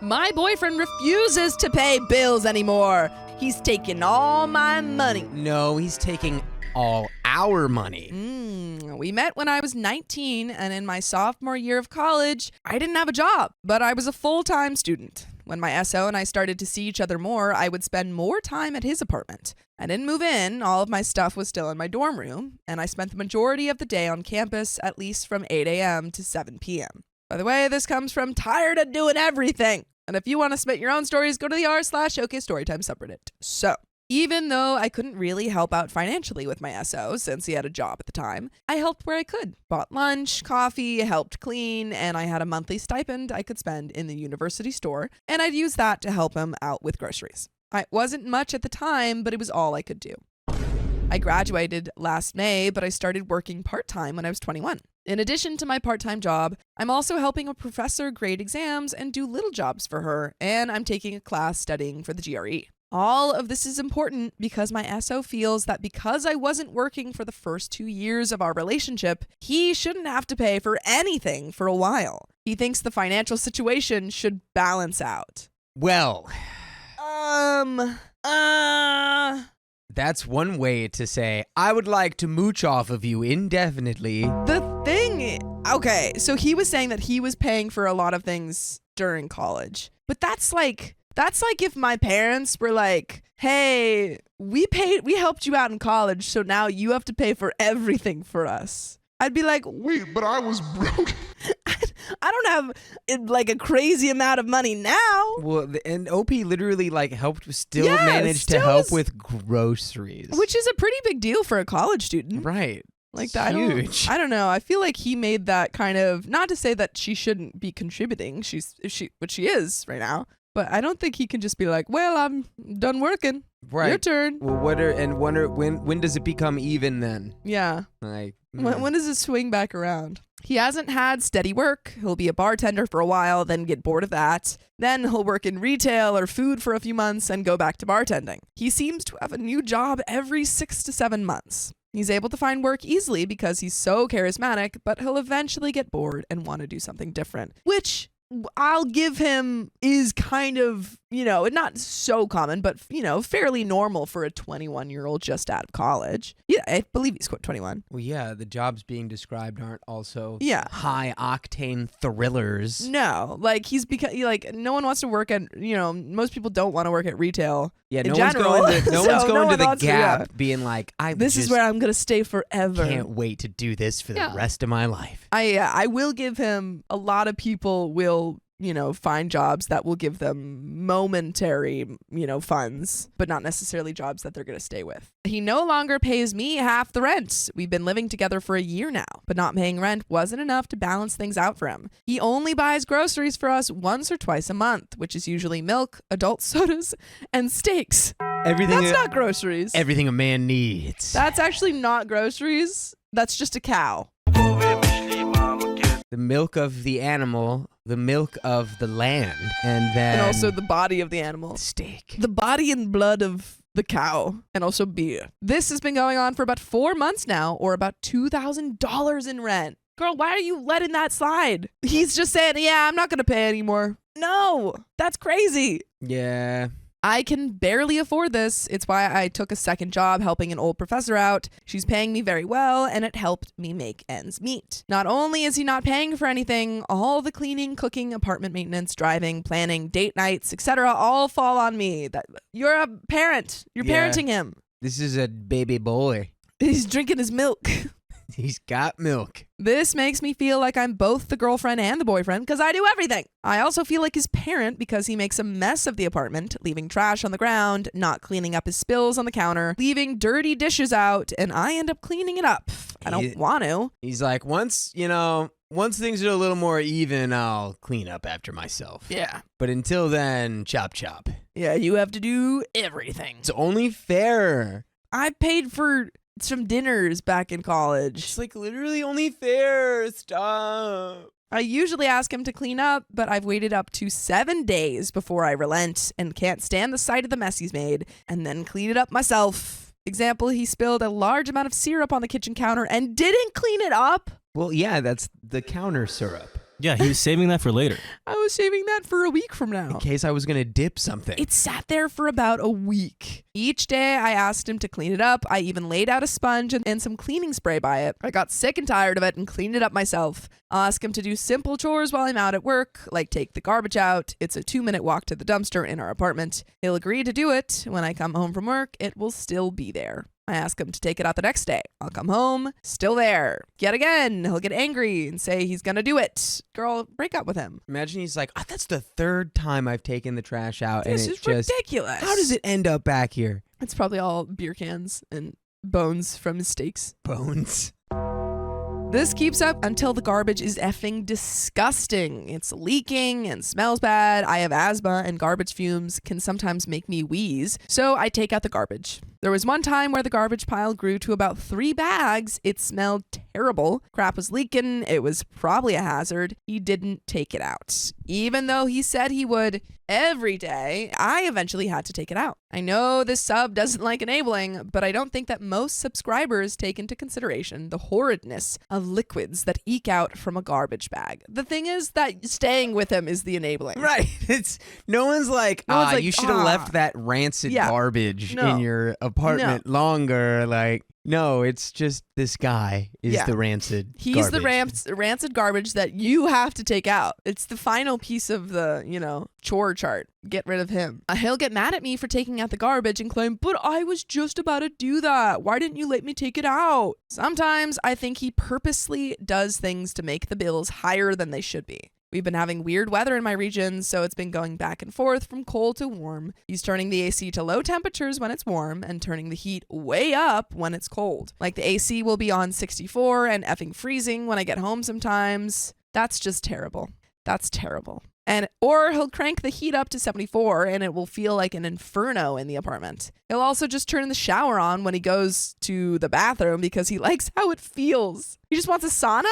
My boyfriend refuses to pay bills anymore. He's taking all my money. No, he's taking all our money. We met when I was 19, and in my sophomore year of college, I didn't have a job, but I was a full-time student. When my SO and I started to see each other more, I would spend more time at his apartment. I didn't move in, all of my stuff was still in my dorm room, and I spent the majority of the day on campus, at least from 8 a.m. to 7 p.m. By the way, this comes from tired of doing everything. And if you want to submit your own stories, go to the r/OK Storytime subreddit. So, even though I couldn't really help out financially with my SO since he had a job at the time, I helped where I could. Bought lunch, coffee, helped clean, and I had a monthly stipend I could spend in the university store, and I'd use that to help him out with groceries. It wasn't much at the time, but it was all I could do. I graduated last May, but I started working part-time when I was 21. In addition to my part-time job, I'm also helping a professor grade exams and do little jobs for her, and I'm taking a class studying for the GRE. All of this is important because my SO feels that because I wasn't working for the first 2 years of our relationship, he shouldn't have to pay for anything for a while. He thinks the financial situation should balance out. Well, that's one way to say, I would like to mooch off of you indefinitely. Okay, so he was saying that he was paying for a lot of things during college. But that's like if my parents were like, hey, we helped you out in college, so now you have to pay for everything for us. I'd be like, wait, but I was broke. I don't have like a crazy amount of money now. Well, and OP literally managed to help with groceries. Which is a pretty big deal for a college student. Right. Like that. Huge. I don't know. I feel like he made that kind of, not to say that she shouldn't be contributing. But she is right now. But I don't think he can just be like, well, I'm done working. Right. Your turn. Well, when does it become even then? Yeah. Like when does it swing back around? He hasn't had steady work. He'll be a bartender for a while, then get bored of that. Then he'll work in retail or food for a few months and go back to bartending. He seems to have a new job every 6 to 7 months. He's able to find work easily because he's so charismatic, but he'll eventually get bored and want to do something different, which I'll give him is kind of, not so common, but, fairly normal for a 21-year-old just out of college. Yeah, I believe he's 21. Well, yeah, the jobs being described aren't also high-octane thrillers. No, like no one wants to work at, most people don't want to work at retail. Yeah, in no general. one's going to the wants Gap being like, this is where I'm going to stay forever. Can't wait to do this for the rest of my life. I will give him, a lot of people will, find jobs that will give them momentary, funds, but not necessarily jobs that they're going to stay with. He no longer pays me half the rent. We've been living together for a year now, but not paying rent wasn't enough to balance things out for him. He only buys groceries for us once or twice a month, which is usually milk, adult sodas, and steaks. That's not groceries. Everything a man needs. That's actually not groceries. That's just a cow. The milk of the animal, the milk of the land, and also the body of the animal. Steak. The body and blood of the cow, and also beer. This has been going on for about 4 months now, or about $2,000 in rent. Girl, why are you letting that slide? He's just saying, yeah, I'm not going to pay anymore. No, that's crazy. Yeah. I can barely afford this. It's why I took a second job helping an old professor out. She's paying me very well, and it helped me make ends meet. Not only is he not paying for anything, all the cleaning, cooking, apartment maintenance, driving, planning, date nights, etc. all fall on me. You're a parent. You're parenting him. This is a baby boy. He's drinking his milk. He's got milk. This makes me feel like I'm both the girlfriend and the boyfriend because I do everything. I also feel like his parent because he makes a mess of the apartment, leaving trash on the ground, not cleaning up his spills on the counter, leaving dirty dishes out, and I end up cleaning it up. I don't want to. He's like, once things are a little more even, I'll clean up after myself. Yeah. But until then, chop chop. Yeah, you have to do everything. It's only fair. I paid for some dinners back in college. It's like literally only fair. Stop. I usually ask him to clean up, but I've waited up to 7 days before I relent and can't stand the sight of the mess he's made and then clean it up myself. Example, he spilled a large amount of syrup on the kitchen counter and didn't clean it up. Well, yeah, that's the counter syrup. Yeah, he was saving that for later. I was saving that for a week from now. In case I was going to dip something. It sat there for about a week. Each day I asked him to clean it up. I even laid out a sponge and some cleaning spray by it. I got sick and tired of it and cleaned it up myself. I'll ask him to do simple chores while I'm out at work, like take the garbage out. It's a 2-minute walk to the dumpster in our apartment. He'll agree to do it. When I come home from work, it will still be there. I ask him to take it out the next day. I'll come home, still there. Yet again, he'll get angry and say he's gonna do it. Girl, break up with him. Imagine he's like, that's the 3rd time I've taken the trash out. This and is it's just ridiculous. How does it end up back here? It's probably all beer cans and bones from his steaks. Bones. This keeps up until the garbage is effing disgusting. It's leaking and smells bad. I have asthma and garbage fumes can sometimes make me wheeze, so I take out the garbage. There was one time where the garbage pile grew to about 3 bags. It smelled terrible. Crap was leaking. It was probably a hazard. He didn't take it out. Even though he said he would every day, I eventually had to take it out. I know this sub doesn't like enabling, but I don't think that most subscribers take into consideration the horridness of liquids that eke out from a garbage bag. The thing is that staying with him is the enabling. Right. It's no one's like, you should have left that rancid garbage in your apartment longer. Like, no, it's just this guy is the rancid He's garbage. the rancid garbage that you have to take out. It's the final piece of the, chore chart. Get rid of him. He'll get mad at me for taking out the garbage and claim, but I was just about to do that. Why didn't you let me take it out? Sometimes I think he purposely does things to make the bills higher than they should be. We've been having weird weather in my region, so it's been going back and forth from cold to warm. He's turning the AC to low temperatures when it's warm and turning the heat way up when it's cold. Like the AC will be on 64 and effing freezing when I get home sometimes. That's just terrible. That's terrible. Or he'll crank the heat up to 74 and it will feel like an inferno in the apartment. He'll also just turn the shower on when he goes to the bathroom because he likes how it feels. He just wants a sauna?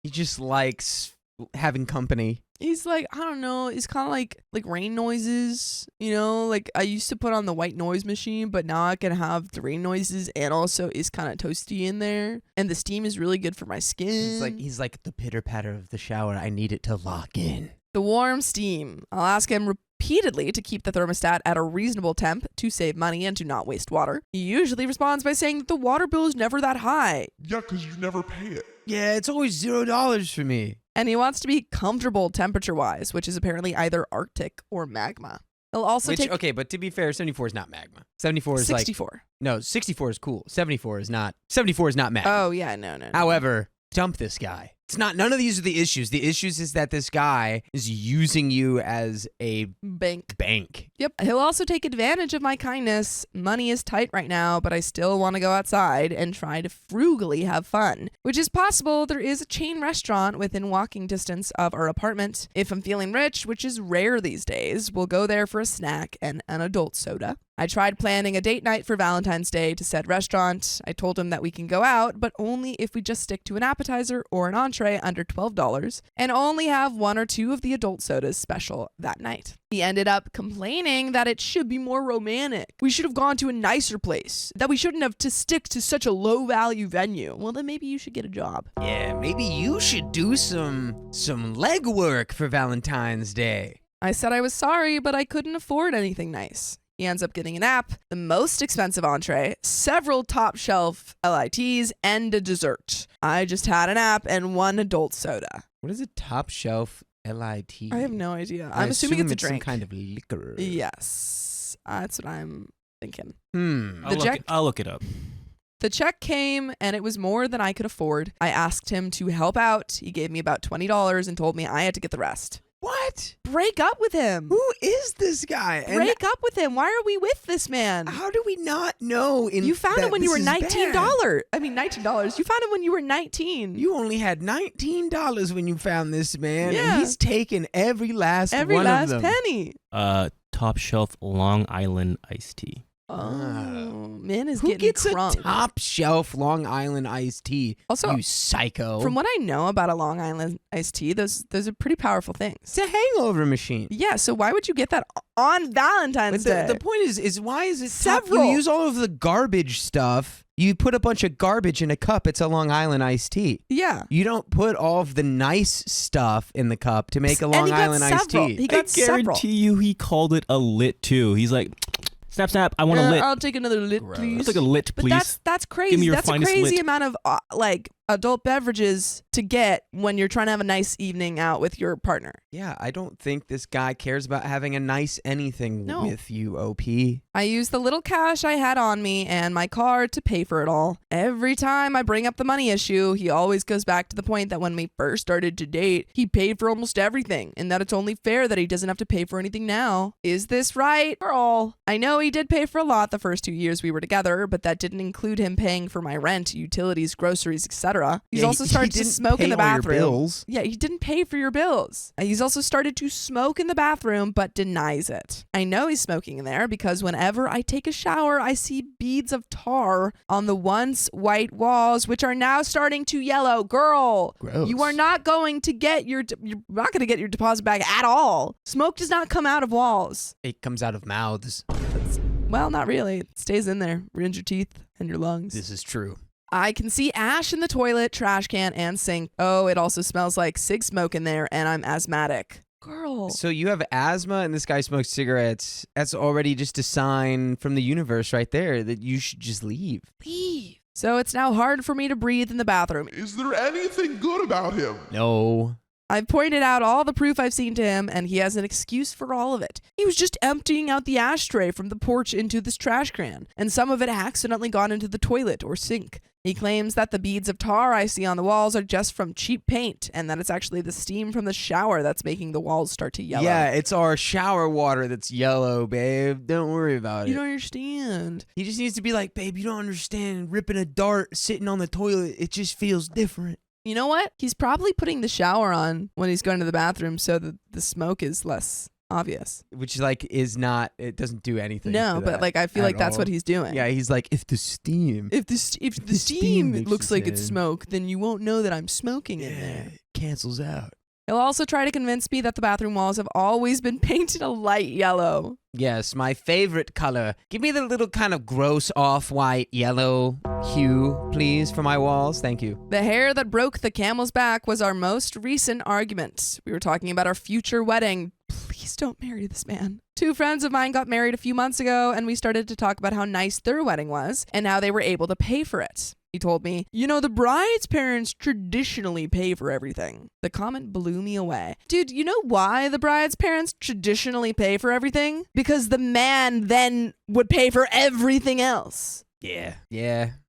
He just likes having company. He's like, I don't know, it's kind of like rain noises, like I used to put on the white noise machine, but now I can have the rain noises and also it's kind of toasty in there and the steam is really good for my skin. He's like the pitter patter of the shower. I need it to lock in. The warm steam. I'll ask him repeatedly to keep the thermostat at a reasonable temp to save money and to not waste water. He usually responds by saying that the water bill is never that high. Yeah, because you never pay it. Yeah, it's always $0 for me. And he wants to be comfortable temperature-wise, which is apparently either Arctic or magma. He'll also take... Okay, but to be fair, 74 is not magma. 74 is 64. No, 64 is cool. 74 is not magma. Oh, yeah, no. However, dump this guy. It's not, none of these are the issues. The issues is that this guy is using you as a bank. Yep. He'll also take advantage of my kindness. Money is tight right now, but I still want to go outside and try to frugally have fun, which is possible. There is a chain restaurant within walking distance of our apartment. If I'm feeling rich, which is rare these days, we'll go there for a snack and an adult soda. I tried planning a date night for Valentine's Day to said restaurant. I told him that we can go out, but only if we just stick to an appetizer or an entree under $12 and only have 1 or 2 of the adult sodas special that night. He ended up complaining that it should be more romantic. We should have gone to a nicer place, that we shouldn't have to stick to such a low value venue. Well, then maybe you should get a job. Yeah, maybe you should do some legwork for Valentine's Day. I said I was sorry, but I couldn't afford anything nice. He ends up getting an app, the most expensive entree, several top shelf LITs, and a dessert. I just had an app and 1 adult soda. What is a top shelf LIT? I have no idea. I'm assuming it's a drink. Some kind of liquor. Yes, that's what I'm thinking. I'll look it up. The check came and it was more than I could afford. I asked him to help out. He gave me about $20 and told me I had to get the rest. What? Break up with him. Who is this guy? Break up with him. Why are we with this man? How do we not know? You found him when you were $19. I mean, $19. You found him when you were 19. You only had $19 when you found this man, yeah. And he's taken every last every one last of them. penny. Top shelf Long Island iced tea. Man is Who getting gets crunk. a top shelf Long Island iced tea? Also, you psycho. From what I know about a Long Island iced tea, those are pretty powerful things. It's a hangover machine. Yeah, so why would you get that on Valentine's Day? The point is why is it several? You use all of the garbage stuff. You put a bunch of garbage in a cup. It's a Long Island iced tea. Yeah. You don't put all of the nice stuff in the cup to make a Long Island iced tea. He got I guarantee you he called it a lit too. He's like, snap, snap, I want a lit. I'll take another lit, please. I'll take a lit, please. But that's crazy. Give me your that's a finest crazy lit. amount of adult beverages to get when you're trying to have a nice evening out with your partner. Yeah, I don't think this guy cares about having a nice anything No. with you, OP. I used the little cash I had on me and my card to pay for it all. Every time I bring up the money issue, he always goes back to the point that when we first started to date, he paid for almost everything and that it's only fair that he doesn't have to pay for anything now. Is this right, girl? I know he did pay for a lot the first 2 years we were together, but that didn't include him paying for my rent, utilities, groceries, etc. He's also started to smoke in the bathroom. Bills. Yeah, he didn't pay for your bills. He's also started to smoke in the bathroom, but denies it. I know he's smoking in there because whenever I take a shower, I see beads of tar on the once white walls, which are now starting to yellow. Girl, Gross. you are not going to get you're not going to get your deposit back at all. Smoke does not come out of walls. It comes out of mouths. Well, not really. It stays in there, ruins your teeth and your lungs. This is true. I can see ash in the toilet, trash can, and sink. Oh, it also smells like cig smoke in there, and I'm asthmatic. Girl. So you have asthma and this guy smokes cigarettes. That's already just a sign from the universe right there that you should just leave. Leave. So it's now hard for me to breathe in the bathroom. Is there anything good about him? No. I've pointed out all the proof I've seen to him, and he has an excuse for all of it. He was just emptying out the ashtray from the porch into this trash can, and some of it accidentally got into the toilet or sink. He claims that the beads of tar I see on the walls are just from cheap paint, and that it's actually the steam from the shower that's making the walls start to yellow. Yeah, it's our shower water that's yellow, babe. Don't worry about it. You don't understand. He just needs to be like, babe, you don't understand. Ripping a dart, sitting on the toilet, it just feels different. You know what? He's probably putting the shower on when he's going to the bathroom so that the smoke is less obvious. Which is not, it doesn't do anything. No, but I feel like that's what he's doing. Yeah, he's like, if the steam steam makes looks it like it's in. smoke, then you won't know that I'm smoking in there. it cancels out. He'll also try to convince me that the bathroom walls have always been painted a light yellow. Yes, my favorite color. Give me the little kind of gross off-white yellow hue, please, for my walls. Thank you. The hair that broke the camel's back was our most recent argument. We were talking about our future wedding. Please don't marry this man. 2 friends of mine got married a few months ago, and we started to talk about how nice their wedding was and how they were able to pay for it. He told me, the bride's parents traditionally pay for everything. The comment blew me away. Dude, you know why the bride's parents traditionally pay for everything? Because the man then would pay for everything else. Yeah.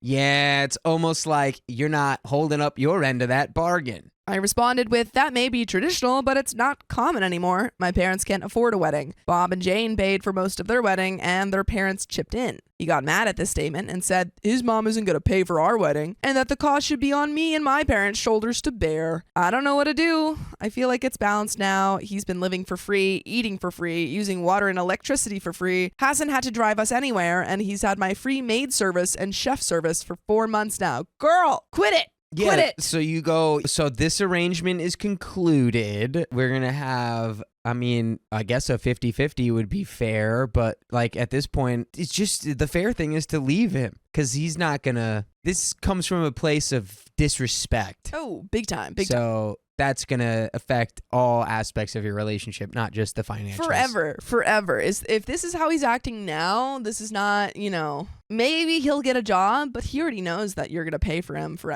It's almost like you're not holding up your end of that bargain. I responded with, that may be traditional, but it's not common anymore. My parents can't afford a wedding. Bob and Jane paid for most of their wedding, and their parents chipped in. He got mad at this statement and said his mom isn't going to pay for our wedding, and that the cost should be on me and my parents' shoulders to bear. I don't know what to do. I feel like it's balanced now. He's been living for free, eating for free, using water and electricity for free, hasn't had to drive us anywhere, and he's had my free maid service and chef service for 4 months now. Girl, quit it! Yeah, Quit it. So you go, so this arrangement is concluded. We're going to have, I guess a 50-50 would be fair, but at this point, it's just the fair thing is to leave him because he's not going to, this comes from a place of disrespect. Oh, big time. Big time. So that's going to affect all aspects of your relationship, not just the financials. Forever. If this is how he's acting now, this is not, maybe he'll get a job, but he already knows that you're going to pay for him for,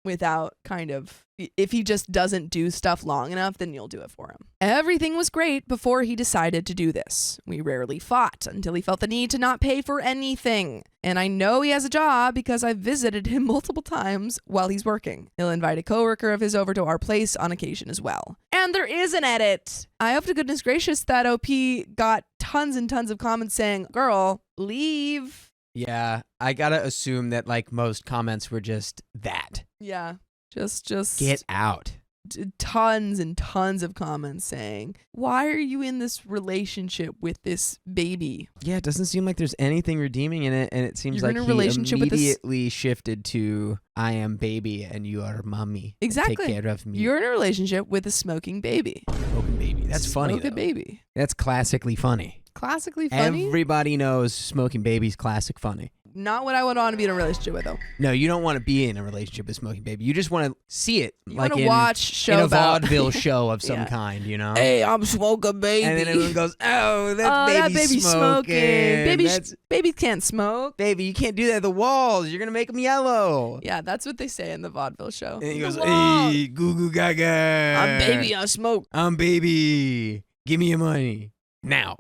without kind of, if he just doesn't do stuff long enough, then you'll do it for him. Everything was great before he decided to do this. We rarely fought until he felt the need to not pay for anything. And I know he has a job because I've visited him multiple times while he's working. He'll invite a coworker of his over to our place on occasion as well. And there is an edit. I hope to goodness gracious that OP got tons and tons of comments saying, girl, leave. Yeah, I gotta assume that most comments were just that. Yeah, just get out. tons and tons of comments saying, why are you in this relationship with this baby? Yeah, it doesn't seem like there's anything redeeming in it, and it seems You're like in a he relationship with this- immediately shifted to I am baby and you are mommy. Exactly. Take care of me. You're in a relationship with a smoking baby. Smoking baby. That's funny, Smoking though. baby. That's classically funny. Classically funny. Everybody knows smoking baby's classic funny. Not what I would want to be in a relationship with, though. No, you don't want to be in a relationship with smoking baby. You just want to see it, You like want to in, watch show in a about vaudeville show of some Yeah. kind, you know? Hey, I'm smoking baby. And then everyone goes, "Oh, that baby's smoking. That's- Babies can't smoke. baby, you can't do that at the walls. You're gonna make them yellow." Yeah, that's what they say in the vaudeville show. And he The goes, wall. "Hey, goo goo gaga. I'm baby, I smoke. I'm baby. Give me your money now."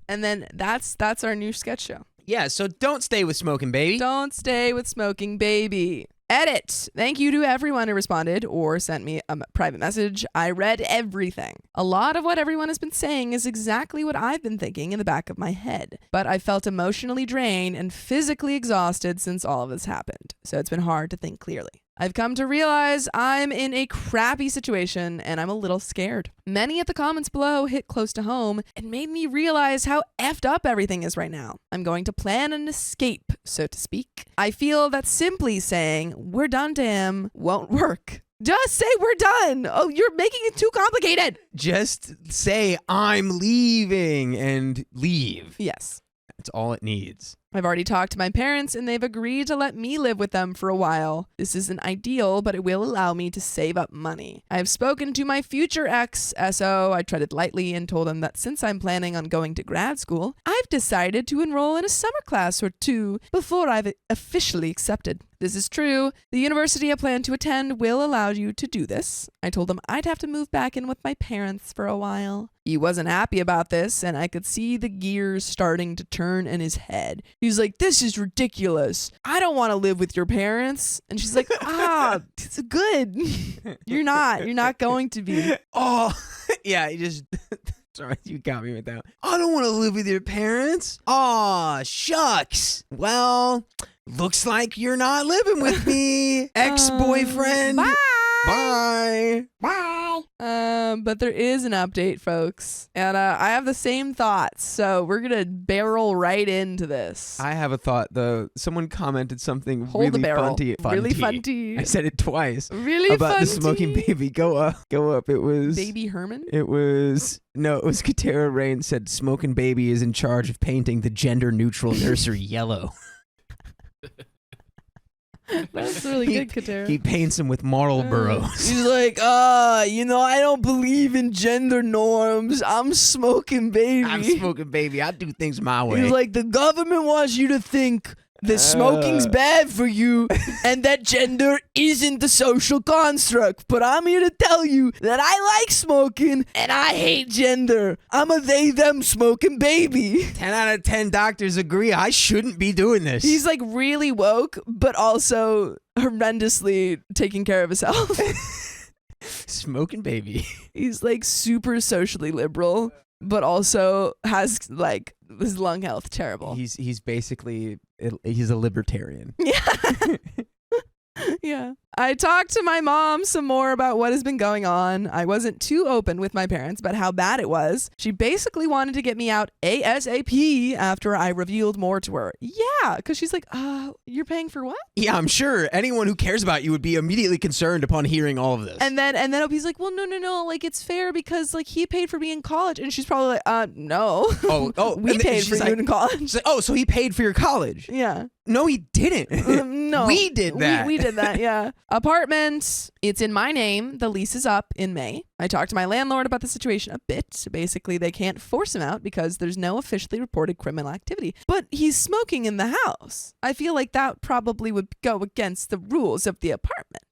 And then that's our new sketch show. Yeah, so don't stay with smoking baby. Don't stay with smoking baby. Edit. Thank you to everyone who responded or sent me a private message. I read everything. A lot of what everyone has been saying is exactly what I've been thinking in the back of my head. But I felt emotionally drained and physically exhausted since all of this happened. So it's been hard to think clearly. I've come to realize I'm in a crappy situation and I'm a little scared. Many of the comments below hit close to home and made me realize how effed up everything is right now. I'm going to plan an escape, so to speak. I feel that simply saying, we're done to him, won't work. Just say we're done. Oh, you're making it too complicated. Just say I'm leaving and leave. Yes. That's all it needs. I've already talked to my parents and they've agreed to let me live with them for a while. This isn't ideal, but it will allow me to save up money. I have spoken to my future ex, SO. I treaded lightly and told him that since I'm planning on going to grad school, I've decided to enroll in a summer class or two before I've officially accepted. This is true. The university I plan to attend will allow you to do this. I told him I'd have to move back in with my parents for a while. He wasn't happy about this, and I could see the gears starting to turn in his head. He's like, this is ridiculous. I don't want to live with your parents. And she's like, it's good. You're not going to be. Oh, yeah, you just... Sorry, you got me with that. I don't want to live with your parents. Aw, shucks. Well, looks like you're not living with me, ex-boyfriend. Bye. Bye. But there is an update, folks. And I have the same thoughts. So we're going to barrel right into this. I have a thought, though. Someone commented something Hold the really barrel. funty. Really funty. I said it twice. Really about the funty. smoking baby. Go up. It was... Baby Herman? It was Katera Rain said smoking baby is in charge of painting the gender-neutral nursery yellow. That's really good, Katera. He paints them with Marlboros. He's like, I don't believe in gender norms. I'm smoking baby. I'm smoking baby. I do things my way. He's like, the government wants you to think that smoking's bad for you and that gender isn't the social construct. But I'm here to tell you that I like smoking and I hate gender. I'm a they-them smoking baby. 10 out of 10 doctors agree I shouldn't be doing this. He's like really woke, but also horrendously taking care of himself. Smoking baby. He's like super socially liberal, but also has like his lung health terrible. He's basically he's a libertarian. Yeah. Yeah. I talked to my mom some more about what has been going on. I wasn't too open with my parents about how bad it was. She basically wanted to get me out ASAP after I revealed more to her. Yeah, because she's like, you're paying for what? Yeah, I'm sure anyone who cares about you would be immediately concerned upon hearing all of this. And then Opie's like, well, no, like it's fair because like he paid for me in college. And she's probably like, no. We and then paid she's for like- you in college. She's like, oh, so he paid for your college? Yeah. No, he didn't. No. We did that. We did that, yeah. Apartment. It's in my name. The lease is up in May. I talked to my landlord about the situation a bit. Basically, they can't force him out because there's no officially reported criminal activity. But he's smoking in the house. I feel like that probably would go against the rules of the apartment.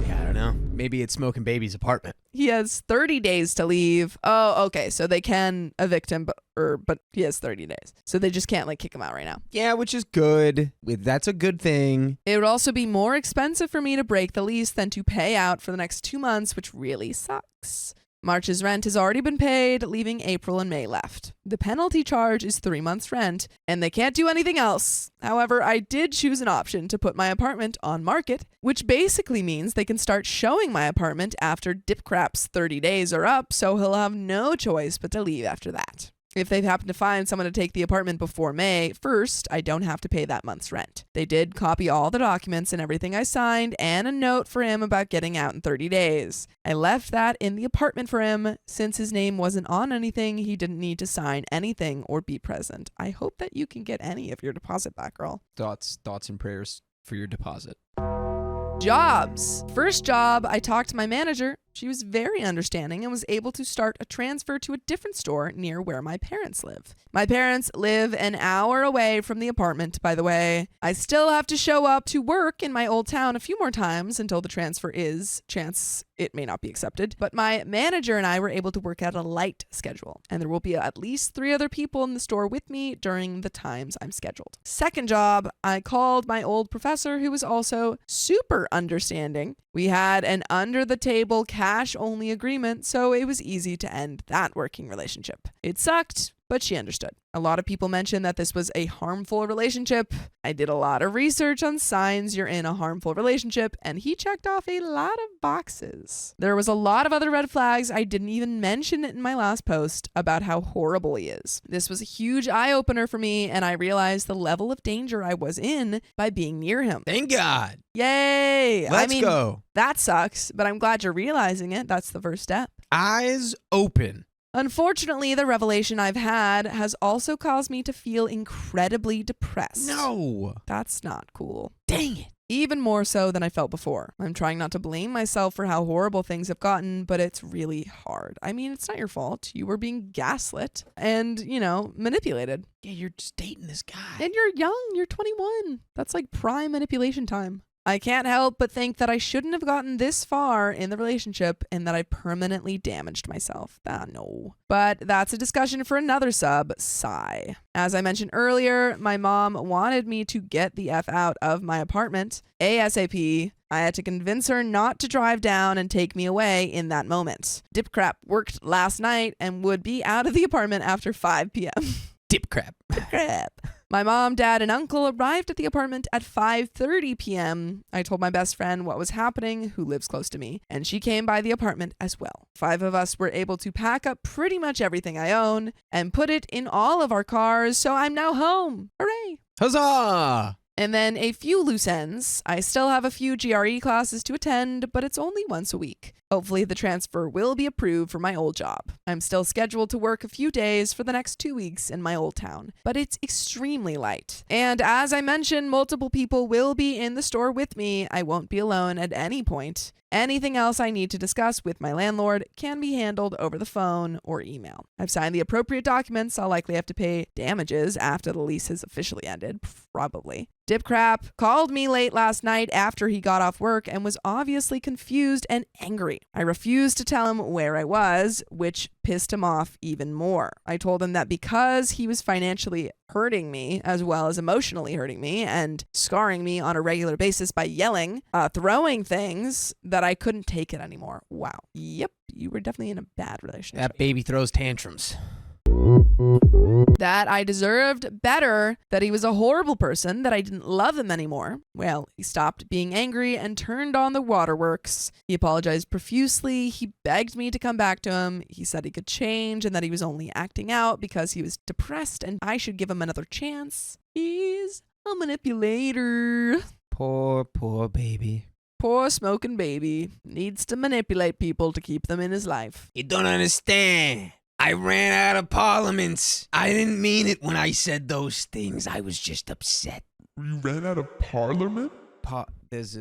Yeah, I don't know. Maybe it's smoking baby's apartment. He has 30 days to leave. Oh, okay. So they can evict him, but he has 30 days. So they just can't like kick him out right now. Yeah, which is good. That's a good thing. It would also be more expensive for me to break the lease than to pay out for the next 2 months, which really sucks. March's rent has already been paid, leaving April and May left. The penalty charge is 3 months' rent, and they can't do anything else. However, I did choose an option to put my apartment on market, which basically means they can start showing my apartment after Dipcrap's 30 days are up, so he'll have no choice but to leave after that. If they happen to find someone to take the apartment before May 1st, I don't have to pay that month's rent. They did copy all the documents and everything I signed and a note for him about getting out in 30 days. I left that in the apartment for him. Since his name wasn't on anything, he didn't need to sign anything or be present. I hope that you can get any of your deposit back, girl. Thoughts and prayers for your deposit. Jobs. First job, I talked to my manager. She was very understanding and was able to start a transfer to a different store near where my parents live. My parents live an hour away from the apartment, by the way. I still have to show up to work in my old town a few more times until the transfer is, chance it may not be accepted, but my manager and I were able to work out a light schedule, and there will be at least 3 other people in the store with me during the times I'm scheduled. Second job, I called my old professor who was also super understanding. We had an under-the-table cash-only agreement, so it was easy to end that working relationship. It sucked, but she understood. A lot of people mentioned that this was a harmful relationship. I did a lot of research on signs you're in a harmful relationship, and he checked off a lot of boxes. There was a lot of other red flags. I didn't even mention it in my last post about how horrible he is. This was a huge eye-opener for me, and I realized the level of danger I was in by being near him. Thank God. Yay! Let's go. That sucks, but I'm glad you're realizing it. That's the first step. Eyes open. Unfortunately, the revelation I've had has also caused me to feel incredibly depressed. No. That's not cool. Dang it. Even more so than I felt before. I'm trying not to blame myself for how horrible things have gotten, but it's really hard. I mean, it's not your fault. You were being gaslit and, manipulated. Yeah, you're just dating this guy. And you're young. You're 21. That's like prime manipulation time. I can't help but think that I shouldn't have gotten this far in the relationship and that I permanently damaged myself. No. But that's a discussion for another sub, sigh. As I mentioned earlier, my mom wanted me to get the F out of my apartment ASAP. I had to convince her not to drive down and take me away in that moment. Dipcrap worked last night and would be out of the apartment after 5 p.m. Dipcrap. Dipcrap. My mom, dad, and uncle arrived at the apartment at 5:30 p.m. I told my best friend what was happening, who lives close to me, and she came by the apartment as well. 5 of us were able to pack up pretty much everything I own and put it in all of our cars, so I'm now home. Hooray! Huzzah! And then a few loose ends. I still have a few GRE classes to attend, but it's only once a week. Hopefully the transfer will be approved for my old job. I'm still scheduled to work a few days for the next 2 weeks in my old town, but it's extremely light. And as I mentioned, multiple people will be in the store with me. I won't be alone at any point. Anything else I need to discuss with my landlord can be handled over the phone or email. I've signed the appropriate documents. I'll likely have to pay damages after the lease has officially ended, probably. Dipcrap called me late last night after he got off work and was obviously confused and angry. I refused to tell him where I was, which pissed him off even more. I told him that because he was financially hurting me as well as emotionally hurting me and scarring me on a regular basis by yelling, throwing things, that I couldn't take it anymore. Wow. Yep, you were definitely in a bad relationship. That baby throws tantrums. That I deserved better, that he was a horrible person, that I didn't love him anymore. Well, he stopped being angry and turned on the waterworks. He apologized profusely. He begged me to come back to him. He said he could change and that he was only acting out because he was depressed and I should give him another chance. He's a manipulator. Poor baby. Poor smoking baby. Needs to manipulate people to keep them in his life. You don't understand. I ran out of parliaments. I didn't mean it when I said those things. I was just upset. You ran out of parliament? I was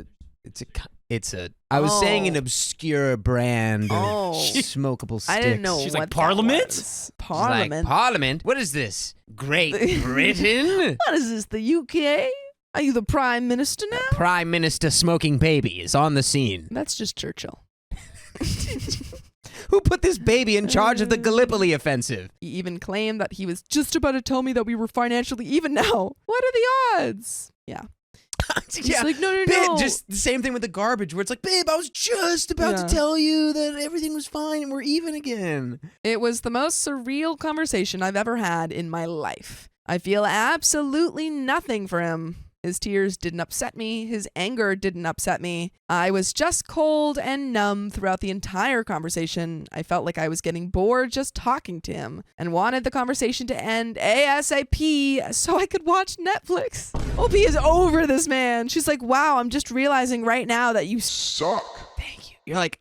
saying an obscure brand of smokable sticks. I didn't know. She's what like, Parliament? That was. Parliament? Parliament. Parliament? What is this? Great Britain? What is this? The UK? Are you the Prime Minister now? Prime Minister smoking baby is on the scene. That's just Churchill. Who put this baby in charge of the Gallipoli offensive? He even claimed that he was just about to tell me that we were financially even now. What are the odds? Yeah. He's like, no. Babe, just the same thing with the garbage where it's like, babe, I was just about to tell you that everything was fine and we're even again. It was the most surreal conversation I've ever had in my life. I feel absolutely nothing for him. His tears didn't upset me. His anger didn't upset me. I was just cold and numb throughout the entire conversation. I felt like I was getting bored just talking to him and wanted the conversation to end ASAP so I could watch Netflix. OP is over this man. She's like, wow, I'm just realizing right now that you Suck. Thank you. You're like,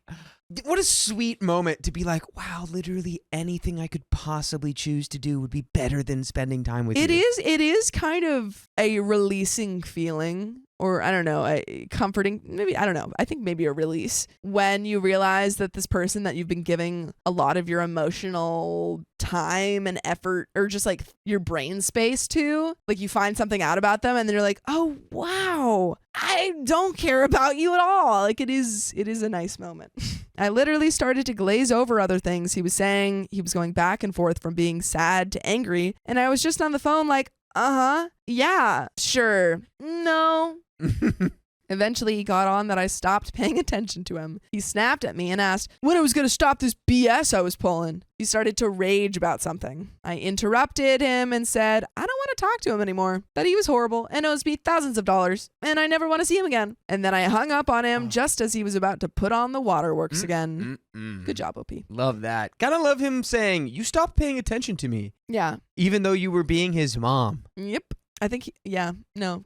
what a sweet moment to be like, wow, literally anything I could possibly choose to do would be better than spending time with you. It is kind of a releasing feeling, or I don't know, a comforting, maybe, I don't know. I think maybe a release when you realize that this person that you've been giving a lot of your emotional time and effort, or just like your brain space to, like you find something out about them and then you're like, oh, wow, I don't care about you at all. Like it is a nice moment. I literally started to glaze over other things he was saying. He was going back and forth from being sad to angry. And I was just on the phone like, yeah, sure, no. Eventually, he got on that I stopped paying attention to him. He snapped at me and asked when I was going to stop this BS I was pulling. He started to rage about something. I interrupted him and said, I don't want to talk to him anymore, that he was horrible and owes me thousands of dollars, and I never want to see him again. And then I hung up on him just as he was about to put on the waterworks again. Good job, OP. Love that. Gotta love him saying, you stopped paying attention to me. Yeah. Even though you were being his mom. Yep. I think,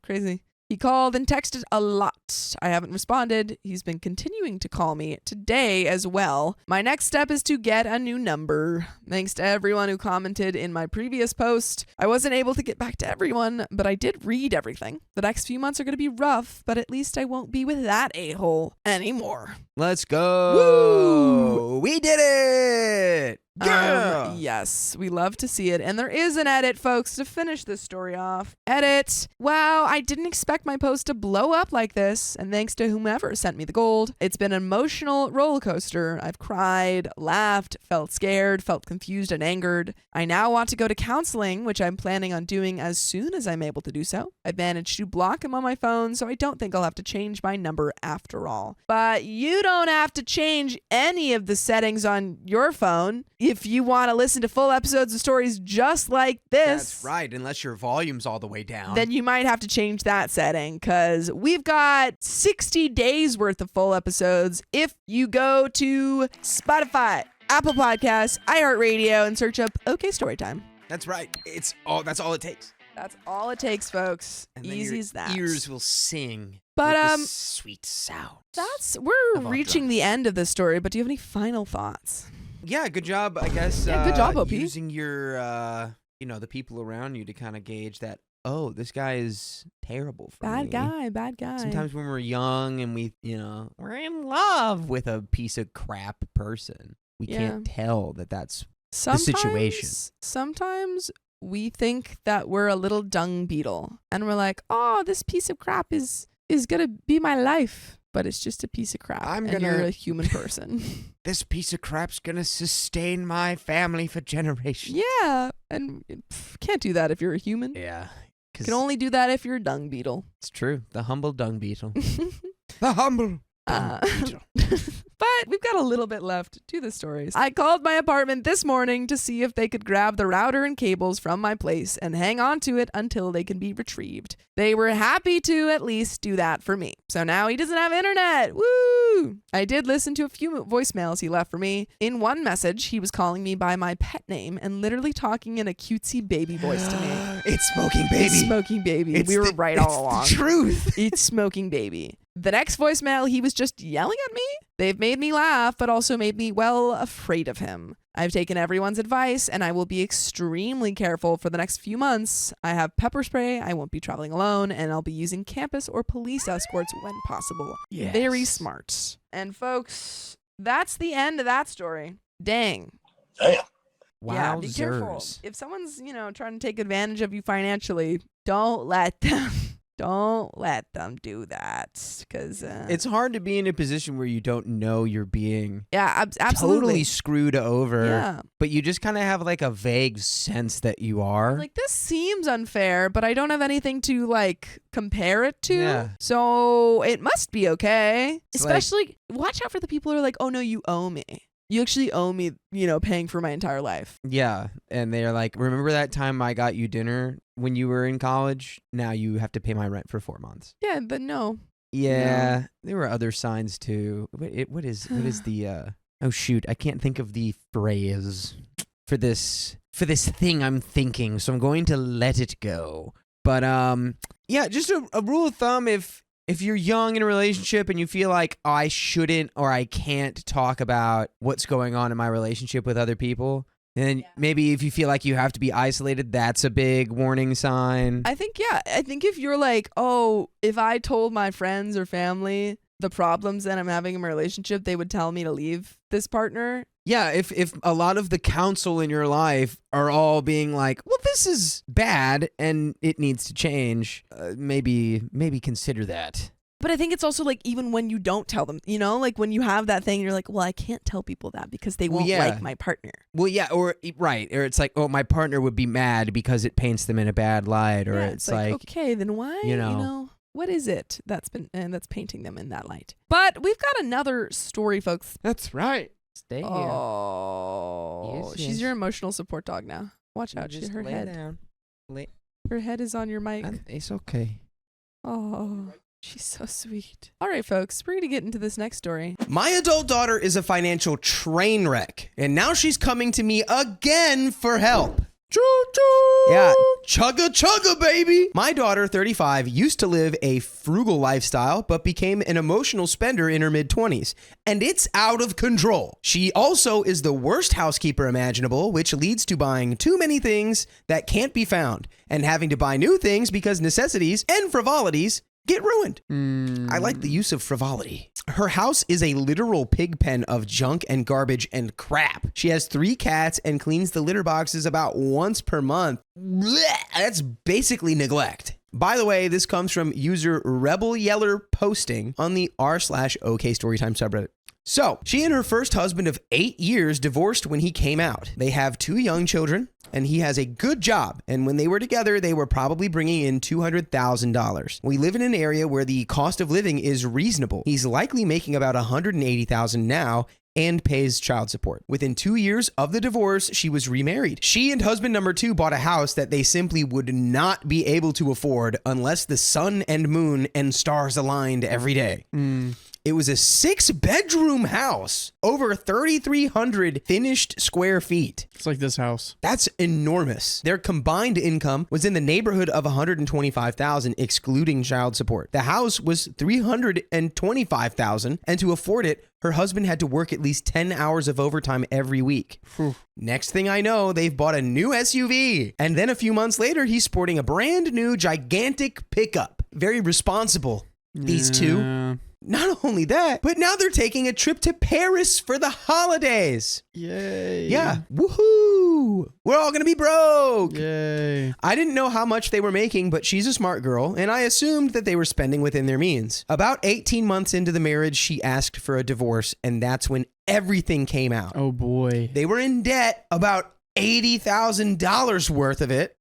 crazy. He called and texted a lot. I haven't responded. He's been continuing to call me today as well. My next step is to get a new number. Thanks to everyone who commented in my previous post. I wasn't able to get back to everyone, but I did read everything. The next few months are going to be rough, but at least I won't be with that a-hole anymore. Let's go. Woo! We did it. Yeah. Yes, we love to see it. And there is an edit, folks, to finish this story off. Edit. Wow, I didn't expect my post to blow up like this. And thanks to whomever sent me the gold. It's been an emotional roller coaster. I've cried, laughed, felt scared, felt confused and angered. I now want to go to counseling, which I'm planning on doing as soon as I'm able to do so. I've managed to block him on my phone, so I don't think I'll have to change my number after all. But you don't have to change any of the settings on your phone. If you want to listen to full episodes of stories just like this, that's right, unless your volume's all the way down, then you might have to change that setting, because we've got 60 days worth of full episodes if you go to Spotify, Apple Podcasts, iHeartRadio, and search up OK Storytime. That's right. That's all it takes. That's all it takes, folks. And then Easy your as that. ears will sing. But with the sweet sound. We're reaching the end of this story, but do you have any final thoughts? Yeah, good job, I guess. Yeah, good job, OP. Using your, the people around you to kind of gauge that, oh, this guy is terrible for me. Bad guy. Sometimes when we're young and we're in love with a piece of crap person, we can't tell that that's the situation. Sometimes we think that we're a little dung beetle, and we're like, oh, this piece of crap is going to be my life. But it's just a piece of crap, you're a human person. This piece of crap's gonna sustain my family for generations. Yeah, and can't do that if you're a human. Yeah. You can only do that if you're a dung beetle. It's true. The humble dung beetle. The humble dung beetle. But we've got a little bit left to the stories. I called my apartment this morning to see if they could grab the router and cables from my place and hang on to it until they can be retrieved. They were happy to at least do that for me. So now he doesn't have internet. Woo! I did listen to a few voicemails he left for me. In one message, he was calling me by my pet name and literally talking in a cutesy baby voice to me. It's Smoking Baby. It's Smoking Baby. We were right all along. It's the truth. It's Smoking Baby. The next voicemail, he was just yelling at me. They've made me laugh, but also made me, afraid of him. I've taken everyone's advice, and I will be extremely careful for the next few months. I have pepper spray, I won't be traveling alone, and I'll be using campus or police escorts when possible. Yes. Very smart. And folks, that's the end of that story. Dang. Damn. Yeah, be careful. If someone's, trying to take advantage of you financially, don't let them. Don't let them do that, because It's hard to be in a position where you don't know you're being yeah, absolutely totally screwed over, Yeah. but you just kind of have like a vague sense that you are. Like, this seems unfair, but I don't have anything to like compare it to. Yeah. So it must be okay. It's like- Especially watch out for the people who are like, oh no, you owe me. You actually owe me, paying for my entire life. Yeah, and they're like, remember that time I got you dinner when you were in college? Now you have to pay my rent for 4 months. Yeah, but no. Yeah, there were other signs too. What is the oh shoot, I can't think of the phrase for this thing I'm thinking, so I'm going to let it go. But yeah, just a rule of thumb, if you're young in a relationship and you feel like, oh, I shouldn't or I can't talk about what's going on in my relationship with other people, then maybe if you feel like you have to be isolated, that's a big warning sign. I think if you're like, oh, if I told my friends or family the problems that I'm having in my relationship, they would tell me to leave this partner. Yeah, if a lot of the counsel in your life are all being like, well, this is bad and it needs to change, maybe consider that. But I think it's also like, even when you don't tell them, like when you have that thing, you're like, well, I can't tell people that because they won't like my partner. Well, yeah, or it's like, oh, my partner would be mad because it paints them in a bad light, or Yeah, it's like, okay, then why, what is it that's painting them in that light? But we've got another story, folks. That's right. Stay here. Oh, Yes, she's yes. your emotional support dog now. Watch out, Just her lay head. down. Her head is on your mic. It's okay. Oh, she's so sweet. All right, folks, we're going to get into this next story. My adult daughter is a financial train wreck, and now she's coming to me again for help. Choo-choo! Yeah, chugga chugga, baby. My daughter, 35, used to live a frugal lifestyle, but became an emotional spender in her mid-20s, and it's out of control. She also is the worst housekeeper imaginable, which leads to buying too many things that can't be found, and having to buy new things because necessities and frivolities get ruined. I like the use of frivolity. Her house is a literal pig pen of junk and garbage and crap. She has 3 cats and cleans the litter boxes about once per month. Blech, that's basically neglect. By the way, this comes from user Rebel Yeller posting on the r/OK Storytime subreddit. So, she and her first husband of 8 years divorced when he came out. They have 2 young children, and he has a good job. And when they were together, they were probably bringing in $200,000. We live in an area where the cost of living is reasonable. He's likely making about $180,000 now and pays child support. Within 2 years of the divorce, she was remarried. She and husband number 2 bought a house that they simply would not be able to afford unless the sun and moon and stars aligned every day. It was a 6-bedroom house, over 3,300 finished square feet. It's like this house. That's enormous. Their combined income was in the neighborhood of $125,000, excluding child support. The house was $325,000, and to afford it, her husband had to work at least 10 hours of overtime every week. Next thing I know, they've bought a new SUV. And then a few months later, he's sporting a brand new gigantic pickup. Very responsible, these two. Yeah. Not only that, but now they're taking a trip to Paris for the holidays. Yay. Yeah. Woohoo! We're all gonna be broke. Yay. I didn't know how much they were making, but she's a smart girl, and I assumed that they were spending within their means. About 18 months into the marriage, she asked for a divorce, and that's when everything came out. Oh boy. They were in debt, about $80,000 worth of it.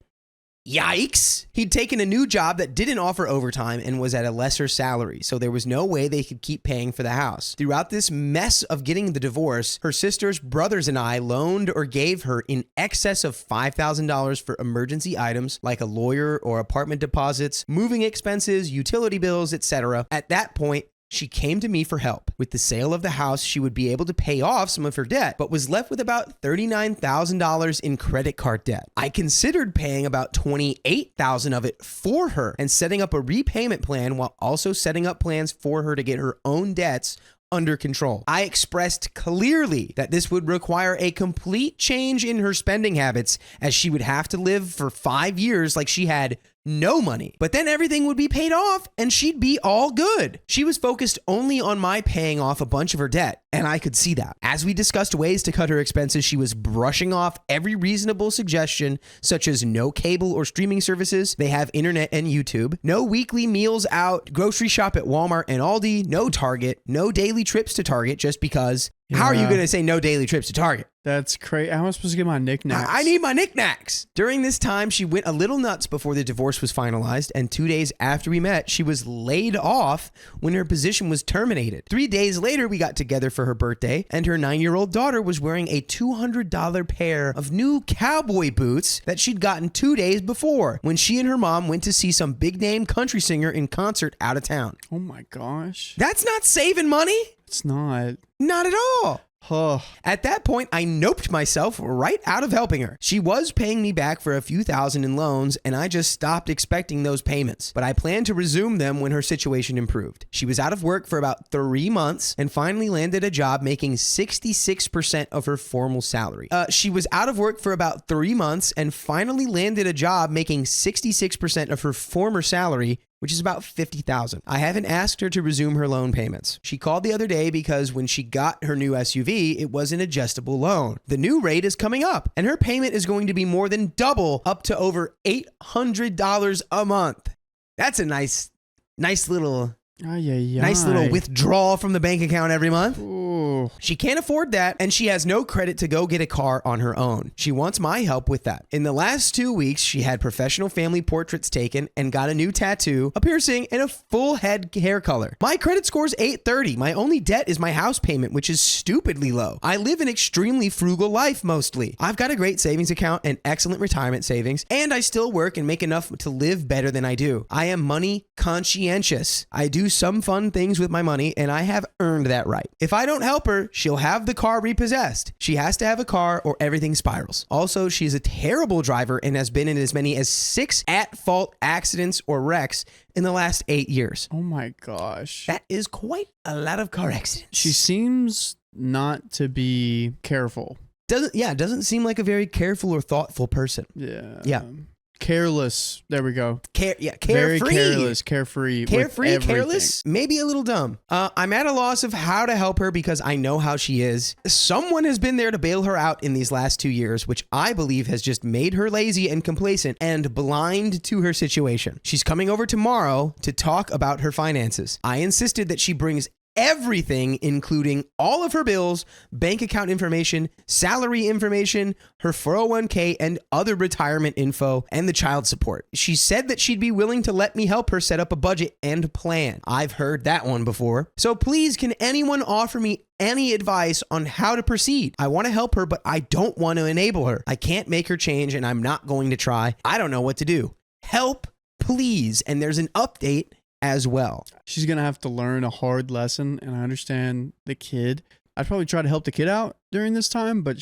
Yikes. He'd taken a new job that didn't offer overtime and was at a lesser salary, so there was no way they could keep paying for the house. Throughout this mess of getting the divorce, her sisters, brothers, and I loaned or gave her in excess of $5,000 for emergency items like a lawyer or apartment deposits, moving expenses, utility bills, etc. At that point, she came to me for help. With the sale of the house, she would be able to pay off some of her debt, but was left with about $39,000 in credit card debt. I considered paying about $28,000 of it for her and setting up a repayment plan while also setting up plans for her to get her own debts under control. I expressed clearly that this would require a complete change in her spending habits, as she would have to live for 5 years like she had no money. But then everything would be paid off and she'd be all good. She was focused only on my paying off a bunch of her debt, And I could see that. As we discussed ways to cut her expenses, she was brushing off every reasonable suggestion, such as no cable or streaming services. They have internet and YouTube. No weekly meals out, grocery shop at Walmart and Aldi, no Target, no daily trips to Target just because. How are you Yeah. going to say no daily trips to Target? That's crazy. How am I supposed to get my knickknacks? I need my knickknacks. During this time, she went a little nuts before the divorce was finalized, and 2 days after we met, she was laid off when her position was terminated. 3 days later, we got together for her birthday, and her 9-year-old daughter was wearing a $200 pair of new cowboy boots that she'd gotten 2 days before when she and her mom went to see some big-name country singer in concert out of town. Oh my gosh. That's not saving money. It's not. Not at all. Huh. At that point, I noped myself right out of helping her. She was paying me back for a few thousand in loans, and I just stopped expecting those payments. But I planned to resume them when her situation improved. She was out of work for about 3 months and finally landed a job making 66% of her formal salary. She was out of work for about 3 months and finally landed a job making 66% of her former salary, which is about $50,000. I haven't asked her to resume her loan payments. She called the other day because when she got her new SUV, it was an adjustable loan. The new rate is coming up, and her payment is going to be more than double, up to over $800 a month. That's a nice little withdrawal from the bank account every month. Ooh. She can't afford that, and she has no credit to go get a car on her own. She wants my help with that. In the last 2 weeks, she had professional family portraits taken and got a new tattoo, a piercing, and a full head hair color. My credit score's 830. My only debt is my house payment, which is stupidly low. I live an extremely frugal life mostly. I've got a great savings account and excellent retirement savings, and I still work and make enough to live better than I do. I am money conscientious. I do some fun things with my money, and I have earned that right. If I don't help her, she'll have the car repossessed. She has to have a car or everything spirals. Also, she's a terrible driver and has been in as many as 6 at-fault accidents or wrecks in the last 8 years. Oh my gosh. That is quite a lot of car accidents. She seems not to be careful. Doesn't seem like a very careful or thoughtful person. Yeah. Careless. There we go. Carefree. Very careless, carefree. Carefree, with careless, maybe a little dumb. I'm at a loss of how to help her because I know how she is. Someone has been there to bail her out in these last 2 years, which I believe has just made her lazy and complacent and blind to her situation. She's coming over tomorrow to talk about her finances. I insisted that she brings everything, including all of her bills, bank account information, salary information, her 401k, and other retirement info, and the child support. She said that she'd be willing to let me help her set up a budget and plan. I've heard that one before. So please, can anyone offer me any advice on how to proceed? I want to help her, but I don't want to enable her. I can't make her change, and I'm not going to try. I don't know what to do. Help, please. And there's an update as well. She's going to have to learn a hard lesson, and I understand the kid. I'd probably try to help the kid out during this time, but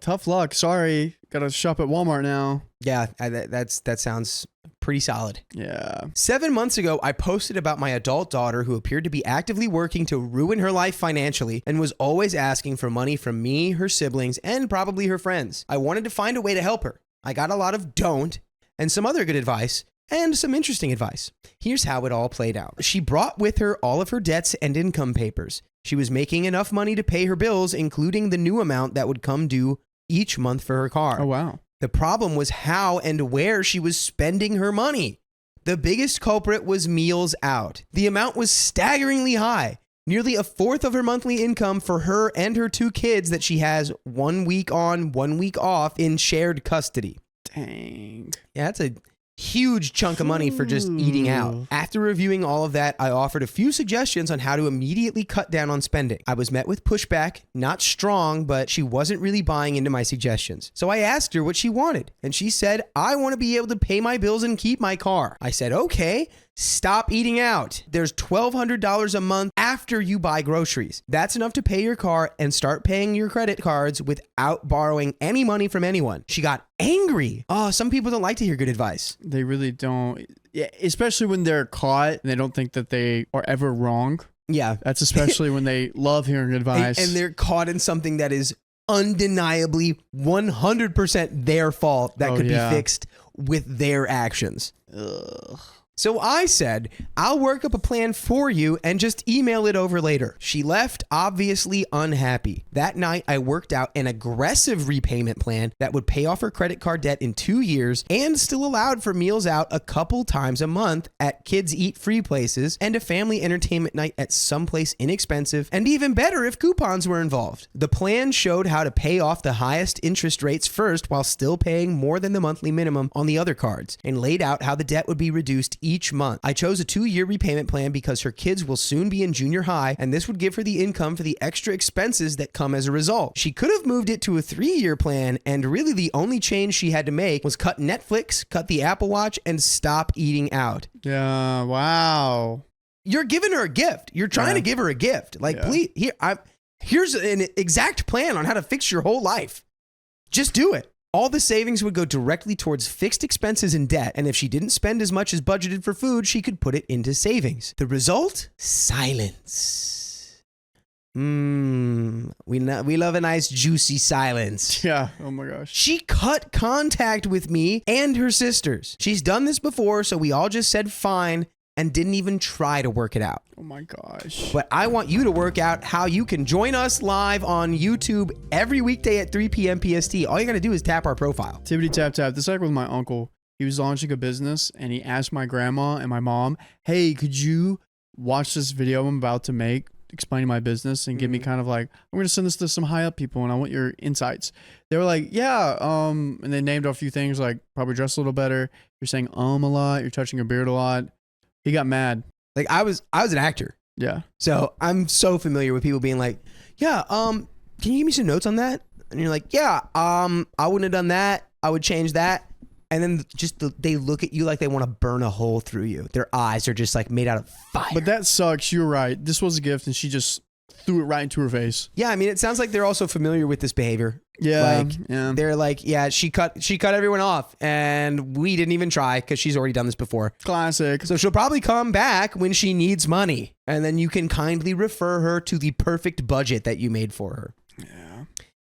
tough luck. Sorry. Got to shop at Walmart now. Yeah, that sounds pretty solid. Yeah. 7 months ago, I posted about my adult daughter who appeared to be actively working to ruin her life financially and was always asking for money from me, her siblings, and probably her friends. I wanted to find a way to help her. I got a lot of don't and some other good advice, and some interesting advice. Here's how it all played out. She brought with her all of her debts and income papers. She was making enough money to pay her bills, including the new amount that would come due each month for her car. Oh, wow. The problem was how and where she was spending her money. The biggest culprit was meals out. The amount was staggeringly high. Nearly a fourth of her monthly income for her and her 2 kids that she has 1 week on, 1 week off in shared custody. Dang. Yeah, that's a huge chunk of money for just eating out. After reviewing all of that, I offered a few suggestions on how to immediately cut down on spending. I was met with pushback, not strong, but she wasn't really buying into my suggestions. So I asked her what she wanted, and she said, I want to be able to pay my bills and keep my car. I said, okay, stop eating out. There's $1,200 a month after you buy groceries. That's enough to pay your car and start paying your credit cards without borrowing any money from anyone. She got angry. Oh, some people don't like to hear good advice. They really don't. Yeah, especially when they're caught and they don't think that they are ever wrong. Yeah. That's especially when they love hearing advice. And they're caught in something that is undeniably 100% their fault that could be fixed with their actions. Ugh. So I said, I'll work up a plan for you and just email it over later. She left, obviously unhappy. That night, I worked out an aggressive repayment plan that would pay off her credit card debt in 2 years and still allowed for meals out a couple times a month at kids eat free places and a family entertainment night at someplace inexpensive, and even better if coupons were involved. The plan showed how to pay off the highest interest rates first while still paying more than the monthly minimum on the other cards, and laid out how the debt would be reduced each month. I chose a 2-year repayment plan because her kids will soon be in junior high, and this would give her the income for the extra expenses that come as a result. She could have moved it to a 3-year plan, and really the only change she had to make was cut Netflix, cut the Apple Watch, and stop eating out. Yeah. Wow. You're giving her a gift. You're trying to give her a gift. Like, please, here's an exact plan on how to fix your whole life. Just do it. All the savings would go directly towards fixed expenses and debt, and if she didn't spend as much as budgeted for food, she could put it into savings. The result? Silence. We love a nice juicy silence. Yeah. Oh my gosh. She cut contact with me and her sisters. She's done this before, so we all just said fine and didn't even try to work it out. Oh my gosh. But I want you to work out how you can join us live on YouTube every weekday at 3 p.m. PST. All you got to do is tap our profile. Tippity tap tap. This is like with my uncle. He was launching a business and he asked my grandma and my mom, hey, could you watch this video I'm about to make explaining my business and give me kind of like, I'm going to send this to some high up people and I want your insights. They were like, yeah. And they named a few things like probably dress a little better. You're saying a lot. You're touching your beard a lot. He got mad. Like I was an actor. Yeah. So I'm so familiar with people being like, yeah, can you give me some notes on that? And you're like, yeah, I wouldn't have done that. I would change that. And then they look at you like they want to burn a hole through you. Their eyes are just like made out of fire. But that sucks. You're right. This was a gift and she just threw it right into her face. Yeah, I mean, it sounds like they're also familiar with this behavior. Yeah. Like, they're like, yeah, she cut everyone off and we didn't even try because she's already done this before. Classic. So she'll probably come back when she needs money. And then you can kindly refer her to the perfect budget that you made for her. Yeah.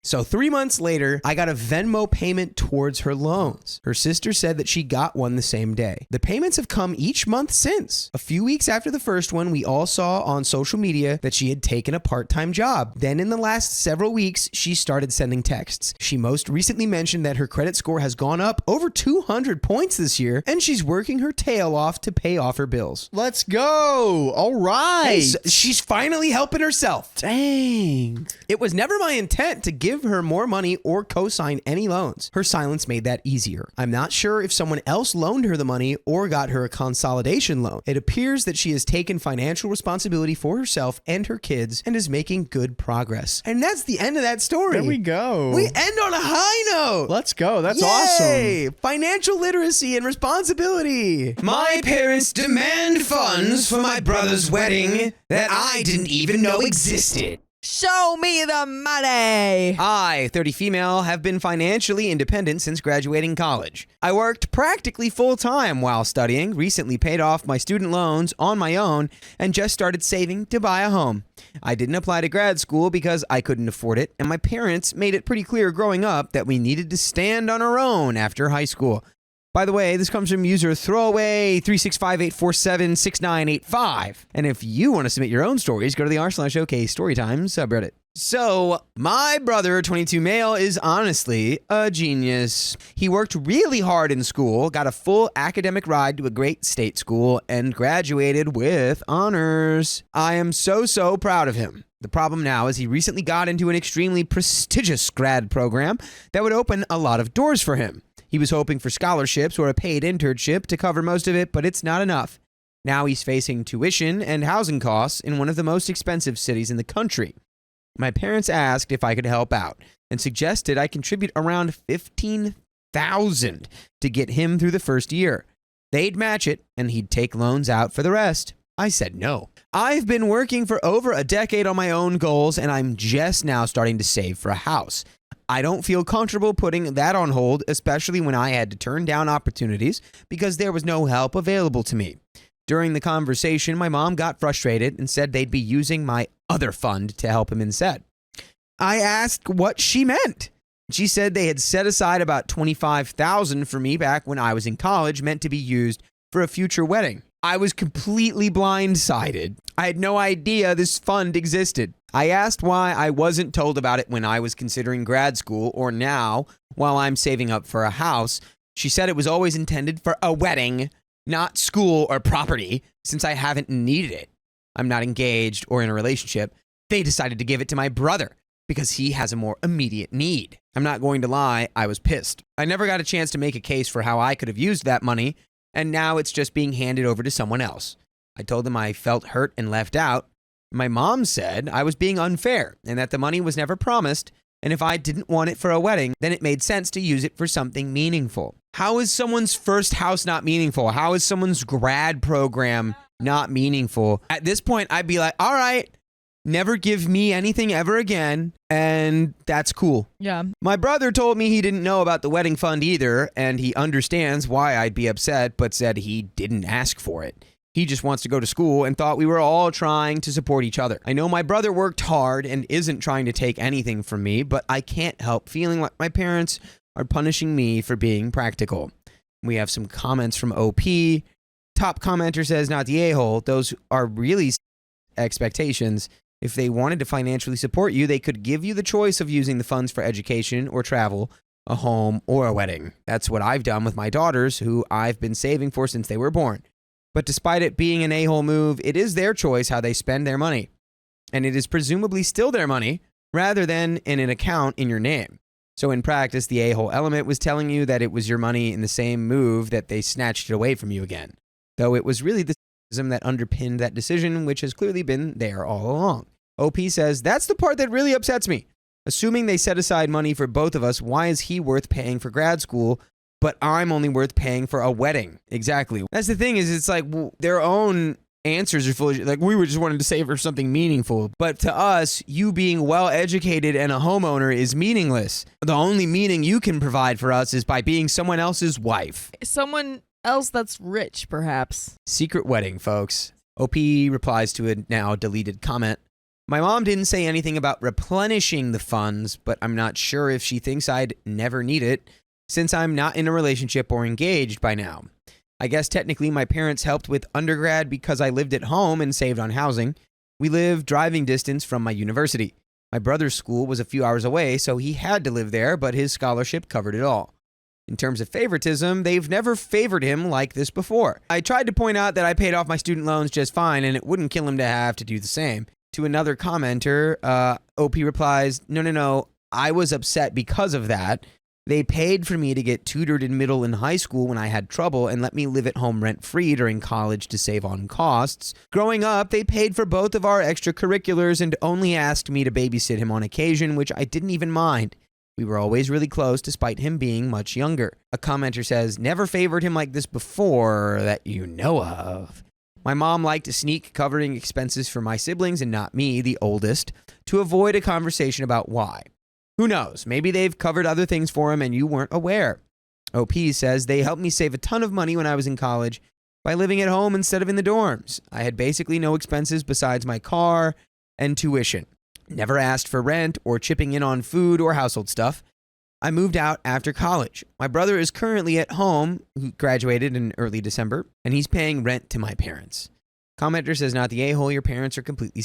So 3 months later, I got a Venmo payment towards her loans. Her sister said that she got one the same day. The payments have come each month since. A few weeks after the first one, we all saw on social media that she had taken a part-time job. Then in the last several weeks, she started sending texts. She most recently mentioned that her credit score has gone up over 200 points this year, and she's working her tail off to pay off her bills. Let's go. All right. Hey, so she's finally helping herself. Dang. It was never my intent to give her more money or co-sign any loans. Her silence made that easier. I'm not sure if someone else loaned her the money or got her a consolidation loan. It appears that she has taken financial responsibility for herself and her kids and is making good progress. And that's the end of that story. There we go. We end on a high note. Let's go. That's Yay! awesome. Financial literacy and responsibility. My parents demand funds for my brother's wedding that I didn't even know existed. Show me the money. I, 30 female, have been financially independent since graduating college. I worked practically full-time while studying, recently paid off my student loans on my own, and just started saving to buy a home. I didn't apply to grad school because I couldn't afford it, and my parents made it pretty clear growing up that we needed to stand on our own after high school. By the way, this comes from user throwaway36584769985. And if you want to submit your own stories, go to the r/OK Storytime subreddit. So, my brother, 22 male, is honestly a genius. He worked really hard in school, got a full academic ride to a great state school, and graduated with honors. I am so proud of him. The problem now is he recently got into an extremely prestigious grad program that would open a lot of doors for him. He was hoping for scholarships or a paid internship to cover most of it, but it's not enough. Now he's facing tuition and housing costs in one of the most expensive cities in the country. My parents asked if I could help out and suggested I contribute around $15,000 to get him through the first year. They'd match it and he'd take loans out for the rest. I said no. I've been working for over a decade on my own goals and I'm just now starting to save for a house. I don't feel comfortable putting that on hold, especially when I had to turn down opportunities because there was no help available to me. During the conversation, my mom got frustrated and said they'd be using my other fund to help him instead. I asked what she meant. She said they had set aside about $25,000 for me back when I was in college, meant to be used for a future wedding. I was completely blindsided. I had no idea this fund existed. I asked why I wasn't told about it when I was considering grad school or now while I'm saving up for a house. She said it was always intended for a wedding, not school or property, since I haven't needed it. I'm not engaged or in a relationship. They decided to give it to my brother because he has a more immediate need. I'm not going to lie, I was pissed. I never got a chance to make a case for how I could have used that money, and now it's just being handed over to someone else. I told them I felt hurt and left out. My mom said I was being unfair and that the money was never promised, and if I didn't want it for a wedding, then it made sense to use it for something meaningful. How is someone's first house not meaningful? How is someone's grad program not meaningful? At this point, I'd be like, all right, never give me anything ever again, and that's cool. Yeah. My brother told me he didn't know about the wedding fund either, and he understands why I'd be upset, but said he didn't ask for it. He just wants to go to school and thought we were all trying to support each other. I know my brother worked hard and isn't trying to take anything from me, but I can't help feeling like my parents are punishing me for being practical. We have some comments from OP. Top commenter says, not the a-hole. Those are really expectations. If they wanted to financially support you, they could give you the choice of using the funds for education or travel, a home, or a wedding. That's what I've done with my daughters, who I've been saving for since they were born. But despite it being an a-hole move, it is their choice how they spend their money. And it is presumably still their money, rather than in an account in your name. So in practice, the a-hole element was telling you that it was your money in the same move that they snatched it away from you again. Though it was really the symbolism that underpinned that decision, which has clearly been there all along. OP says, that's the part that really upsets me. Assuming they set aside money for both of us, why is he worth paying for grad school, but I'm only worth paying for a wedding? Exactly. That's the thing is, it's like, well, their own answers are foolish. Like, we were just wanting to save for something meaningful. But to us, you being well-educated and a homeowner is meaningless. The only meaning you can provide for us is by being someone else's wife. Someone else that's rich, perhaps. Secret wedding, folks. OP replies to a now deleted comment. My mom didn't say anything about replenishing the funds, but I'm not sure if she thinks I'd never need it, since I'm not in a relationship or engaged by now. I guess technically my parents helped with undergrad because I lived at home and saved on housing. We live driving distance from my university. My brother's school was a few hours away, so he had to live there, but his scholarship covered it all. In terms of favoritism, they've never favored him like this before. I tried to point out that I paid off my student loans just fine, and it wouldn't kill him to have to do the same. To another commenter, OP replies, no, I was upset because of that. They paid for me to get tutored in middle and high school when I had trouble and let me live at home rent-free during college to save on costs. Growing up, they paid for both of our extracurriculars and only asked me to babysit him on occasion, which I didn't even mind. We were always really close despite him being much younger. A commenter says, never favored him like this before that you know of. My mom liked to sneak covering expenses for my siblings and not me, the oldest, to avoid a conversation about why. Who knows? Maybe they've covered other things for him and you weren't aware. OP says they helped me save a ton of money when I was in college by living at home instead of in the dorms. I had basically no expenses besides my car and tuition. Never asked for rent or chipping in on food or household stuff. I moved out after college. My brother is currently at home, who graduated in early December, and he's paying rent to my parents. Commenter says, not the a-hole, your parents are completely...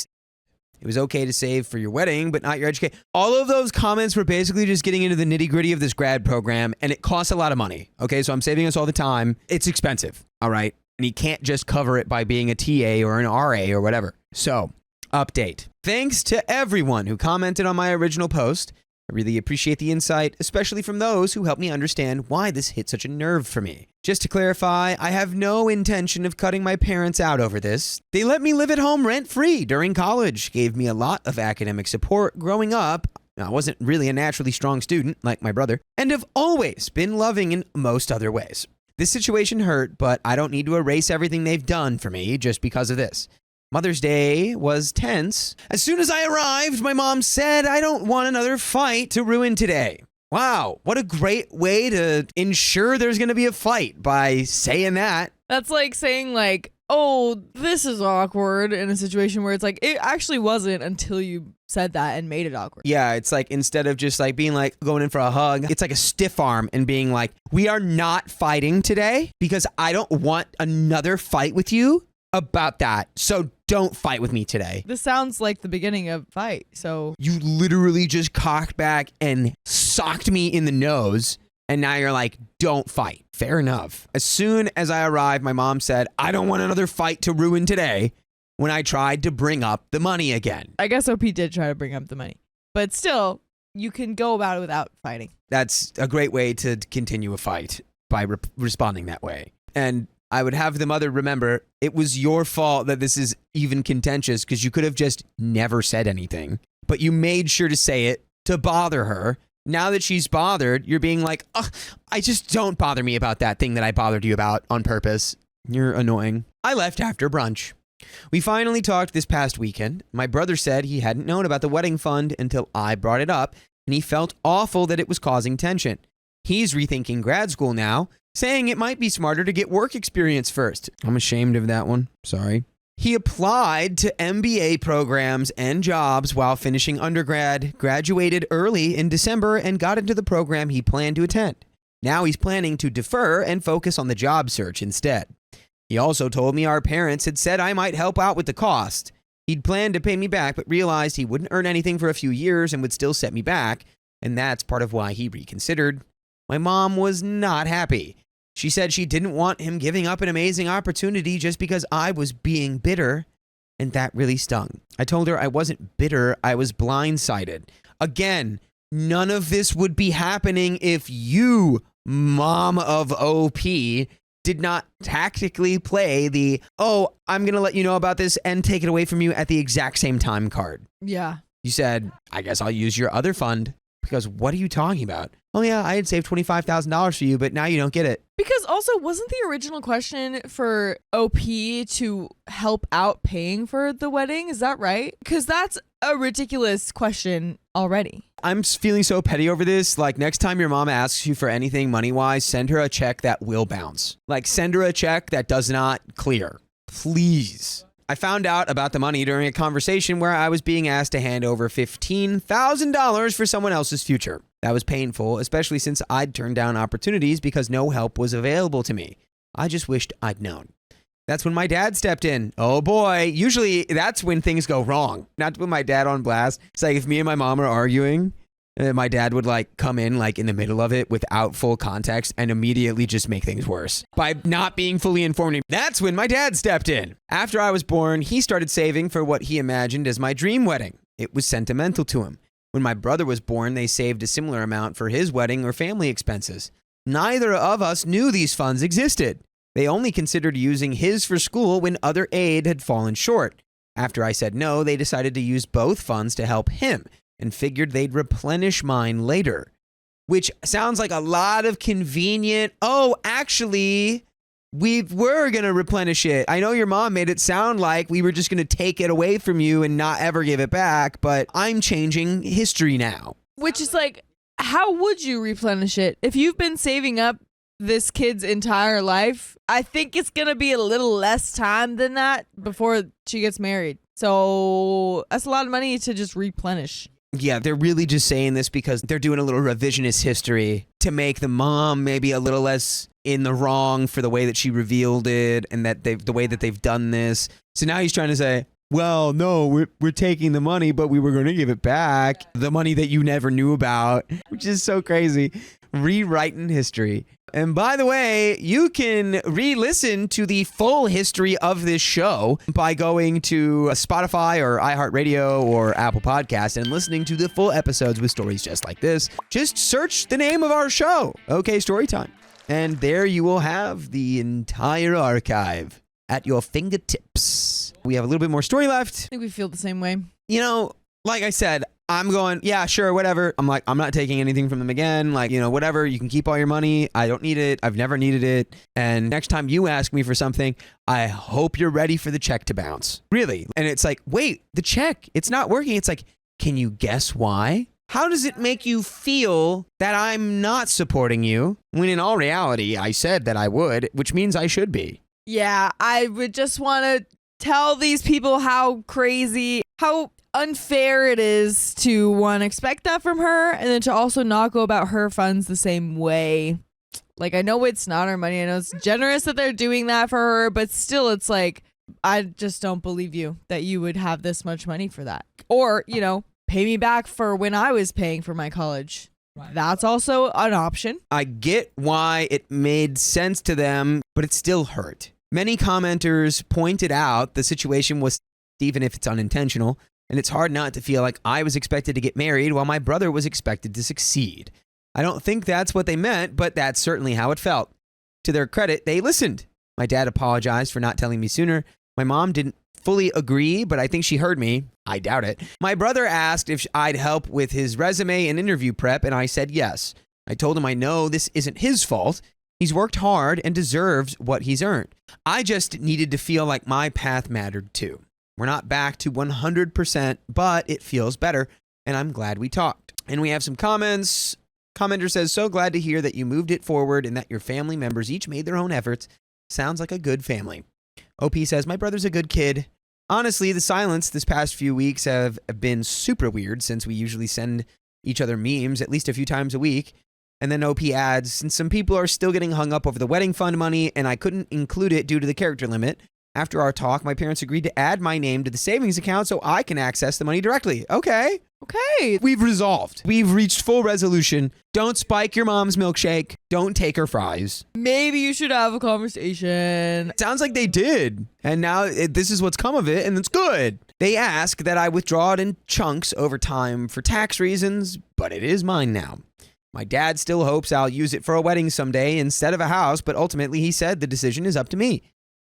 It was okay to save for your wedding, but not your education. All of those comments were basically just getting into the nitty-gritty of this grad program, and it costs a lot of money. Okay, so I'm saving us all the time. It's expensive, all right? And you can't just cover it by being a TA or an RA or whatever. So, update. Thanks to everyone who commented on my original post. I really appreciate the insight, especially from those who helped me understand why this hit such a nerve for me. Just to clarify, I have no intention of cutting my parents out over this. They let me live at home rent-free during college, gave me a lot of academic support growing up. I wasn't really a naturally strong student, like my brother, and have always been loving in most other ways. This situation hurt, but I don't need to erase everything they've done for me just because of this. Mother's Day was tense. As soon as I arrived, my mom said, I don't want another fight to ruin today. Wow, what a great way to ensure there's going to be a fight by saying that. That's like saying, like, oh, this is awkward in a situation where it's like, it actually wasn't until you said that and made it awkward. Yeah, it's like instead of just like being like going in for a hug, it's like a stiff arm and being like, we are not fighting today because I don't want another fight with you about that. So don't fight with me today. This sounds like the beginning of a fight. So You literally just cocked back and socked me in the nose. And now you're like, don't fight. Fair enough. As soon as I arrived, my mom said, I don't want another fight to ruin today, when I tried to bring up the money again. I guess OP did try to bring up the money, but still, you can go about it without fighting. That's a great way to continue a fight, by responding that way. And I would have the mother remember, it was your fault that this is even contentious because you could have just never said anything, but you made sure to say it to bother her. Now that she's bothered, you're being like, oh, I just don't bother me about that thing that I bothered you about on purpose. You're annoying. I left after brunch. We finally talked this past weekend. My brother said he hadn't known about the wedding fund until I brought it up, and he felt awful that it was causing tension. He's rethinking grad school now, saying it might be smarter to get work experience first. I'm ashamed of that one. Sorry. He applied to MBA programs and jobs while finishing undergrad, graduated early in December, and got into the program he planned to attend. Now he's planning to defer and focus on the job search instead. He also told me our parents had said I might help out with the cost. He'd planned to pay me back, but realized he wouldn't earn anything for a few years and would still set me back, and that's part of why he reconsidered. My mom was not happy. She said she didn't want him giving up an amazing opportunity just because I was being bitter, and that really stung. I told her I wasn't bitter, I was blindsided. Again, none of this would be happening if you, mom of OP, did not tactically play the, oh, I'm going to let you know about this and take it away from you at the exact same time card. Yeah. You said, I guess I'll use your other fund. Because what are you talking about? Oh yeah, I had saved $25,000 for you, but now you don't get it. Because also, wasn't the original question for OP to help out paying for the wedding? Is that right? Because that's a ridiculous question already. I'm feeling so petty over this. Like, next time your mom asks you for anything money-wise, send her a check that will bounce. Like, send her a check that does not clear. Please. I found out about the money during a conversation where I was being asked to hand over $15,000 for someone else's future. That was painful, especially since I'd turned down opportunities because no help was available to me. I just wished I'd known. That's when my dad stepped in. Oh boy, usually that's when things go wrong. Not to put my dad on blast. It's like if me and my mom are arguing, my dad would like come in like in the middle of it without full context and immediately just make things worse by not being fully informed. That's when my dad stepped in. After I was born, he started saving for what he imagined as my dream wedding. It was sentimental to him. When my brother was born, they saved a similar amount for his wedding or family expenses. Neither of us knew these funds existed. They only considered using his for school when other aid had fallen short. After I said no, they decided to use both funds to help him, and figured they'd replenish mine later. Which sounds like a lot of convenient, oh, actually, we were going to replenish it. I know your mom made it sound like we were just going to take it away from you and not ever give it back, but I'm changing history now. Which is like, how would you replenish it? If you've been saving up this kid's entire life, I think it's going to be a little less time than that before she gets married. So that's a lot of money to just replenish. Yeah, they're really just saying this because they're doing a little revisionist history to make the mom maybe a little less in the wrong for the way that she revealed it and that the way that they've done this. So now he's trying to say, well, no, we're taking the money, but we were going to give it back. The money that you never knew about, which is so crazy. Rewriting history. And by the way, you can re-listen to the full history of this show by going to Spotify or iHeartRadio or Apple Podcasts and listening to the full episodes with stories just like this. Just search the name of our show, OK Storytime. And there you will have the entire archive at your fingertips. We have a little bit more story left. I think we feel the same way. You know, like I said, I'm going, yeah, sure, whatever. I'm like, I'm not taking anything from them again. Like, you know, whatever. You can keep all your money. I don't need it. I've never needed it. And next time you ask me for something, I hope you're ready for the check to bounce. Really. And it's like, wait, the check, it's not working. It's like, can you guess why? How does it make you feel that I'm not supporting you when in all reality, I said that I would, which means I should be? Yeah, I would just want to tell these people how crazy, how unfair it is to one, expect that from her, and then to also not go about her funds the same way. Like, I know it's not her money. I know it's generous that they're doing that for her, but still, it's like, I just don't believe you that you would have this much money for that. Or, you know, pay me back for when I was paying for my college. That's also an option. I get why it made sense to them, but it still hurt. Many commenters pointed out the situation was, even if it's unintentional, and it's hard not to feel like I was expected to get married while my brother was expected to succeed. I don't think that's what they meant, but that's certainly how it felt. To their credit, they listened. My dad apologized for not telling me sooner. My mom didn't fully agree, but I think she heard me. I doubt it. My brother asked if I'd help with his resume and interview prep, and I said yes. I told him I know this isn't his fault. He's worked hard and deserves what he's earned. I just needed to feel like my path mattered too. We're not back to 100%, but it feels better, and I'm glad we talked. And we have some comments. Commenter says, so glad to hear that you moved it forward and that your family members each made their own efforts. Sounds like a good family. OP says, my brother's a good kid. Honestly, the silence this past few weeks have been super weird since we usually send each other memes at least a few times a week. And then OP adds, since some people are still getting hung up over the wedding fund money and I couldn't include it due to the character limit, after our talk, my parents agreed to add my name to the savings account so I can access the money directly. Okay. We've resolved. We've reached full resolution. Don't spike your mom's milkshake. Don't take her fries. Maybe you should have a conversation. Sounds like they did. And now this is what's come of it, and it's good. They ask that I withdraw it in chunks over time for tax reasons, but it is mine now. My dad still hopes I'll use it for a wedding someday instead of a house, but ultimately he said the decision is up to me.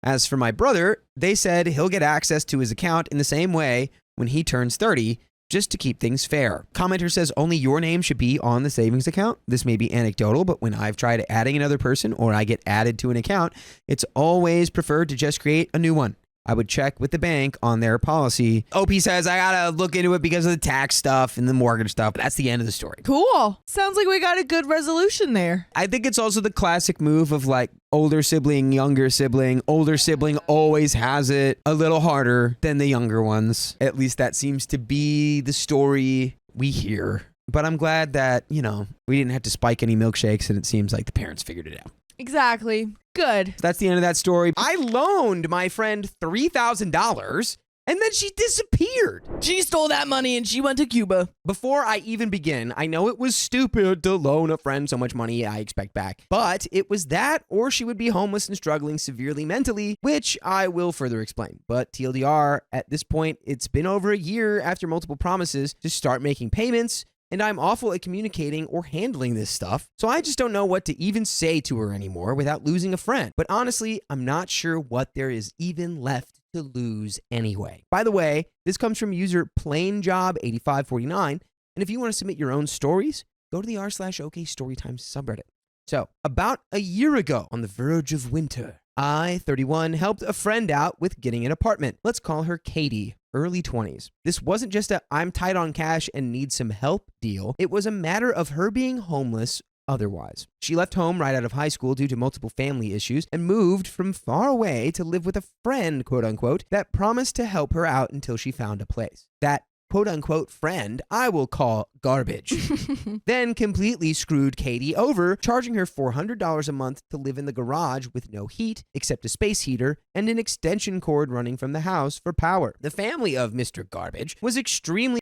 As for my brother, they said he'll get access to his account in the same way when he turns 30, just to keep things fair. Commenter says only your name should be on the savings account. This may be anecdotal, but when I've tried adding another person or I get added to an account, it's always preferred to just create a new one. I would check with the bank on their policy. OP says I gotta look into it because of the tax stuff and the mortgage stuff. But that's the end of the story. Cool. Sounds like we got a good resolution there. I think it's also the classic move of like older sibling, younger sibling. Older sibling always has it a little harder than the younger ones. At least that seems to be the story we hear. But I'm glad that, you know, we didn't have to spike any milkshakes and it seems like the parents figured it out. Exactly. Good. So that's the end of that story. I loaned my friend $3,000 and then she disappeared. She stole that money and she went to Cuba. Before I even begin, I know it was stupid to loan a friend so much money I expect back, but it was that or she would be homeless and struggling severely mentally, which I will further explain. But TLDR, at this point, it's been over a year after multiple promises to start making payments, and I'm awful at communicating or handling this stuff, so I just don't know what to even say to her anymore without losing a friend. But honestly, I'm not sure what there is even left to lose anyway. By the way, this comes from user plainjob8549, and if you want to submit your own stories, go to the r/OK Storytime subreddit. So, about a year ago, on the verge of winter, I, 31, helped a friend out with getting an apartment. Let's call her Katie, early 20s. This wasn't just a I'm tight on cash and need some help deal. It was a matter of her being homeless otherwise. She left home right out of high school due to multiple family issues and moved from far away to live with a friend, quote unquote, that promised to help her out until she found a place. That quote unquote friend I will call garbage. Then completely screwed Katie over, charging her $400 a month to live in the garage with no heat except a space heater and an extension cord running from the house for power. The family of Mr. Garbage was extremely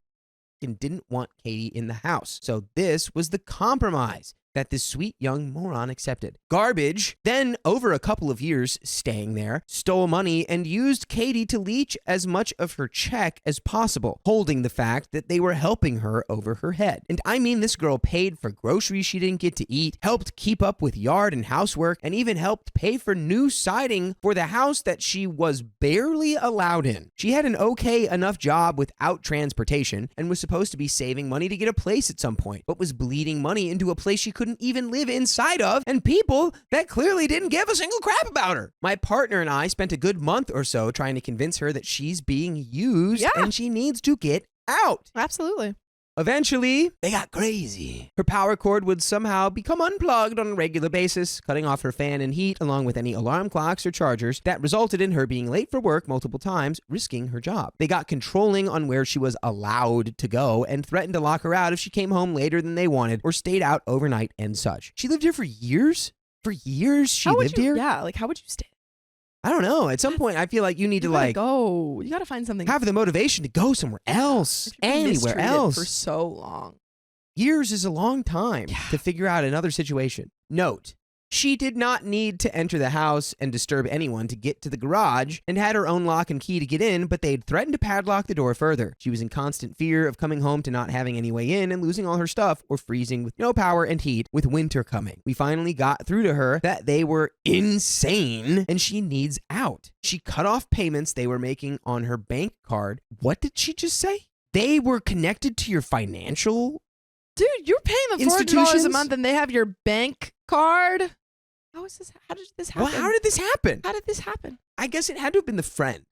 and didn't want Katie in the house. So this was the compromise that this sweet young moron accepted. Garbage, then over a couple of years staying there, stole money and used Katie to leech as much of her check as possible, holding the fact that they were helping her over her head. And I mean, this girl paid for groceries she didn't get to eat, helped keep up with yard and housework, and even helped pay for new siding for the house that she was barely allowed in. She had an okay enough job without transportation and was supposed to be saving money to get a place at some point, but was bleeding money into a place she couldn't even live inside of, and people that clearly didn't give a single crap about her. My partner and I spent a good month or so trying to convince her that she's being used and she needs to get out. Absolutely. Eventually, they got crazy. Her power cord would somehow become unplugged on a regular basis, cutting off her fan and heat along with any alarm clocks or chargers. That resulted in her being late for work multiple times, risking her job. They got controlling on where she was allowed to go and threatened to lock her out if she came home later than they wanted or stayed out overnight and such. She lived here for years? For years she lived here? Yeah, like how would you stay? I don't know. At some point, I feel like you need to like go. You gotta find something. have the motivation to go somewhere else, If you've been anywhere mistreated else. for so long. Years is a long time to figure out another situation. Note, she did not need to enter the house and disturb anyone to get to the garage and had her own lock and key to get in, but they'd threatened to padlock the door further. She was in constant fear of coming home to not having any way in and losing all her stuff or freezing with no power and heat with winter coming. We finally got through to her that they were insane and she needs out. She cut off payments they were making on her bank card. What did she just say? They were connected to your financial Dude, you're paying them $400 a institutions? month and they have your bank card. How is this? How did this happen? Well, how did this happen? How did this happen? I guess it had to have been the friend.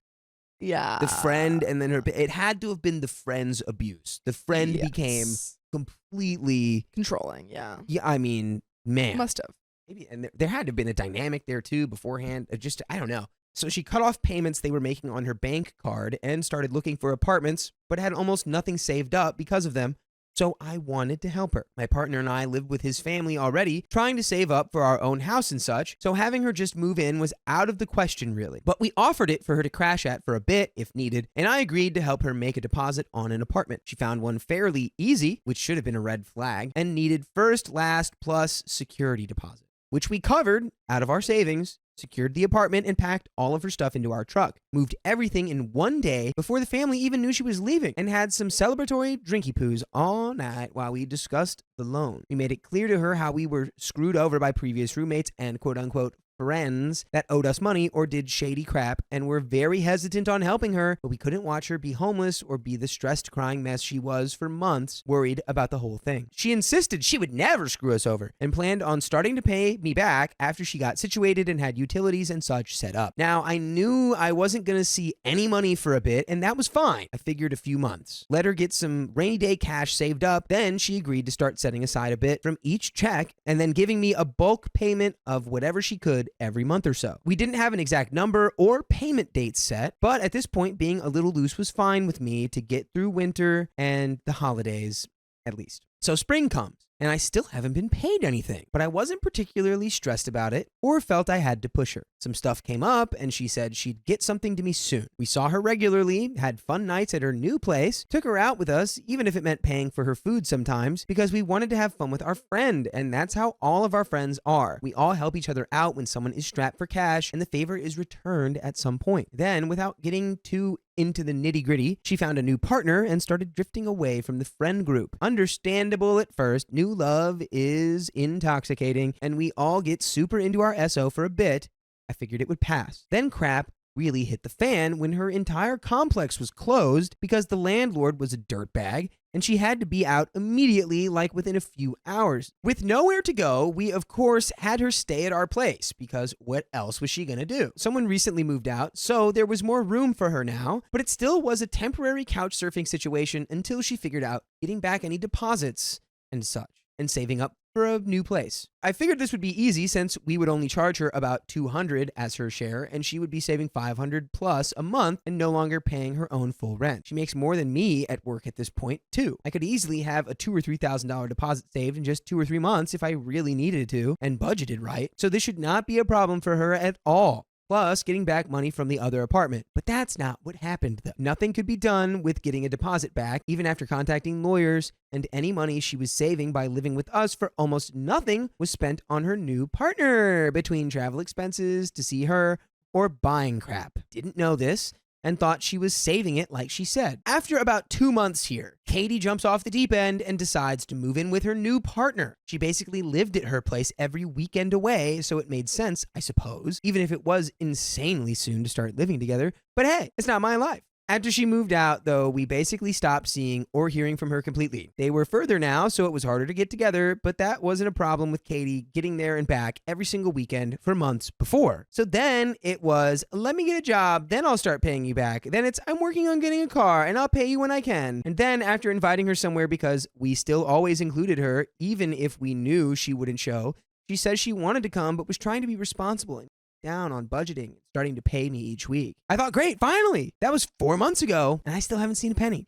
Yeah. The friend and then her. It had to have been the friend's abuse. The friend became Yes. completely. controlling. Yeah. Yeah, I mean, man. Must have. Maybe, and there had to have been a dynamic there too beforehand. Just, I don't know. So she cut off payments they were making on her bank card and started looking for apartments, but had almost nothing saved up because of them. So I wanted to help her. My partner and I lived with his family already, trying to save up for our own house and such, so having her just move in was out of the question really. But we offered it for her to crash at for a bit if needed, and I agreed to help her make a deposit on an apartment. She found one fairly easy, which should have been a red flag, and needed first, last, plus security deposit, which we covered out of our savings, secured the apartment, and packed all of her stuff into our truck. Moved everything in one day before the family even knew she was leaving, and had some celebratory drinky poos all night while we discussed the loan. We made it clear to her how we were screwed over by previous roommates and quote-unquote friends that owed us money or did shady crap and were very hesitant on helping her, but we couldn't watch her be homeless or be the stressed crying mess she was for months, worried about the whole thing. She insisted she would never screw us over and planned on starting to pay me back after she got situated and had utilities and such set up. Now, I knew I wasn't going to see any money for a bit, and that was fine. I figured a few months. Let her get some rainy day cash saved up, then she agreed to start setting aside a bit from each check and then giving me a bulk payment of whatever she could every month or so. We didn't have an exact number or payment date set, but at this point, being a little loose was fine with me to get through winter and the holidays, at least. So spring comes, and I still haven't been paid anything, but I wasn't particularly stressed about it or felt I had to push her. Some stuff came up, and she said she'd get something to me soon. We saw her regularly, had fun nights at her new place, took her out with us, even if it meant paying for her food sometimes, because we wanted to have fun with our friend, and that's how all of our friends are. We all help each other out when someone is strapped for cash, and the favor is returned at some point. Then, without getting too into the nitty-gritty, she found a new partner and started drifting away from the friend group. Understandable at first, new love is intoxicating, and we all get super into our SO for a bit. I figured it would pass. Then crap really hit the fan when her entire complex was closed because the landlord was a dirtbag and she had to be out immediately, like within a few hours. With nowhere to go, we of course had her stay at our place because what else was she gonna do? Someone recently moved out, so there was more room for her now, but it still was a temporary couch surfing situation until she figured out getting back any deposits and such, and saving up for a new place. I figured this would be easy since we would only charge her about $200 as her share, and she would be saving $500 plus a month and no longer paying her own full rent. She makes more than me at work at this point too. I could easily have a $2,000 or $3,000 deposit saved in just 2 or 3 months if I really needed to and budgeted right. So this should not be a problem for her at all. Plus getting back money from the other apartment. But that's not what happened though. Nothing could be done with getting a deposit back, even after contacting lawyers, and any money she was saving by living with us for almost nothing was spent on her new partner, between travel expenses to see her or buying crap. Didn't know this and thought she was saving it like she said. After about 2 months here, Katie jumps off the deep end and decides to move in with her new partner. She basically lived at her place every weekend away, so it made sense, I suppose, even if it was insanely soon to start living together. But hey, it's not my life. After she moved out, though, we basically stopped seeing or hearing from her completely. They were further now, so it was harder to get together, but that wasn't a problem with Katie getting there and back every single weekend for months before. So then it was, let me get a job, then I'll start paying you back. Then it's, I'm working on getting a car, and I'll pay you when I can. And then after inviting her somewhere because we still always included her, even if we knew she wouldn't show, she says she wanted to come but was trying to be responsible and down on budgeting, starting to pay me each week. I thought, great, finally. That was 4 months ago, and I still haven't seen a penny.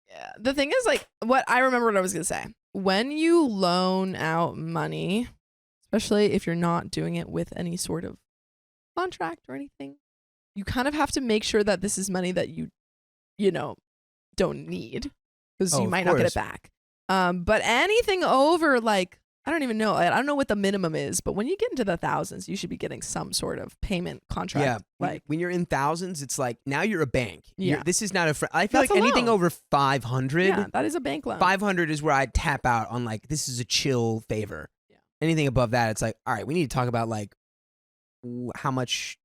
Yeah. The thing is, like, what I remember what I was going to say. When you loan out money, especially if you're not doing it with any sort of contract or anything, you kind of have to make sure that this is money that you don't need, because you might not get it back. But anything over, like, I don't even know. I don't know what the minimum is, but when you get into the thousands, you should be getting some sort of payment contract. Yeah, like when you're in thousands, it's like now you're a bank. Yeah. This is not a. I feel That's like a anything loan. over 500. yeah, that is a bank loan. 500 is where I'd tap out on, like, this is a chill favor. Yeah. Anything above that, it's like, all right, we need to talk about, like, how much,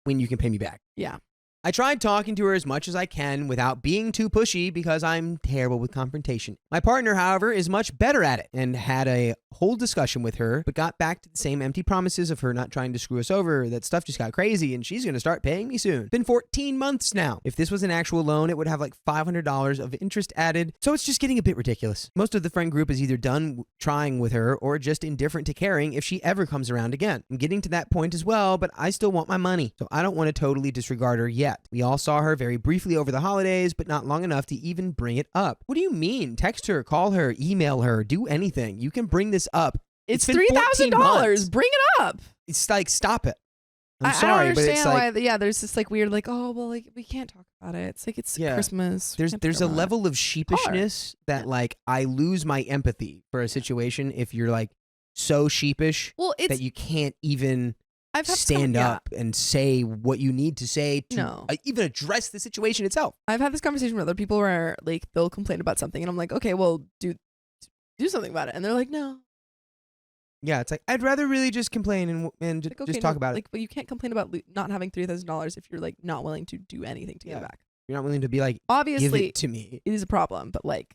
when you can pay me back. Yeah. I tried talking to her as much as I can without being too pushy because I'm terrible with confrontation. My partner, however, is much better at it and had a whole discussion with her, but got back to the same empty promises of her not trying to screw us over. That stuff just got crazy and she's going to start paying me soon. Been 14 months now. If this was an actual loan, it would have like $500 of interest added. So it's just getting a bit ridiculous. Most of the friend group is either done trying with her or just indifferent to caring if she ever comes around again. I'm getting to that point as well, but I still want my money. So I don't want to totally disregard her yet. We all saw her very briefly over the holidays, but not long enough to even bring it up. What do you mean? Text her, call her, email her, do anything. You can bring this up. It's been 14 $3,000. months. Bring it up. It's like, stop it. I'm I sorry, don't but understand it's like, why. Yeah, there's this like weird, like, oh well, like we can't talk about it. It's like it's Yeah. Christmas. We can't there's talk a about it. level of sheepishness that, like, I lose my empathy for a situation if you're like so sheepish Well, it's that you can't even I've had stand yeah. up and say what you need to say to No. even address the situation itself. I've had this conversation with other people where like they'll complain about something and I'm like, okay, well, do something about it, and they're like, no. Yeah, it's like, I'd rather really just complain and Like, okay, just talk no, about like, it. but you can't complain about not having $3,000 if you're like not willing to do anything to get Yeah. it back. You're not willing to be like, give Obviously, it to me. it is a problem, but like,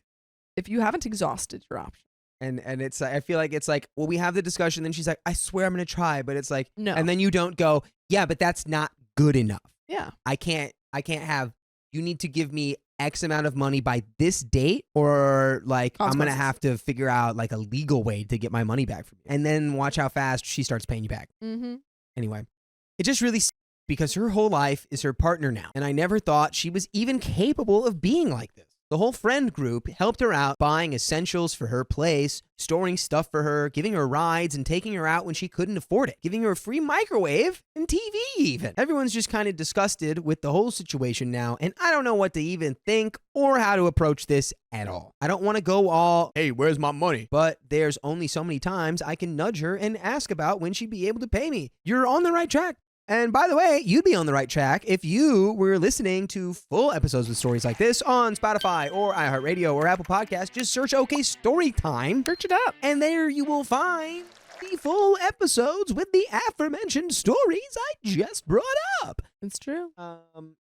if you haven't exhausted your option, And it's, I feel like it's like, well, we have the discussion, then she's like, I swear I'm going to try, but it's like, no. and then you don't go, yeah, but that's not good enough. yeah, I can't have, you need to give me X amount of money by this date, or like I'm going to Consequences. have to figure out like a legal way to get my money back from you. And then watch how fast she starts paying you back. mm-hmm. Anyway, it just really because her whole life is her partner now. And I never thought she was even capable of being like this. The whole friend group helped her out, buying essentials for her place, storing stuff for her, giving her rides, and taking her out when she couldn't afford it, giving her a free microwave and TV even. Everyone's just kind of disgusted with the whole situation now, and I don't know what to even think or how to approach this at all. I don't want to go all, hey, where's my money? But there's only so many times I can nudge her and ask about when she'd be able to pay me. You're on the right track. And by the way, you'd be on the right track if you were listening to full episodes with stories like this on Spotify or iHeartRadio or Apple Podcasts. Just search OK Storytime. Search it up. And there you will find the full episodes with the aforementioned stories I just brought up. It's true.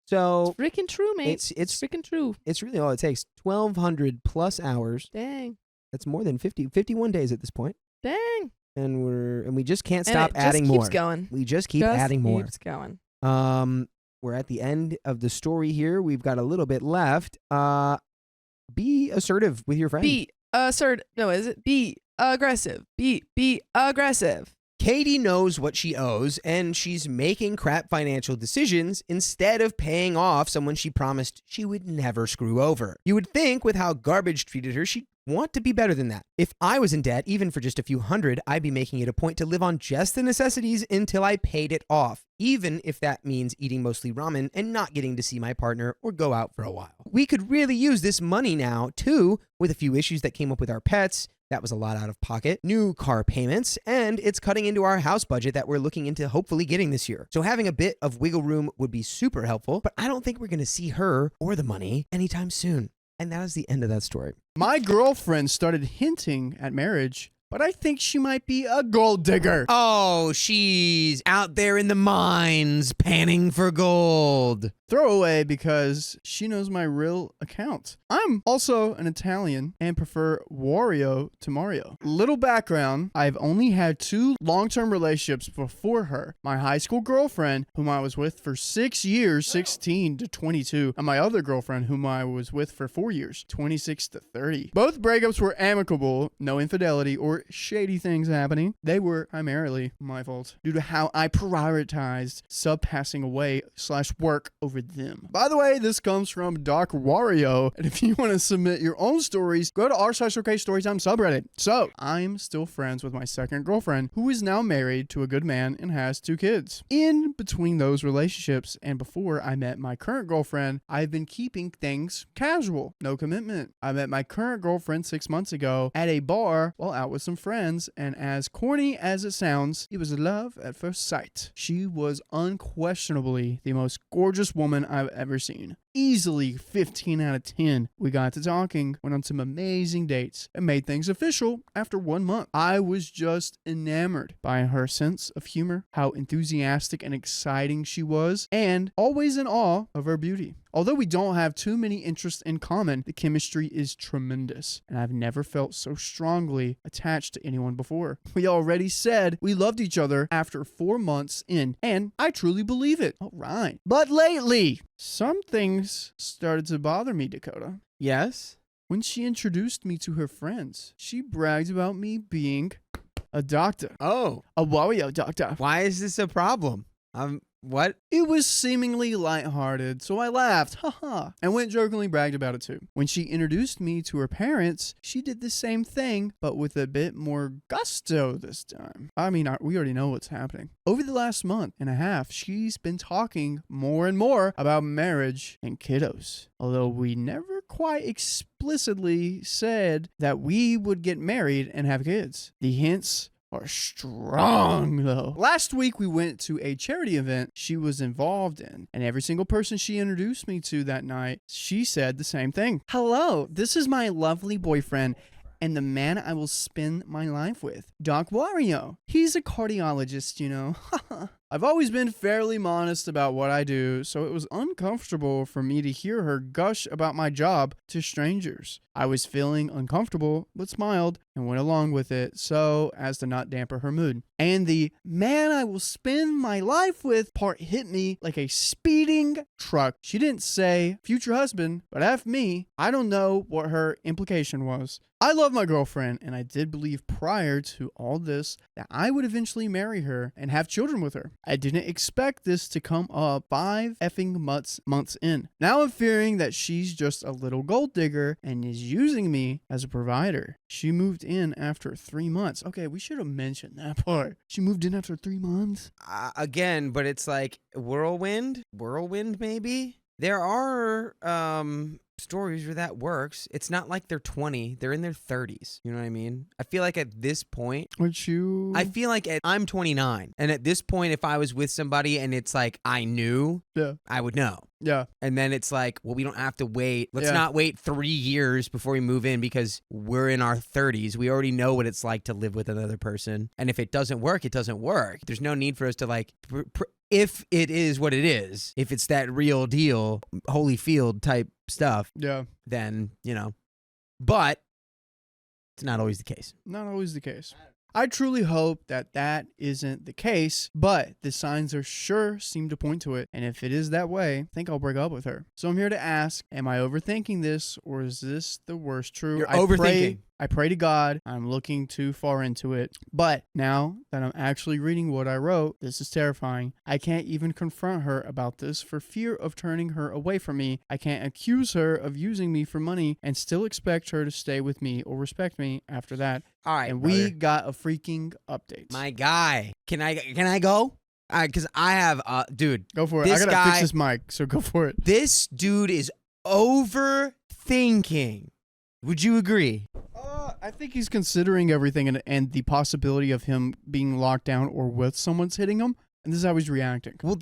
So Freaking true, mate. it's freaking true. it's really all it takes. 1,200 plus hours. Dang, That's more than 51 days at this point. dang. And we just can't And stop it adding just more. keeps going. We just keep Just adding more. Keeps going. We're at the end of the story here. We've got a little bit left. Be assertive with your friend. Be assertive. No, is it? Be aggressive. Be aggressive. Katie knows what she owes, and she's making crap financial decisions instead of paying off someone she promised she would never screw over. You would think with how garbage treated her, she'd want to be better than that. If I was in debt, even for just a few hundred, I'd be making it a point to live on just the necessities until I paid it off, even if that means eating mostly ramen and not getting to see my partner or go out for a while. We could really use this money now, too, with a few issues that came up with our pets. That was a lot out of pocket, new car payments, and it's cutting into our house budget that we're looking into hopefully getting this year. So having a bit of wiggle room would be super helpful, but I don't think we're going to see her or the money anytime soon. And that is the end of that story. My girlfriend started hinting at marriage, but I think she might be a gold digger. Oh, she's out there in the mines panning for gold. Throwaway because she knows my real account. I'm also an Italian and prefer Wario to Mario. Little background, I've only had 2 long-term relationships before her. My high school girlfriend, whom I was with for 6 years, 16 to 22, and my other girlfriend, whom I was with for 4 years, 26 to 30. Both breakups were amicable, no infidelity or shady things happening. They were primarily my fault due to how I prioritized passing away / work over them. By the way, this comes from Doc Wario, and if you want to submit your own stories, go to r/OK Storytime subreddit. So, I'm still friends with my second girlfriend, who is now married to a good man and has 2 kids. In between those relationships and before I met my current girlfriend, I've been keeping things casual, no commitment. I met my current girlfriend 6 months ago at a bar while out with some friends, and as corny as it sounds, it was love at first sight. She was unquestionably the most gorgeous woman I've ever seen. Easily 15 out of 10. We got to talking, went on some amazing dates, and made things official after 1 month. I was just enamored by her sense of humor, how enthusiastic and exciting she was, and always in awe of her beauty. Although we don't have too many interests in common, the chemistry is tremendous, and I've never felt so strongly attached to anyone before. We already said we loved each other after 4 months in, and I truly believe it. All right. But lately, some things started to bother me, Dakota. Yes? When she introduced me to her friends, she bragged about me being a doctor. Oh. A Wario doctor. Why is this a problem? What? It was seemingly lighthearted, so I laughed, haha, and went jokingly bragged about it too. When she introduced me to her parents, she did the same thing, but with a bit more gusto this time. I mean, we already know what's happening. Over the last month and a half, she's been talking more and more about marriage and kiddos. Although we never quite explicitly said that we would get married and have kids. The hints are strong though. Last week we went to a charity event she was involved in, and every single person she introduced me to that night, she said the same thing. Hello, this is my lovely boyfriend and the man I will spend my life with, Doc Wario. He's a cardiologist, you know. I've always been fairly modest about what I do, so it was uncomfortable for me to hear her gush about my job to strangers. I was feeling uncomfortable, but smiled and went along with it so as to not dampen her mood. And the man I will spend my life with part hit me like a speeding truck. She didn't say future husband, but F me, I don't know what her implication was. I love my girlfriend, and I did believe prior to all this that I would eventually marry her and have children with her. I didn't expect this to come up 5 effing months in. Now I'm fearing that she's just a little gold digger and is using me as a provider. She moved in after 3 months. Okay, we should have mentioned that part. She moved in after 3 months. Again, but it's like whirlwind maybe? There are stories where that works. It's not like they're 20, they're in their 30s. You know what I mean? I feel like at this point, I feel like I'm 29, and at this point, if I was with somebody and it's like I knew, I would know. Yeah. And then it's like, well, we don't have to wait. Let's not wait 3 years before we move in because we're in our 30s. We already know what it's like to live with another person. And if it doesn't work, it doesn't work. There's no need for us to like, if it is what it is, if it's that real deal, Holyfield type stuff, then, you know. But it's not always the case. Not always the case. I truly hope that that isn't the case, but the signs are sure seem to point to it. And if it is that way, I think I'll break up with her. So I'm here to ask, am I overthinking this, or is this the worst true? You're overthinking. I pray to God I'm looking too far into it. But now that I'm actually reading what I wrote, this is terrifying. I can't even confront her about this for fear of turning her away from me. I can't accuse her of using me for money and still expect her to stay with me or respect me after that. All right, and brother. we got a freaking update. My guy. Can I go? Because I have, dude. Go for it. I gotta fix this mic, so go for it. This dude is overthinking. Would you agree? I think he's considering everything and the possibility of him being locked down or with someone's hitting him. And this is how he's reacting. Well,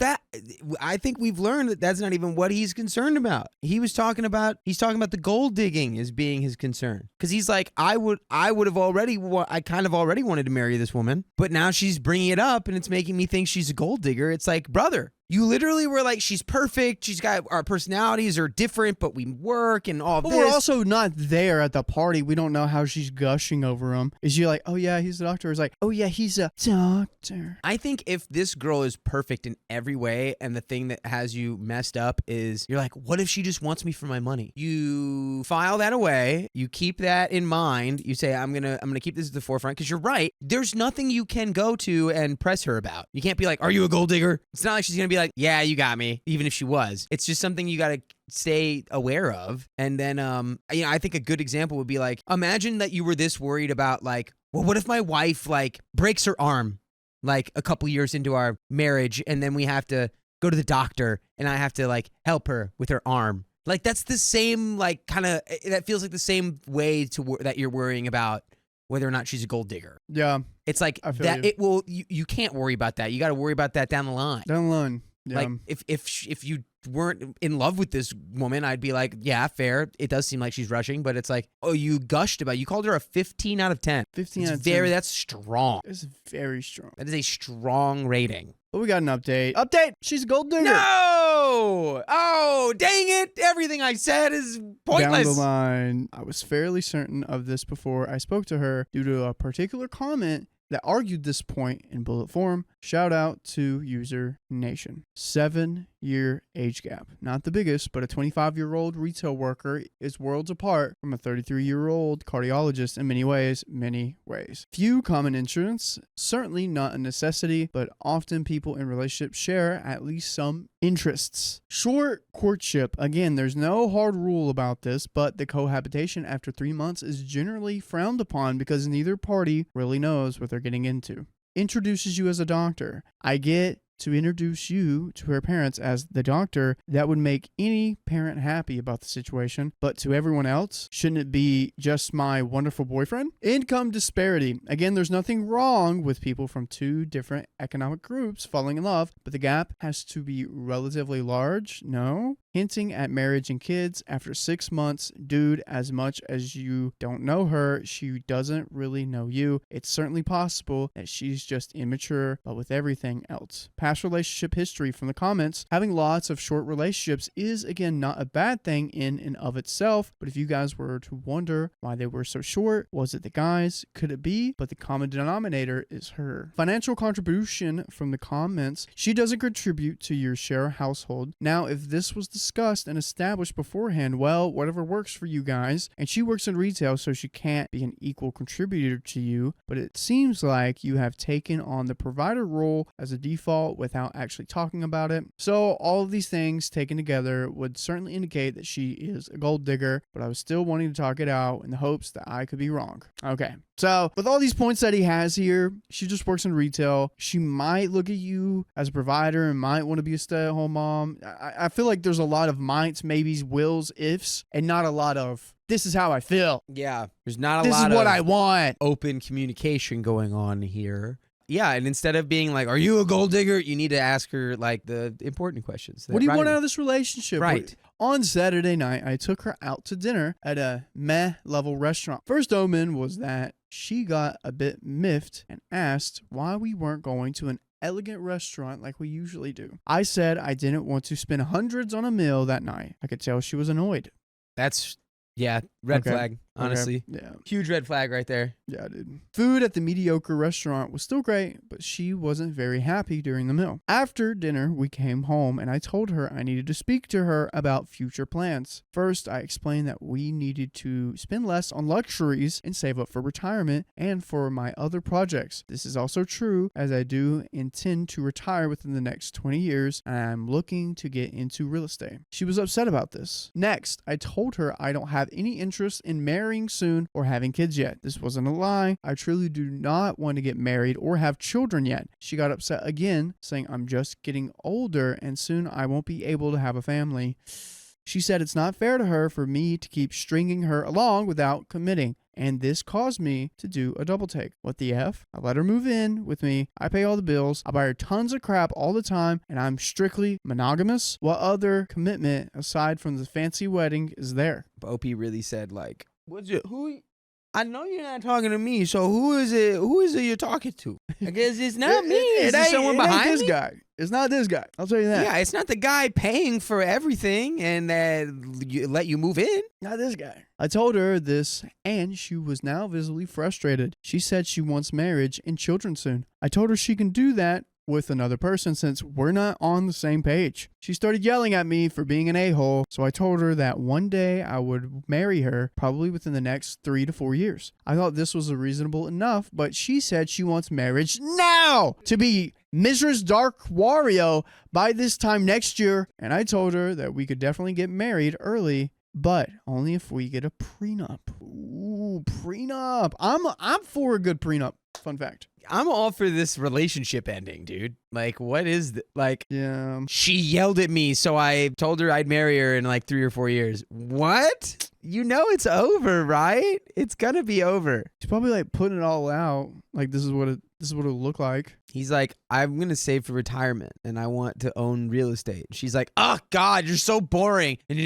I think we've learned that that's not even what he's concerned about. He's talking about the gold digging as being his concern. Because he's like, I kind of already wanted to marry this woman, but now she's bringing it up and it's making me think she's a gold digger. It's like, brother, You literally were like, she's perfect. She's got, our personalities are different, but we work and all But this. we're also not there at the party. We don't know how she's gushing over him. Is she like, oh yeah, he's a doctor? Or is like, oh yeah, he's a doctor. I think if this girl is perfect in every way, and the thing that has you messed up is you're like, what if she just wants me for my money? You file that away. You keep that in mind. You say, I'm gonna keep this at the forefront, because you're right. There's nothing you can go to and press her about. You can't be like, are you a gold digger? It's not like she's gonna be like, yeah, you got me, even if she was. It's just something you gotta stay aware of. And then I think a good example would be like, imagine that you were this worried about like, well, what if my wife like breaks her arm like a couple years into our marriage, and then we have to go to the doctor and I have to like help her with her arm. Like that's the same, like kind of, that feels like the same way that you're worrying about whether or not she's a gold digger. Yeah. It's like I feel that you. you can't worry about that. You got to worry about that down the line. Down the line. Yeah. Like if you weren't in love with this woman, I'd be like, yeah, fair. It does seem like she's rushing, but it's like, oh, you called her a 15 out of 10. 15 It's out of 10. that's strong. It's very strong. That is a strong rating. But we got an update. Update! She's a gold digger. No! Oh, dang it. Everything I said is pointless. Down the line. I was fairly certain of this before I spoke to her due to a particular comment that argued this point in bullet form. Shout out to user Nation. 7-year age gap. Not the biggest, but a 25-year-old retail worker is worlds apart from a 33-year-old cardiologist in many ways, many ways. Few common interests, certainly not a necessity, but often people in relationships share at least some interests. Short courtship. Again, there's no hard rule about this, but the cohabitation after 3 months is generally frowned upon because neither party really knows what they're getting into. Introduces you as a doctor. I get to introduce you to her parents as the doctor. That would make any parent happy about the situation, but to everyone else, shouldn't it be just my wonderful boyfriend? Income disparity. Again, there's nothing wrong with people from two different economic groups falling in love, but the gap has to be relatively large. No. Hinting at marriage and kids after 6 months. Dude, as much as you don't know her, she doesn't really know you. It's certainly possible that she's just immature, but with everything else. Past relationship history from the comments. Having lots of short relationships is, again, not a bad thing in and of itself, but if you guys were to wonder why they were so short, was it the guys? Could it be? But the common denominator is her. Financial contribution from the comments. She doesn't contribute to your share household. Now, if this was discussed and established beforehand, well, whatever works for you guys. And she works in retail, so she can't be an equal contributor to you, but it seems like you have taken on the provider role as a default without actually talking about it. So all of these things taken together would certainly indicate that she is a gold digger, but I was still wanting to talk it out in the hopes that I could be wrong. Okay. So with all these points that he has here, she just works in retail. She might look at you as a provider and might want to be a stay-at-home mom. I feel like there's a lot of mights, maybes, wills, ifs, and not a lot of this is how I feel. Yeah, there's not a This lot is what of I want. open communication going on here. Yeah, and instead of being like, are you a gold digger? You need to ask her like the important questions. What do you want out of this relationship? Right. On Saturday night, I took her out to dinner at a meh level restaurant. First omen was that she got a bit miffed and asked why we weren't going to an elegant restaurant like we usually do. I said I didn't want to spend hundreds on a meal that night. I could tell she was annoyed. That's, yeah, red Okay. flag, honestly. Okay. Yeah. Huge red flag right there. Yeah, dude. Food at the mediocre restaurant was still great, but she wasn't very happy during the meal. After dinner, we came home and I told her I needed to speak to her about future plans. First, I explained that we needed to spend less on luxuries and save up for retirement and for my other projects. This is also true as I do intend to retire within the next 20 years and I'm looking to get into real estate. She was upset about this. Next, I told her I don't have any interest in marrying soon or having kids yet. This wasn't a lie. I truly do not want to get married or have children yet. She got upset again, saying I'm just getting older and soon I won't be able to have a family. She said it's not fair to her for me to keep stringing her along without committing. And this caused me to do a double take. What the F? I let her move in with me. I pay all the bills. I buy her tons of crap all the time. And I'm strictly monogamous. What other commitment aside from the fancy wedding is there? OP really said like, who? I know you're not talking to me, so who is it? Who is it you're talking to? I guess it's not me. Is there someone behind this me? guy? It's not this guy. I'll tell you that. Yeah, it's not the guy paying for everything and let you move in. Not this guy. I told her this, and she was now visibly frustrated. She said she wants marriage and children soon. I told her she can do that with another person since we're not on the same page. She started yelling at me for being an a-hole, so I told her that one day I would marry her, probably within the next 3 to 4 years. I thought this was reasonable enough, but she said she wants marriage now to be Mrs. Dark Wario by this time next year, and I told her that we could definitely get married early, but only if we get a prenup. Ooh, prenup. I'm for a good prenup. Fun fact. I'm all for this relationship ending, dude. Like, what is Yeah. she yelled at me, so I told her I'd marry her in like 3 or 4 years. What? You know it's over, right? It's gonna be over. She's probably like putting it all out. Like this is what it'll look like. He's like, I'm gonna save for retirement, and I want to own real estate. She's like, oh God, you're so boring, and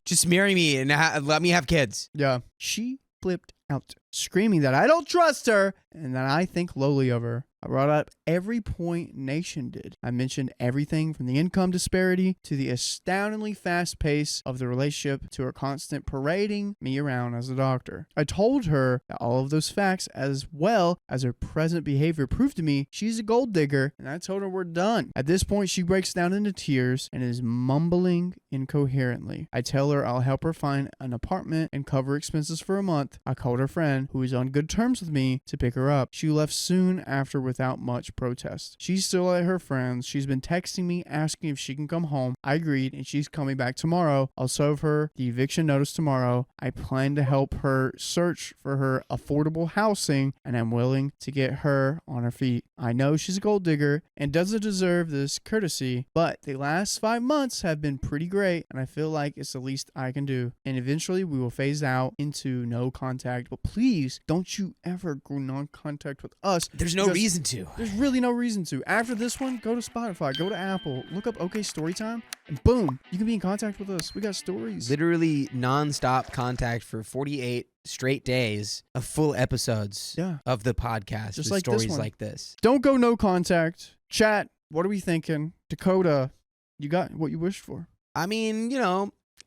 just marry me and let me have kids. Yeah. She flipped out, screaming that I don't trust her and that I think lowly of her. I brought up every point Nation did. I mentioned everything from the income disparity to the astoundingly fast pace of the relationship to her constant parading me around as a doctor. I told her that all of those facts, as well as her present behavior, proved to me she's a gold digger, and I told her we're done. At this point, she breaks down into tears and is mumbling incoherently. I tell her I'll help her find an apartment and cover expenses for a month. I called her friend, who is on good terms with me, to pick her up. She left soon after without much protest. She's still at her friend's. She's been texting me asking if she can come home. I agreed, and she's coming back tomorrow. I'll serve her the eviction notice tomorrow. I plan to help her search for her affordable housing, and I'm willing to get her on her feet. I know she's a gold digger and doesn't deserve this courtesy, but the last 5 months have been pretty great, and I feel like it's the least I can do. And eventually we will phase out into no contact, but please don't you ever go non-contact with us. There's no reason to. There's really no reason to. After this one, go to Spotify, go to Apple, look up OK Storytime, and boom, you can be in contact with us. We got stories. Literally non-stop contact for 48 straight days of full episodes of the podcast. Just with like this stories one. like this. Don't go no contact. Chat, what are we thinking? Dakota, you got what you wished for. I mean,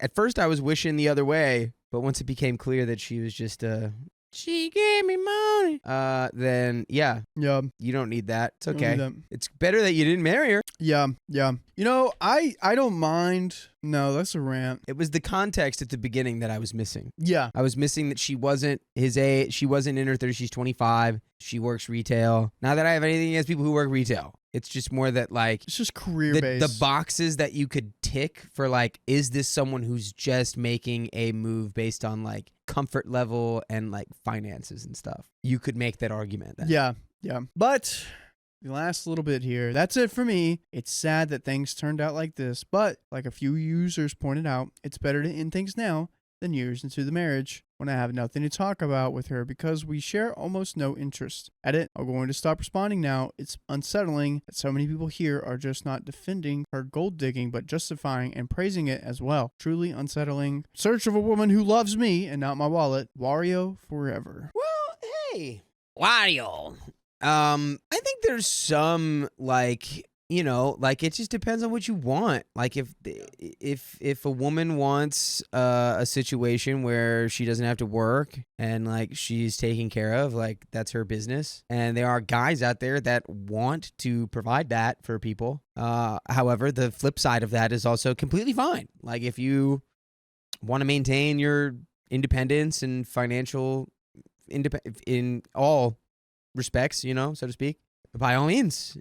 at first I was wishing the other way, but once it became clear that she was just she gave me money, then yeah, you don't need that. It's okay. It's better that you didn't marry her. Yeah. I don't mind. No, that's a rant. It was the context at the beginning that I was missing. Yeah. I was missing that she wasn't his age. She wasn't in her 30s. She's 25. She works retail. Not that I have anything against people who work retail. It's just more that it's just career-based. The boxes that you could tick for is this someone who's just making a move based on comfort level and finances and stuff? You could make that argument then. Yeah. But the last little bit here, that's it for me. It's sad that things turned out like this, but like a few users pointed out, it's better to end things now than years into the marriage when I have nothing to talk about with her because we share almost no interest. Edit, I'm going to stop responding now. It's unsettling that so many people here are just not defending her gold digging but justifying and praising it as well. Truly unsettling. Search of a woman who loves me and not my wallet. Wario forever. Well, hey, Wario. I think there's some it just depends on what you want. If a woman wants a situation where she doesn't have to work and she's taken care of, that's her business. And there are guys out there that want to provide that for people. However, the flip side of that is also completely fine. If you want to maintain your independence and financial in all respects, so to speak, by all means.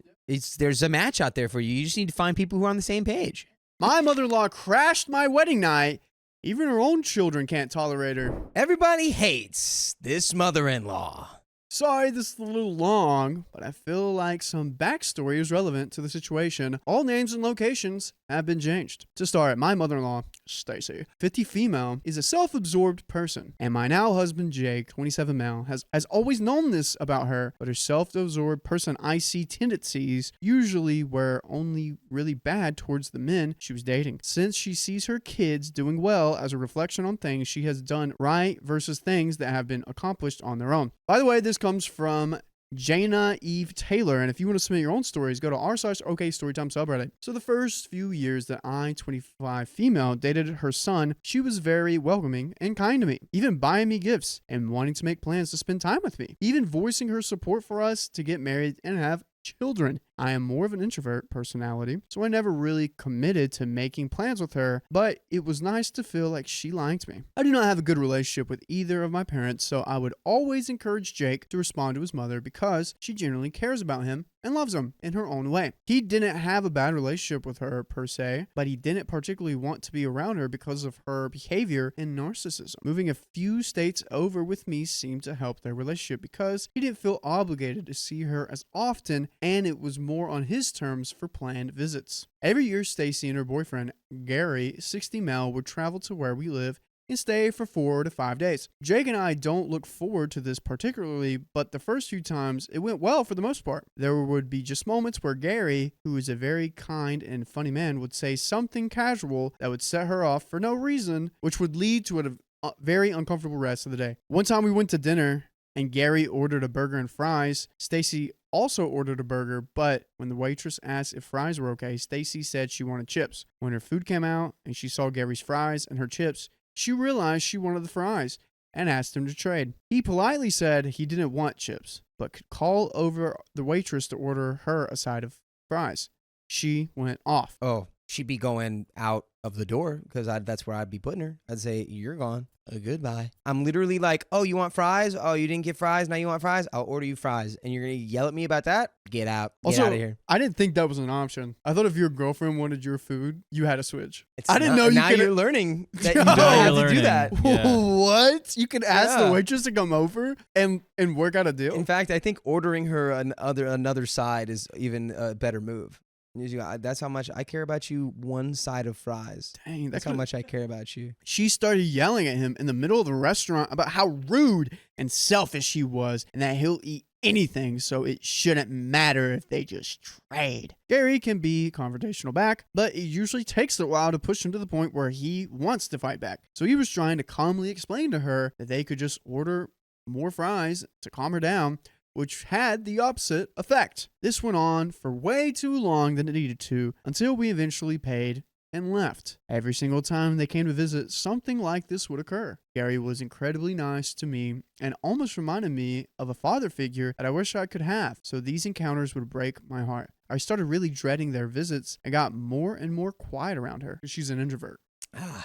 There's a match out there for you. You just need to find people who are on the same page. My mother-in-law crashed my wedding night. Even her own children can't tolerate her. Everybody hates this mother-in-law. Sorry, this is a little long, but I feel like some backstory is relevant to the situation. All names and locations have been changed. To start, my mother-in-law, Stacy, 50 female, is a self-absorbed person, and my now husband, Jake, 27 male, has always known this about her, but her self-absorbed person I see tendencies usually were only really bad towards the men she was dating. Since she sees her kids doing well as a reflection on things she has done right versus things that have been accomplished on their own. By the way, this comes from Jana Eve Taylor. And if you want to submit your own stories, go to r/OK Storytime subreddit. So the first few years that I, 25 female, dated her son, she was very welcoming and kind to me, even buying me gifts and wanting to make plans to spend time with me, even voicing her support for us to get married and have children. I am more of an introvert personality, so I never really committed to making plans with her, but it was nice to feel like she liked me. I do not have a good relationship with either of my parents, so I would always encourage Jake to respond to his mother because she genuinely cares about him and loves him in her own way. He didn't have a bad relationship with her per se, but he didn't particularly want to be around her because of her behavior and narcissism. Moving a few states over with me seemed to help their relationship because he didn't feel obligated to see her as often, and it was more on his terms for planned visits. Every year, Stacy and her boyfriend, Gary, 60 Mel, would travel to where we live and stay for 4 to 5 days. Jake and I don't look forward to this particularly, but the first few times it went well for the most part. There would be just moments where Gary, who is a very kind and funny man, would say something casual that would set her off for no reason, which would lead to a very uncomfortable rest of the day. One time we went to dinner and Gary ordered a burger and fries. Stacy also ordered a burger, but when the waitress asked if fries were okay, Stacy said she wanted chips. When her food came out and she saw Gary's fries and her chips, she realized she wanted the fries and asked him to trade. He politely said he didn't want chips, but could call over the waitress to order her a side of fries. She went off. Oh, she'd be going out of the door because that's where I'd be putting her. I'd say, you're gone. Goodbye. I'm literally like, oh, you want fries? Oh, you didn't get fries? Now you want fries? I'll order you fries. And you're going to yell at me about that? Get out. Get out of here. I didn't think that was an option. I thought if your girlfriend wanted your food, you had to switch. I didn't not, know you now could. You're learning that you Now don't have you're to do learning. that. Yeah. What? You could ask Yeah. the waitress to come over and work out a deal? In fact, I think ordering her another side is even a better move. That's how much I care about you. One side of fries. Dang, That's how much I care about you. She started yelling at him in the middle of the restaurant about how rude and selfish he was and that he'll eat anything, so it shouldn't matter if they just trade. Gary can be confrontational back, but it usually takes a while to push him to the point where he wants to fight back. So he was trying to calmly explain to her that they could just order more fries to calm her down, which had the opposite effect. This went on for way too long than it needed to until we eventually paid and left. Every single time they came to visit, something like this would occur. Gary was incredibly nice to me and almost reminded me of a father figure that I wish I could have. So these encounters would break my heart. I started really dreading their visits and got more and more quiet around her because she's an introvert.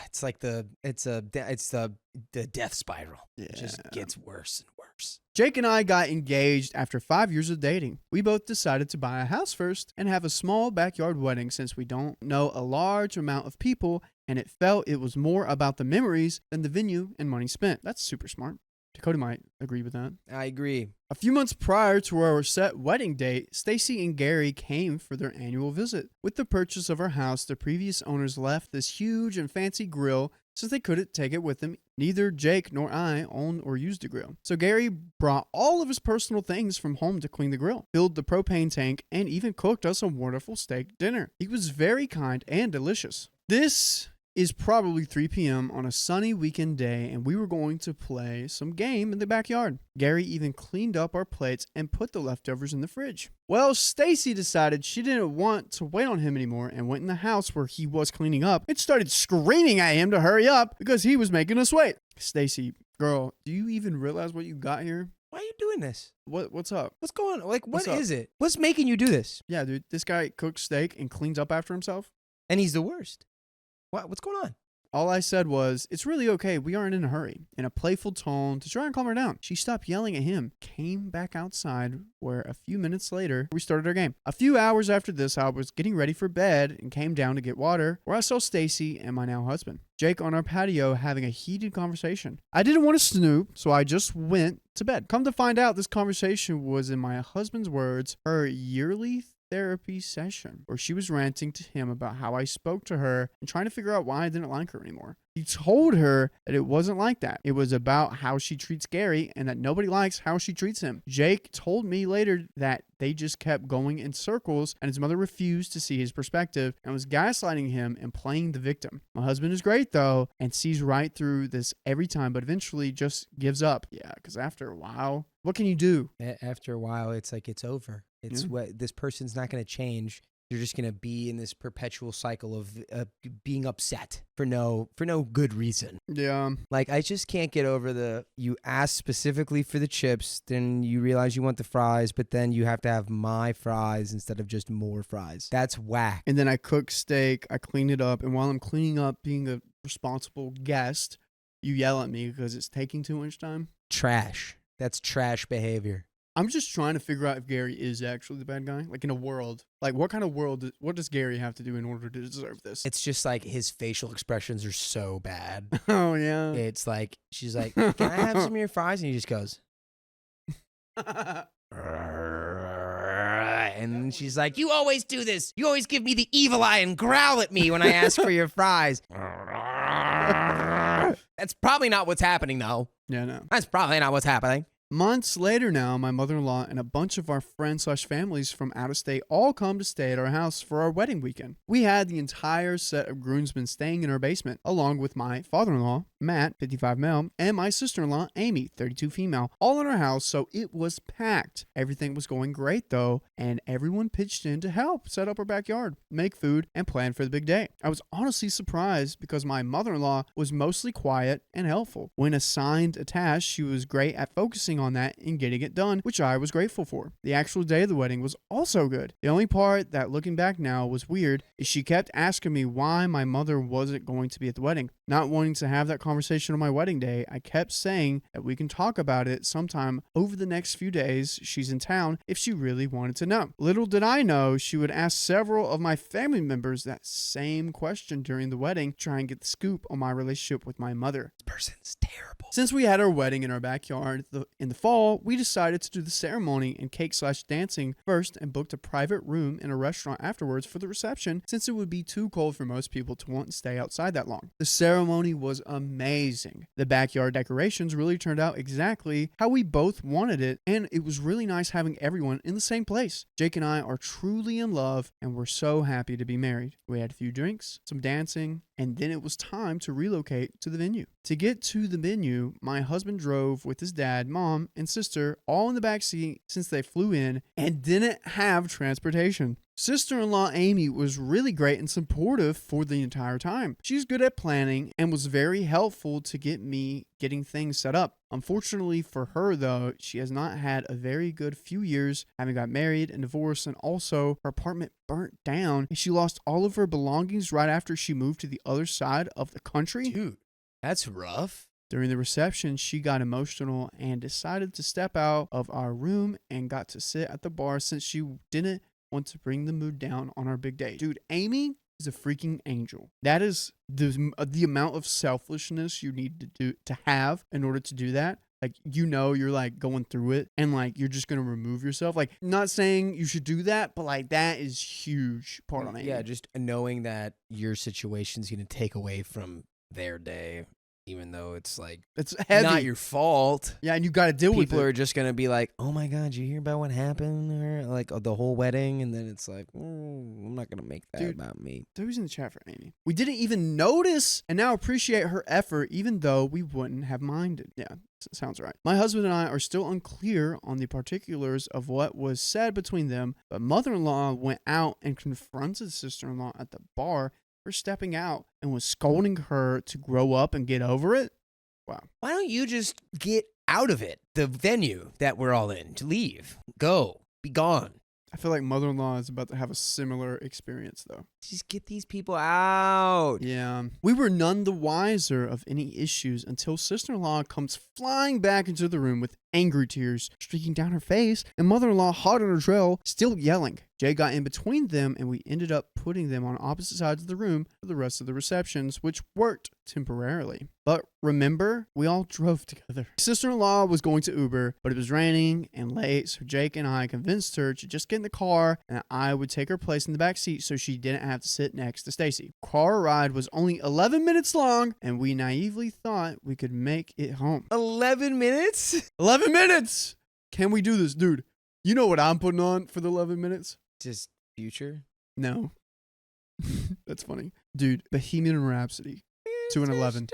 It's like the death spiral. Yeah. It just gets worse and worse. Jake and I got engaged after 5 years of dating. We both decided to buy a house first and have a small backyard wedding since we don't know a large amount of people, and it felt it was more about the memories than the venue and money spent. That's super smart. Dakota might agree with that. I agree. A few months prior to our set wedding date, Stacy and Gary came for their annual visit. With the purchase of our house, the previous owners left this huge and fancy grill since they couldn't take it with them. Neither Jake nor I owned or used a grill. So Gary brought all of his personal things from home to clean the grill, filled the propane tank, and even cooked us a wonderful steak dinner. He was very kind and delicious. This is probably 3 p.m. on a sunny weekend day, and we were going to play some game in the backyard. Gary even cleaned up our plates and put the leftovers in the fridge. Well, Stacy decided she didn't want to wait on him anymore and went in the house where he was cleaning up and started screaming at him to hurry up because he was making us wait. Stacy, girl, do you even realize what you got here? Why are you doing this? What's up? What's going on? Like, What's what up? is it? What's making you do this? Yeah, dude, this guy cooks steak and cleans up after himself. And he's the worst. What's going on? All I said was, it's really okay, we aren't in a hurry, in a playful tone to try and calm her down. She stopped yelling at him, came back outside, where a few minutes later, we started our game. A few hours after this, I was getting ready for bed and came down to get water, where I saw Stacy and my now husband, Jake, on our patio having a heated conversation. I didn't want to snoop, so I just went to bed. Come to find out, this conversation was, in my husband's words, her yearly therapy session where she was ranting to him about how I spoke to her and trying to figure out why I didn't like her anymore. He told her that it wasn't like that. It was about how she treats Gary and that nobody likes how she treats him. Jake told me later that they just kept going in circles and his mother refused to see his perspective and was gaslighting him and playing the victim. My husband is great though and sees right through this every time, but eventually just gives up. Yeah, because after a while, what can you do? After a while, it's like it's over. It's what this person's not going to change. You're just going to be in this perpetual cycle of being upset for no good reason. Yeah. Like, I just can't get over you ask specifically for the chips, then you realize you want the fries, but then you have to have my fries instead of just more fries. That's whack. And then I cook steak, I clean it up, and while I'm cleaning up, being a responsible guest, you yell at me because it's taking too much time. Trash. That's trash behavior. I'm just trying to figure out if Gary is actually the bad guy. Like in a world, like what kind of world, what does Gary have to do in order to deserve this? It's just like his facial expressions are so bad. Oh, yeah. It's like, she's like, can I have some of your fries? And he just goes. And she's like, you always do this. You always give me the evil eye and growl at me when I ask for your fries. That's probably not what's happening, though. Yeah, no. That's probably not what's happening. Months later now, my mother-in-law and a bunch of our friends/families from out of state all come to stay at our house for our wedding weekend. We had the entire set of groomsmen staying in our basement, along with my father-in-law, Matt, 55 male, and my sister-in-law, Amy, 32 female, all in our house, so it was packed. Everything was going great, though, and everyone pitched in to help set up our backyard, make food, and plan for the big day. I was honestly surprised because my mother-in-law was mostly quiet and helpful. When assigned a task, she was great at focusing on that and getting it done, which I was grateful for. The actual day of the wedding was also good. The only part that, looking back now, was weird is she kept asking me why my mother wasn't going to be at the wedding. Not wanting to have that conversation on my wedding day, I kept saying that we can talk about it sometime over the next few days she's in town if she really wanted to know. Little did I know she would ask several of my family members that same question during the wedding, try and get the scoop on my relationship with my mother. This person's terrible. Since we had our wedding in our backyard in the fall, we decided to do the ceremony and cake/dancing first and booked a private room in a restaurant afterwards for the reception since it would be too cold for most people to want to stay outside that long. The ceremony was amazing. The backyard decorations really turned out exactly how we both wanted it, and it was really nice having everyone in the same place. Jake and I are truly in love and we're so happy to be married. We had a few drinks, some dancing, and then it was time to relocate to the venue. To get to the venue, my husband drove with his dad, mom, and sister all in the back seat since they flew in and didn't have transportation. Sister-in-law Amy was really great and supportive for the entire time. She's good at planning and was very helpful to getting things set up. Unfortunately for her though, she has not had a very good few years, having got married and divorced, and also her apartment burnt down and she lost all of her belongings right after she moved to the other side of the country. Dude, that's rough. During the reception, she got emotional and decided to step out of our room and got to sit at the bar since she didn't want to bring the mood down on our big day. Dude, Amy is a freaking angel. That is the amount of selfishness you need to have in order to do that. Like, you're like going through it and like you're just going to remove yourself. Like, not saying you should do that, but like that is huge part on Amy. Yeah, just knowing that your situation's going to take away from their day. Even though it's like, it's heavy. Not your fault. Yeah, and you got to deal with it. People are just going to be like, oh my God, you hear about what happened? Or like the whole wedding. And then it's like, I'm not going to make that about me. Who's in the chat for Amy? We didn't even notice and now appreciate her effort, even though we wouldn't have minded. Yeah, sounds right. My husband and I are still unclear on the particulars of what was said between them, but mother-in-law went out and confronted sister-in-law at the bar for stepping out and was scolding her to grow up and get over it. Wow. Why don't you just get out of it? The venue that we're all in, to leave, go, be gone. I feel like mother-in-law is about to have a similar experience, though. Just get these people out. Yeah. We were none the wiser of any issues until sister-in-law comes flying back into the room with angry tears streaking down her face, and mother-in-law hot on her trail, still yelling. Jay got in between them, and we ended up putting them on opposite sides of the room for the rest of the receptions, which worked temporarily. But remember, we all drove together. Sister-in-law was going to Uber, but it was raining and late, so Jake and I convinced her to just get in the car, and I would take her place in the back seat so she didn't have to sit next to Stacy. Car ride was only 11 minutes long, and we naively thought we could make it home. 11 minutes? 11 minutes! Can we do this, dude? You know what I'm putting on for the 11 minutes? Just Future? No. That's funny. Dude, Bohemian Rhapsody. 2 and 11.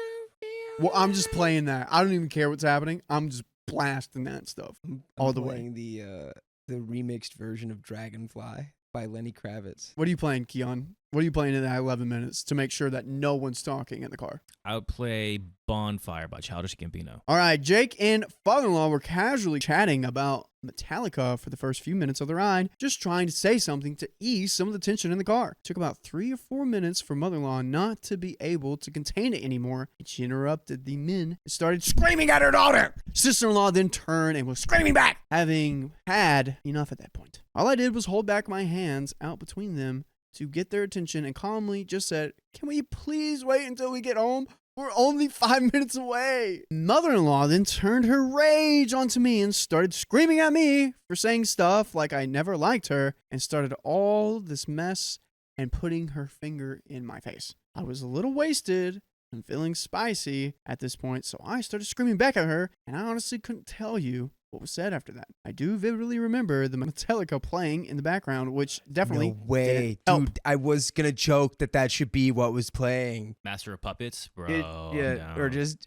Well, I'm just playing that. I don't even care what's happening. I'm just blasting that stuff all the way. Playing the remixed version of Dragonfly by Lenny Kravitz. What are you playing, Keon? What are you playing in that 11 minutes to make sure that no one's talking in the car? I would play Bonfire by Childish Gambino. All right, Jake and father-in-law were casually chatting about Metallica for the first few minutes of the ride, just trying to say something to ease some of the tension in the car. It took about 3 or 4 minutes for mother-in-law not to be able to contain it anymore, and she interrupted the men and started screaming at her daughter. Sister-in-law then turned and was screaming back, having had enough at that point. All I did was hold back my hands out between them to get their attention and calmly just said, "Can we please wait until we get home? We're only 5 minutes away." Mother-in-law then turned her rage onto me and started screaming at me for saying stuff like I never liked her, and started all this mess and putting her finger in my face. I was a little wasted and feeling spicy at this point, so I started screaming back at her, and I honestly couldn't tell you what was said after that. I do vividly remember the Metallica playing in the background, which definitely No way, didn't dude. I was gonna joke that should be what was playing. Master of Puppets, bro. Or just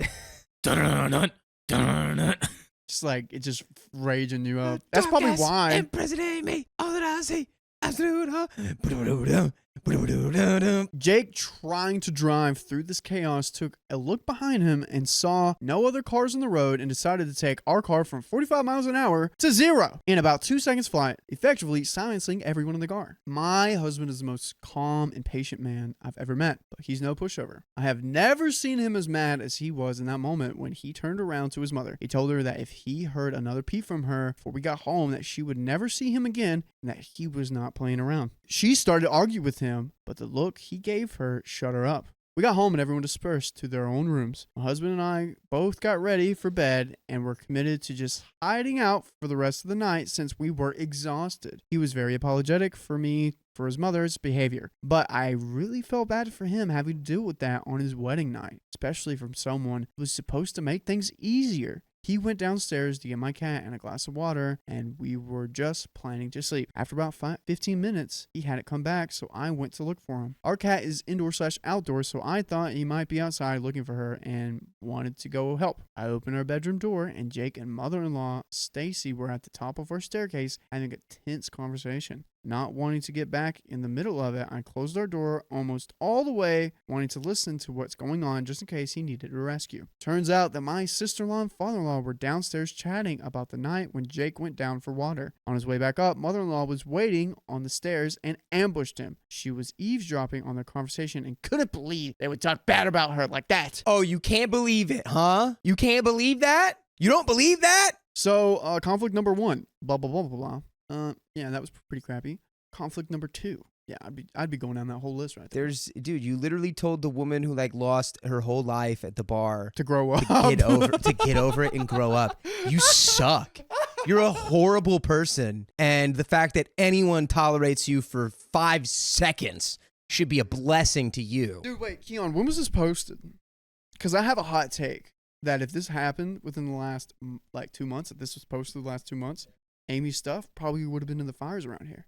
Dun-dun-dun, dun-dun-dun. just like it just raging you up. That's probably why. Impersonate me, all that I see, absolute. Jake, trying to drive through this chaos, took a look behind him and saw no other cars on the road and decided to take our car from 45 miles an hour to 0 in about 2 seconds flat, effectively silencing everyone in the car. My husband is the most calm and patient man I've ever met, but he's no pushover. I have never seen him as mad as he was in that moment when he turned around to his mother. He told her that if he heard another peep from her before we got home, that she would never see him again and that he was not playing around. She started to argue with him, but the look he gave her shut her up. We got home and everyone dispersed to their own rooms. My husband and I both got ready for bed and were committed to just hiding out for the rest of the night since we were exhausted. He was very apologetic for me for his mother's behavior, but I really felt bad for him having to deal with that on his wedding night, especially from someone who was supposed to make things easier. He went downstairs to get my cat and a glass of water, and we were just planning to sleep. After about 15 minutes, he hadn't come back, so I went to look for him. Our cat is indoor/outdoor, so I thought he might be outside looking for her and wanted to go help. I opened our bedroom door, and Jake and mother-in-law Stacy were at the top of our staircase having a tense conversation. Not wanting to get back in the middle of it, I closed our door almost all the way, wanting to listen to what's going on just in case he needed a rescue. Turns out that my sister-in-law and father-in-law were downstairs chatting about the night when Jake went down for water. On his way back up, mother-in-law was waiting on the stairs and ambushed him. She was eavesdropping on their conversation and couldn't believe they would talk bad about her like that. Oh, you can't believe it, huh? You can't believe that? You don't believe that? So, conflict number 1, blah, blah, blah, blah, blah. Yeah, that was pretty crappy. Conflict number 2. Yeah, I'd be going down that whole list right there. Dude, you literally told the woman who lost her whole life at the bar To grow up. to get over it and grow up. You suck. You're a horrible person. And the fact that anyone tolerates you for 5 seconds should be a blessing to you. Dude, wait, Keon, when was this posted? Because I have a hot take that if this happened within the last 2 months, if this was posted the last 2 months, Amy's stuff probably would have been in the fires around here.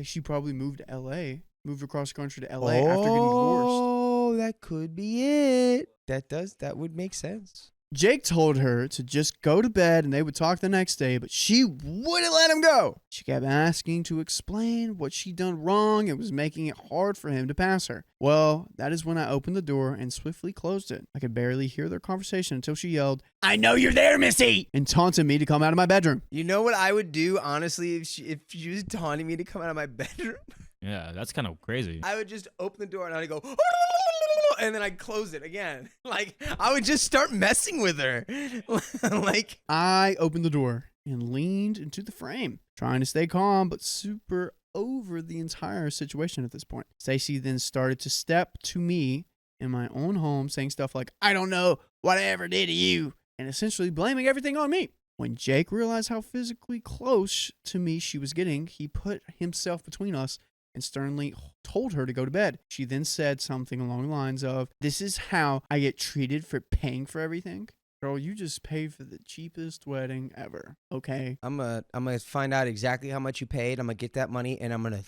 She probably moved to LA, moved across the country to LA after getting divorced. Oh, that could be it. That would make sense. Jake told her to just go to bed and they would talk the next day, but she wouldn't let him go. She kept asking to explain what she'd done wrong and was making it hard for him to pass her. Well, that is when I opened the door and swiftly closed it. I could barely hear their conversation until she yelled, "I know you're there, Missy!" and taunted me to come out of my bedroom. You know what I would do, honestly, if she was taunting me to come out of my bedroom? Yeah, that's kind of crazy. I would just open the door and I'd go, and then I'd close it again. Like, I would just start messing with her. Like, I opened the door and leaned into the frame, trying to stay calm, but super over the entire situation at this point. Stacy then started to step to me in my own home, saying stuff like, I don't know what I ever did to you, and essentially blaming everything on me. When Jake realized how physically close to me she was getting, he put himself between us and sternly told her to go to bed. She then said something along the lines of, this is how I get treated for paying for everything? Girl, you just paid for the cheapest wedding ever, okay? I'm gonna find out exactly how much you paid. I'm gonna get that money, and I'm gonna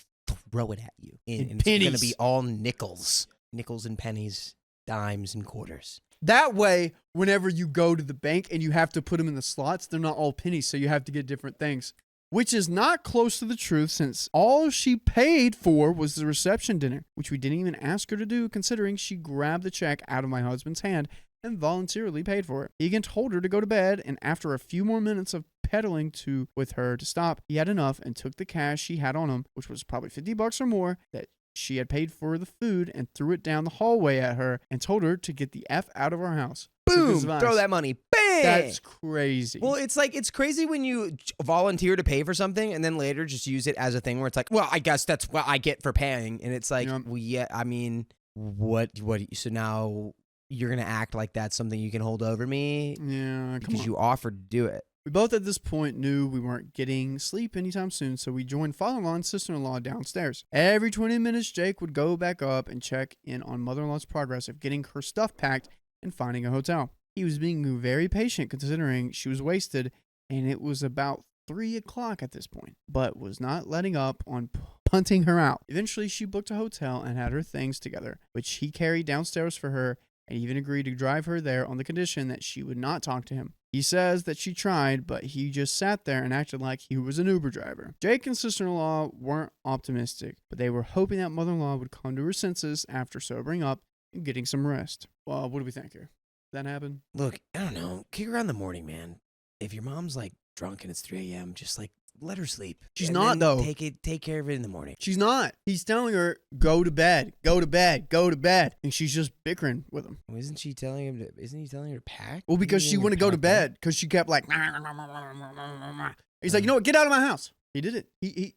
throw it at you. And it's gonna pennies. be all nickels. Nickels and pennies, dimes and quarters. That way, whenever you go to the bank and you have to put them in the slots, they're not all pennies, so you have to get different things. Which is not close to the truth, since all she paid for was the reception dinner, which we didn't even ask her to do, considering she grabbed the check out of my husband's hand and voluntarily paid for it. He again told her to go to bed, and after a few more minutes of peddling with her to stop, he had enough and took the cash she had on him, which was probably $50 or more, that she had paid for the food, and threw it down the hallway at her and told her to get the F out of our house. Boom! Throw that money. Bang! That's crazy. Well, it's crazy when you volunteer to pay for something and then later just use it as a thing where it's like, well, I guess that's what I get for paying. And it's like, well, yeah, I mean, what, so now you're going to act like that's something you can hold over me? Yeah, because you offered to do it. We both at this point knew we weren't getting sleep anytime soon, so we joined father-in-law and sister-in-law downstairs. Every 20 minutes, Jake would go back up and check in on mother-in-law's progress of getting her stuff packed and finding a hotel. He was being very patient considering she was wasted, and it was about 3 o'clock at this point, but was not letting up on punting her out. Eventually, she booked a hotel and had her things together, which he carried downstairs for her, and even agreed to drive her there on the condition that she would not talk to him. He says that she tried, but he just sat there and acted like he was an Uber driver. Jake and sister-in-law weren't optimistic, but they were hoping that mother-in-law would come to her senses after sobering up and getting some rest. Well, what do we think here? Did that happen? Look, I don't know. Kick her on the morning, man. If your mom's like drunk and it's 3 a.m., just like let her sleep. She's And not, then though. Take care of it in the morning. She's not. He's telling her, go to bed, go to bed, go to bed. And she's just bickering with him. Well, isn't he telling her to pack? Well, because she wouldn't go to bed, because she kept like, he's like, you know what, get out of my house. He did it.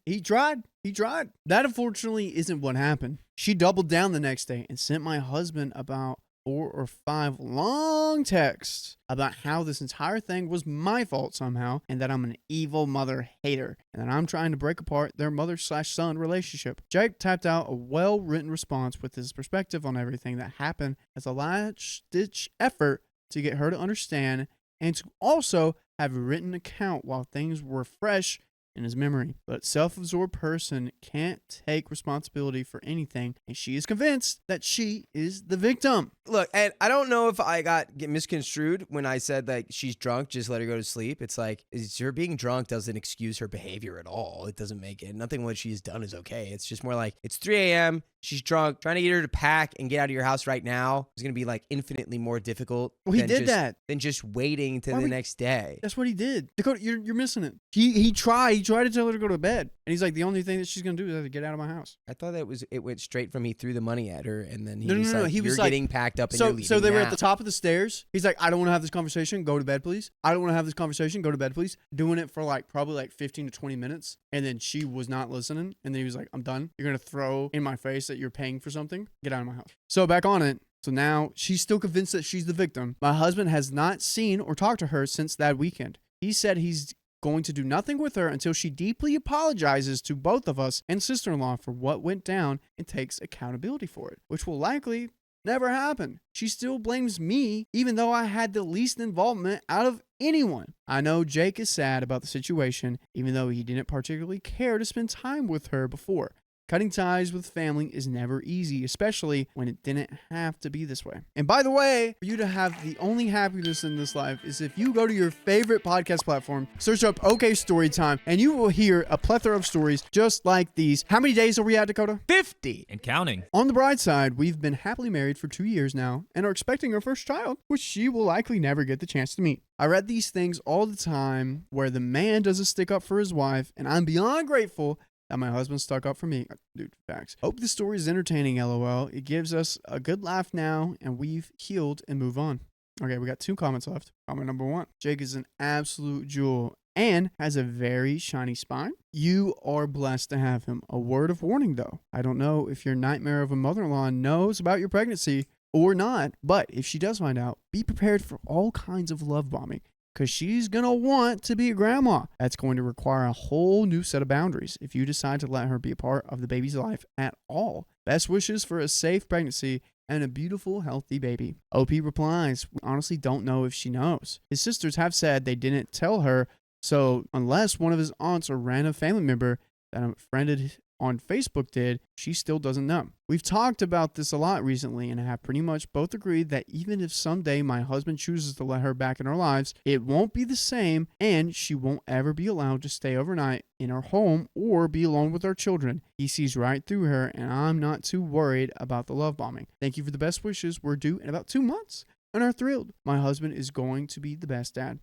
He tried. He tried. That unfortunately isn't what happened. She doubled down the next day and sent my husband about 4 or 5 long texts about how this entire thing was my fault somehow, and that I'm an evil mother hater, and that I'm trying to break apart their mother/son relationship. Jake typed out a well-written response with his perspective on everything that happened as a last-ditch effort to get her to understand, and to also have a written account while things were fresh in his memory. But self-absorbed person can't take responsibility for anything, and she is convinced that she is the victim. Look, and I don't know if I get misconstrued when I said like she's drunk, just let her go to sleep. It's like her being drunk doesn't excuse her behavior at all. It doesn't make it. Nothing what she's done is okay. It's just more like it's 3 a.m. She's drunk. Trying to get her to pack and get out of your house right now is going to be like infinitely more difficult. Well, he did that. Than just waiting to the next day. That's what he did. Dakota, you're missing it. He tried to tell her to go to bed, and he's like, the only thing that she's gonna do is have to get out of my house. I thought it went straight from he threw the money at her, and then he No, was like, he you're was like, getting packed up and you're leaving So they were now. at the top of the stairs. He's like, I don't want to have this conversation. Go to bed, please. I don't want to have this conversation. Go to bed, please. Doing it for like probably like 15 to 20 minutes, and then she was not listening. And then he was like, I'm done. You're gonna throw in my face that you're paying for something. Get out of my house. So back on it. So now she's still convinced that she's the victim. My husband has not seen or talked to her since that weekend. He said he's going to do nothing with her until she deeply apologizes to both of us and sister-in-law for what went down and takes accountability for it, which will likely never happen. She still blames me, even though I had the least involvement out of anyone. I know Jake is sad about the situation, even though he didn't particularly care to spend time with her before. Cutting ties with family is never easy, especially when it didn't have to be this way. And by the way, for you to have the only happiness in this life is if you go to your favorite podcast platform, search up OK Storytime, and you will hear a plethora of stories just like these. How many days are we at, Dakota? 50 and counting. On the bride's side, we've been happily married for 2 years now and are expecting our first child, which she will likely never get the chance to meet. I read these things all the time where the man doesn't stick up for his wife, and I'm beyond grateful that my husband stuck up for me. Dude, facts. Hope this story is entertaining, LOL. It gives us a good laugh now, and we've healed and move on. Okay, we got 2 comments left. Comment number 1. Jake is an absolute jewel and has a very shiny spine. You are blessed to have him. A word of warning, though. I don't know if your nightmare of a mother-in-law knows about your pregnancy or not, but if she does find out, be prepared for all kinds of love bombing, because she's going to want to be a grandma. That's going to require a whole new set of boundaries if you decide to let her be a part of the baby's life at all. Best wishes for a safe pregnancy and a beautiful, healthy baby. OP replies, we honestly don't know if she knows. His sisters have said they didn't tell her, so unless one of his aunts or random family member that a friend on Facebook did, she still doesn't know. We've talked about this a lot recently and have pretty much both agreed that even if someday my husband chooses to let her back in our lives, it won't be the same, and she won't ever be allowed to stay overnight in our home or be alone with our children. He sees right through her, and I'm not too worried about the love bombing. Thank you for the best wishes. We're due in about 2 months and are thrilled. My husband is going to be the best dad.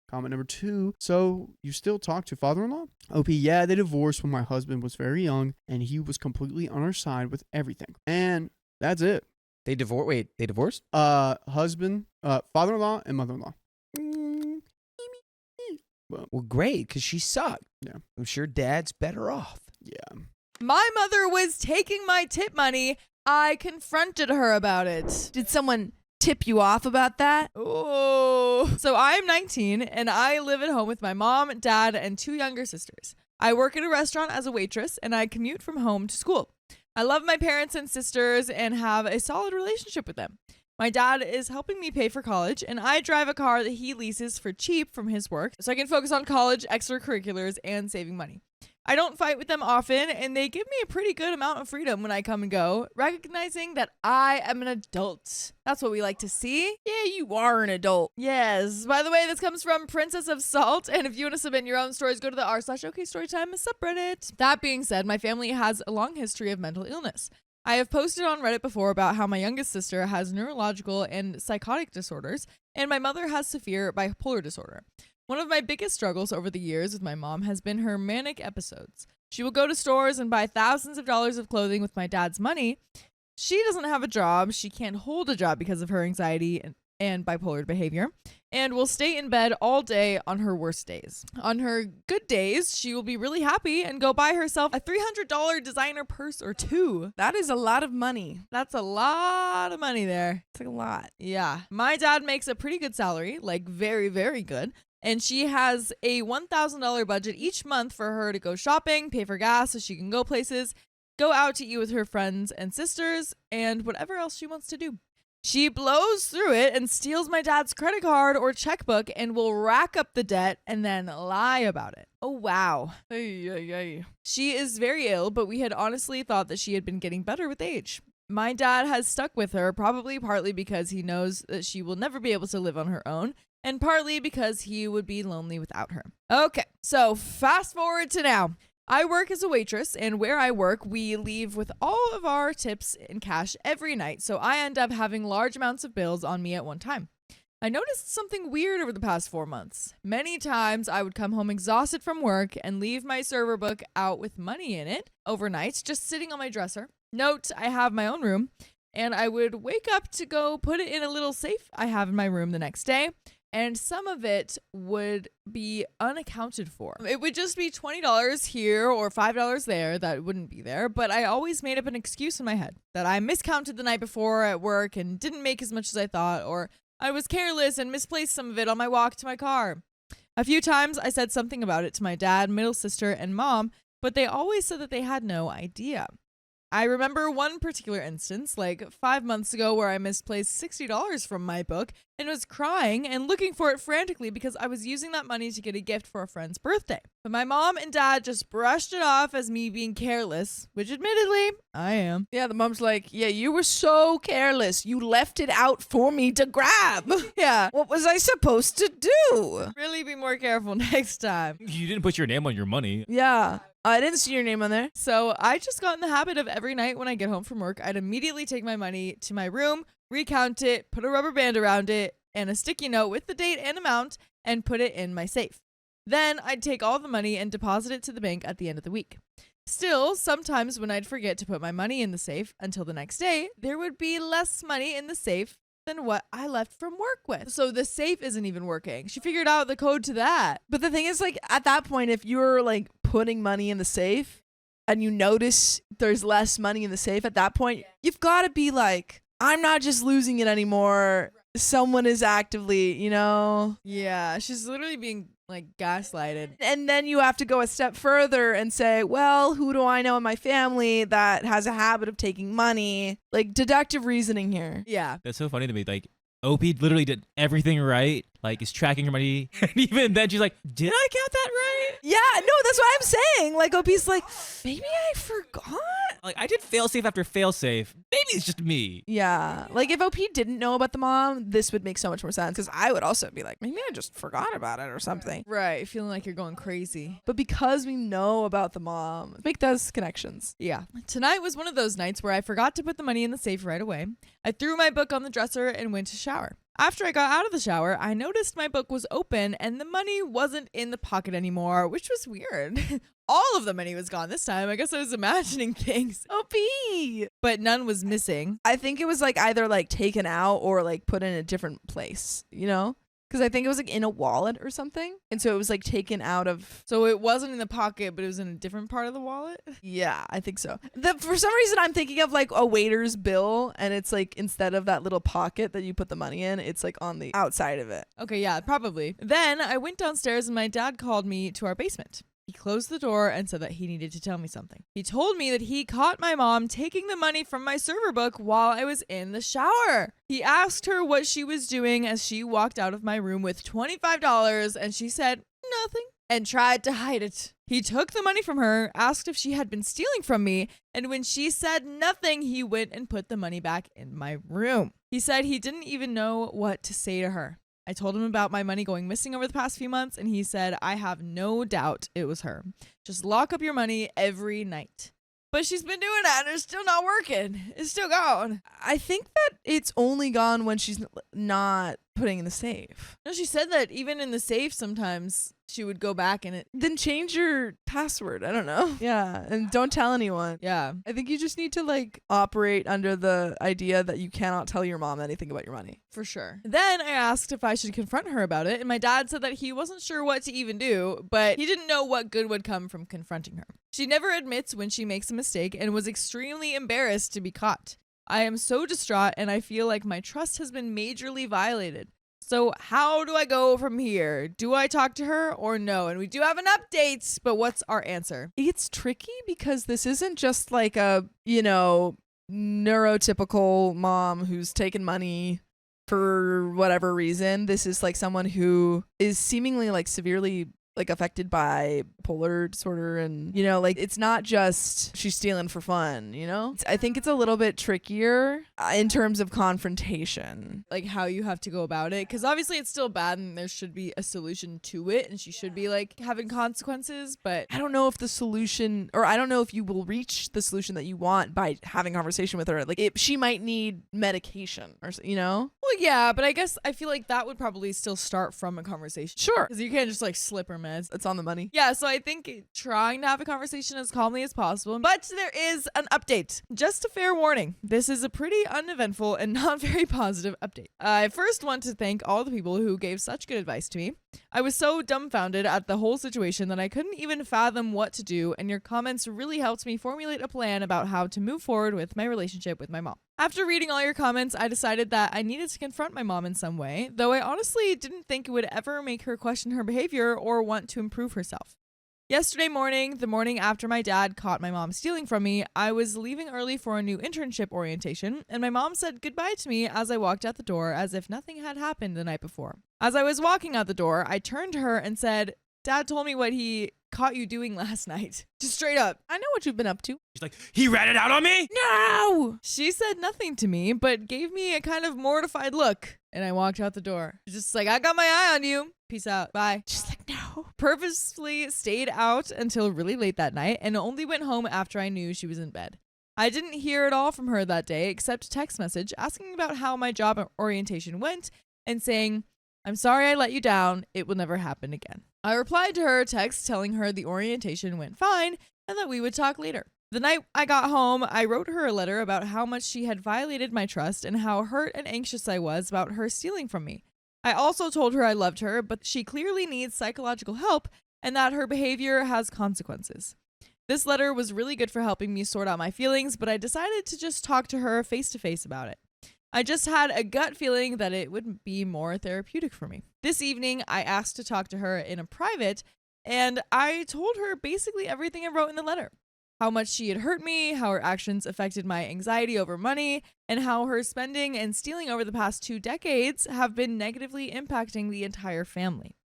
Comment number 2. So you still talk to father-in-law? OP, yeah, they divorced when my husband was very young and he was completely on our side with everything. And that's it. They divorced? Husband, father-in-law and mother-in-law. Well, great, because she sucked. Yeah. I'm sure dad's better off. Yeah. My mother was taking my tip money. I confronted her about it. Did someone tip you off about that? Oh. So I'm 19 and I live at home with my mom, dad, and 2 younger sisters. I work at a restaurant as a waitress and I commute from home to school. I love my parents and sisters and have a solid relationship with them. My dad is helping me pay for college and I drive a car that he leases for cheap from his work so I can focus on college, extracurriculars, and saving money. I don't fight with them often, and they give me a pretty good amount of freedom when I come and go, recognizing that I am an adult. That's what we like to see. Yeah, you are an adult. Yes. By the way, this comes from Princess of Salt, and if you want to submit your own stories, go to the r/OKStorytime subreddit. That being said, my family has a long history of mental illness. I have posted on Reddit before about how my youngest sister has neurological and psychotic disorders, and my mother has severe bipolar disorder. One of my biggest struggles over the years with my mom has been her manic episodes. She will go to stores and buy thousands of dollars of clothing with my dad's money. She doesn't have a job. She can't hold a job because of her anxiety and bipolar behavior, and will stay in bed all day on her worst days. On her good days, she will be really happy and go buy herself a $300 designer purse or 2. That is a lot of money. That's a lot of money there. It's like a lot. Yeah. My dad makes a pretty good salary, like very, very good. And she has a $1,000 budget each month for her to go shopping, pay for gas so she can go places, go out to eat with her friends and sisters, and whatever else she wants to do. She blows through it and steals my dad's credit card or checkbook and will rack up the debt and then lie about it. Oh, wow. She is very ill, but we had honestly thought that she had been getting better with age. My dad has stuck with her, probably partly because he knows that she will never be able to live on her own, and partly because he would be lonely without her. Okay, so fast forward to now. I work as a waitress, and where I work, we leave with all of our tips in cash every night, so I end up having large amounts of bills on me at one time. I noticed something weird over the past 4 months. Many times I would come home exhausted from work and leave my server book out with money in it overnight, just sitting on my dresser. Note, I have my own room, and I would wake up to go put it in a little safe I have in my room the next day. And some of it would be unaccounted for. It would just be $20 here or $5 there that wouldn't be there, but I always made up an excuse in my head that I miscounted the night before at work and didn't make as much as I thought, or I was careless and misplaced some of it on my walk to my car. A few times I said something about it to my dad, middle sister, and mom, but they always said that they had no idea. I remember one particular instance, like 5 months ago, where I misplaced $60 from my book and was crying and looking for it frantically because I was using that money to get a gift for a friend's birthday. But my mom and dad just brushed it off as me being careless, which admittedly, I am. Yeah, the mom's like, yeah, you were so careless. You left it out for me to grab. Yeah. What was I supposed to do? Really be more careful next time. You didn't put your name on your money. Yeah. I didn't see your name on there. So I just got in the habit of every night when I get home from work, I'd immediately take my money to my room, recount it, put a rubber band around it, and a sticky note with the date and amount, and put it in my safe. Then I'd take all the money and deposit it to the bank at the end of the week. Still, sometimes when I'd forget to put my money in the safe until the next day, there would be less money in the safe than what I left from work with. So the safe isn't even working. She figured out the code to that. But the thing is, like, at that point, if you're like putting money in the safe and you notice there's less money in the safe, at that point, you've got to be like, I'm not just losing it anymore. Someone is actively, Yeah, she's literally being like gaslighted. And then you have to go a step further and say, well, who do I know in my family that has a habit of taking money? Like, deductive reasoning here. Yeah. That's so funny to me. Like, OP literally did everything right. Like, is tracking her money. And even then, she's like, did I count that right? Yeah, no, that's what I'm saying. Like, OP's like, maybe I forgot. Like, I did failsafe after failsafe. Maybe it's just me. Yeah. Like, if OP didn't know about the mom, this would make so much more sense. Because I would also be like, maybe I just forgot about it or something. Right. Feeling like you're going crazy. But because we know about the mom, make those connections. Yeah. Tonight was one of those nights where I forgot to put the money in the safe right away. I threw my book on the dresser and went to shower. After I got out of the shower, I noticed my book was open and the money wasn't in the pocket anymore, which was weird. All of the money was gone this time. I guess I was imagining things. OP! But none was missing. I think it was like either like taken out or like put in a different place, Because I think it was like in a wallet or something. And so it was like taken out of. So it wasn't in the pocket, but it was in a different part of the wallet? Yeah, I think so. For some reason, I'm thinking of like a waiter's bill. And it's like instead of that little pocket that you put the money in, it's like on the outside of it. Okay, yeah, probably. Then I went downstairs and my dad called me to our basement. He closed the door and said that he needed to tell me something. He told me that he caught my mom taking the money from my server book while I was in the shower. He asked her what she was doing as she walked out of my room with $25 and she said nothing and tried to hide it. He took the money from her, asked if she had been stealing from me, and when she said nothing, he went and put the money back in my room. He said he didn't even know what to say to her. I told him about my money going missing over the past few months, and he said, I have no doubt it was her. Just lock up your money every night. But she's been doing that and it's still not working. It's still gone. I think that it's only gone when she's not putting in the safe. No, she said that even in the safe sometimes she would go back and it. Then change your password. I don't know. Yeah. And don't tell anyone. Yeah. I think you just need to like operate under the idea that you cannot tell your mom anything about your money. For sure. Then I asked if I should confront her about it, and my dad said that he wasn't sure what to even do, but he didn't know what good would come from confronting her. She never admits when she makes a mistake and was extremely embarrassed to be caught. I am so distraught and I feel like my trust has been majorly violated. So how do I go from here? Do I talk to her or no? And we do have an update, but what's our answer? It's tricky because this isn't just like a, neurotypical mom who's taken money for whatever reason. This is like someone who is seemingly like severely like affected by bipolar disorder, and it's not just she's stealing for fun. I think it's a little bit trickier in terms of confrontation, like how you have to go about it, because obviously it's still bad and there should be a solution to it and she should be like having consequences, but I don't know if the solution, or I don't know if you will reach the solution that you want by having a conversation with her. Like she might need medication or well, yeah, but I guess I feel like that would probably still start from a conversation. Sure, because you can't just like slip her meds. It's on the money. Yeah, so I think trying to have a conversation as calmly as possible. But there is an update. Just a fair warning. This is a pretty uneventful and not very positive update. I first want to thank all the people who gave such good advice to me. I was so dumbfounded at the whole situation that I couldn't even fathom what to do, and your comments really helped me formulate a plan about how to move forward with my relationship with my mom. After reading all your comments, I decided that I needed to confront my mom in some way, though I honestly didn't think it would ever make her question her behavior or want to improve herself. Yesterday morning, the morning after my dad caught my mom stealing from me, I was leaving early for a new internship orientation, and my mom said goodbye to me as I walked out the door as if nothing had happened the night before. As I was walking out the door, I turned to her and said, Dad told me what he caught you doing last night. Just straight up. I know what you've been up to. She's like, he ratted out on me? No! She said nothing to me, but gave me a kind of mortified look, and I walked out the door. Just like, I got my eye on you. Peace out. Bye. She's like, no. Purposefully stayed out until really late that night and only went home after I knew she was in bed. I didn't hear at all from her that day except a text message asking about how my job orientation went and saying, I'm sorry I let you down. It will never happen again. I replied to her text telling her the orientation went fine and that we would talk later. The night I got home, I wrote her a letter about how much she had violated my trust and how hurt and anxious I was about her stealing from me. I also told her I loved her, but she clearly needs psychological help and that her behavior has consequences. This letter was really good for helping me sort out my feelings, but I decided to just talk to her face to face about it. I just had a gut feeling that it would be more therapeutic for me. This evening, I asked to talk to her in a private, and I told her basically everything I wrote in the letter. How much she had hurt me, how her actions affected my anxiety over money, and how her spending and stealing over the past 2 decades have been negatively impacting the entire family.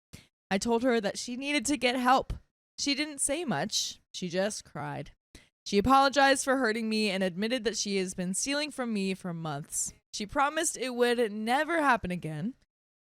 I told her that she needed to get help. She didn't say much, she just cried. She apologized for hurting me and admitted that she has been stealing from me for months. She promised it would never happen again.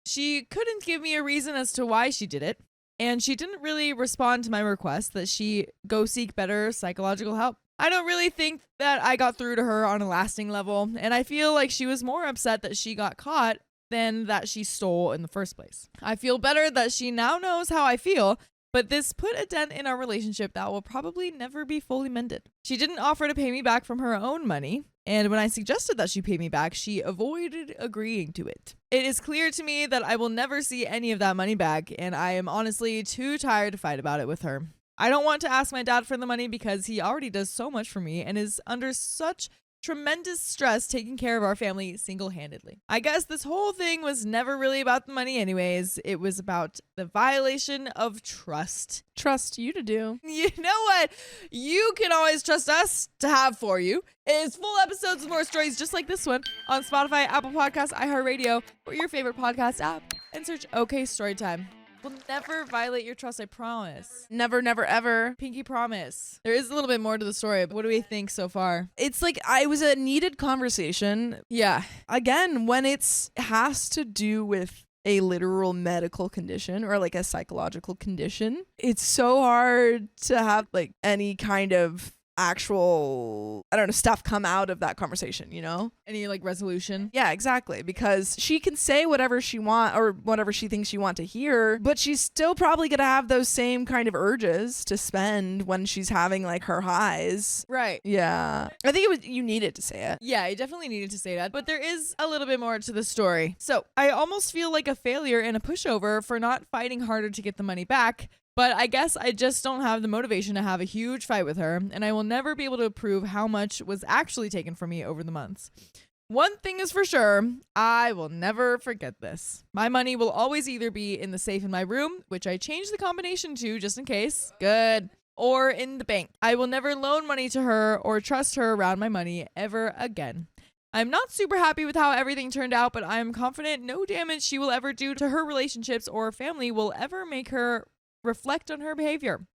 She couldn't give me a reason as to why she did it. And she didn't really respond to my request that she go seek better psychological help. I don't really think that I got through to her on a lasting level, and I feel like she was more upset that she got caught than that she stole in the first place. I feel better that she now knows how I feel, but this put a dent in our relationship that will probably never be fully mended. She didn't offer to pay me back from her own money, and when I suggested that she pay me back, she avoided agreeing to it. It is clear to me that I will never see any of that money back, and I am honestly too tired to fight about it with her. I don't want to ask my dad for the money because he already does so much for me and is under such tremendous stress taking care of our family single-handedly. I guess this whole thing was never really about the money anyways. It was about the violation of trust. Trust you to do. You know what? You can always trust us to have for you. It's full episodes with more stories just like this one on Spotify, Apple Podcasts, iHeartRadio, or your favorite podcast app, and search OK Storytime. We'll never violate your trust, I promise. Never, never, ever. Pinky promise. There is a little bit more to the story, but what do we think so far? It's like it was a needed conversation. Yeah. Again, when it has to do with a literal medical condition or like a psychological condition, it's so hard to have like any kind of actual, I don't know, stuff come out of that conversation, you know? Any like resolution? Yeah, exactly. Because she can say whatever she want or whatever she thinks you want to hear, but she's still probably going to have those same kind of urges to spend when she's having like her highs. Right. Yeah. I think you needed to say it. Yeah, I definitely needed to say that, but there is a little bit more to the story. So I almost feel like a failure and a pushover for not fighting harder to get the money back. But I guess I just don't have the motivation to have a huge fight with her, and I will never be able to prove how much was actually taken from me over the months. One thing is for sure, I will never forget this. My money will always either be in the safe in my room, which I changed the combination to just in case. Good. Or in the bank. I will never loan money to her or trust her around my money ever again. I'm not super happy with how everything turned out, but I am confident no damage she will ever do to her relationships or family will ever make her reflect on her behavior.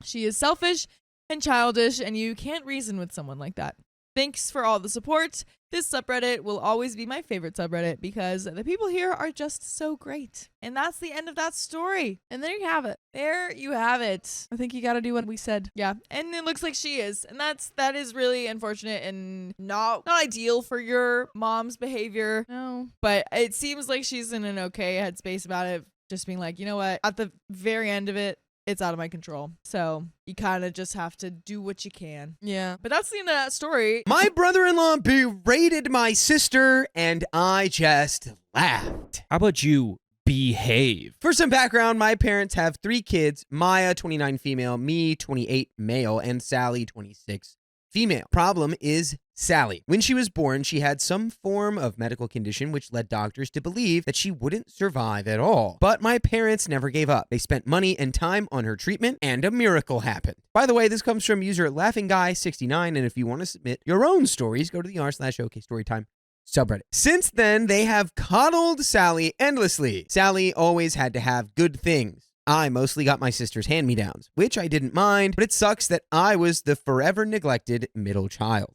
She is selfish and childish, and you can't reason with someone like that. Thanks for all the support. This subreddit will always be my favorite subreddit because the people here are just so great. And that's the end of that story. And there you have it. There you have it. I think you got to do what we said. Yeah, and it looks like she is, and that is really unfortunate and not ideal for your mom's behavior. No. But it seems like she's in an okay headspace about it. Just being like, you know what, at the very end of it, it's out of my control. So you kind of just have to do what you can. Yeah. But that's the end of that story. My brother-in-law berated my sister, and I just laughed. How about you behave? For some background, my parents have 3 kids, Maya, 29 female, me, 28 male, and Sally, 26 female. Problem is Sally. When she was born, she had some form of medical condition which led doctors to believe that she wouldn't survive at all. But my parents never gave up. They spent money and time on her treatment, and a miracle happened. By the way, this comes from user LaughingGuy69, and if you want to submit your own stories, go to the r/OKStorytime subreddit. Since then, they have coddled Sally endlessly. Sally always had to have good things. I mostly got my sister's hand-me-downs, which I didn't mind, but it sucks that I was the forever neglected middle child.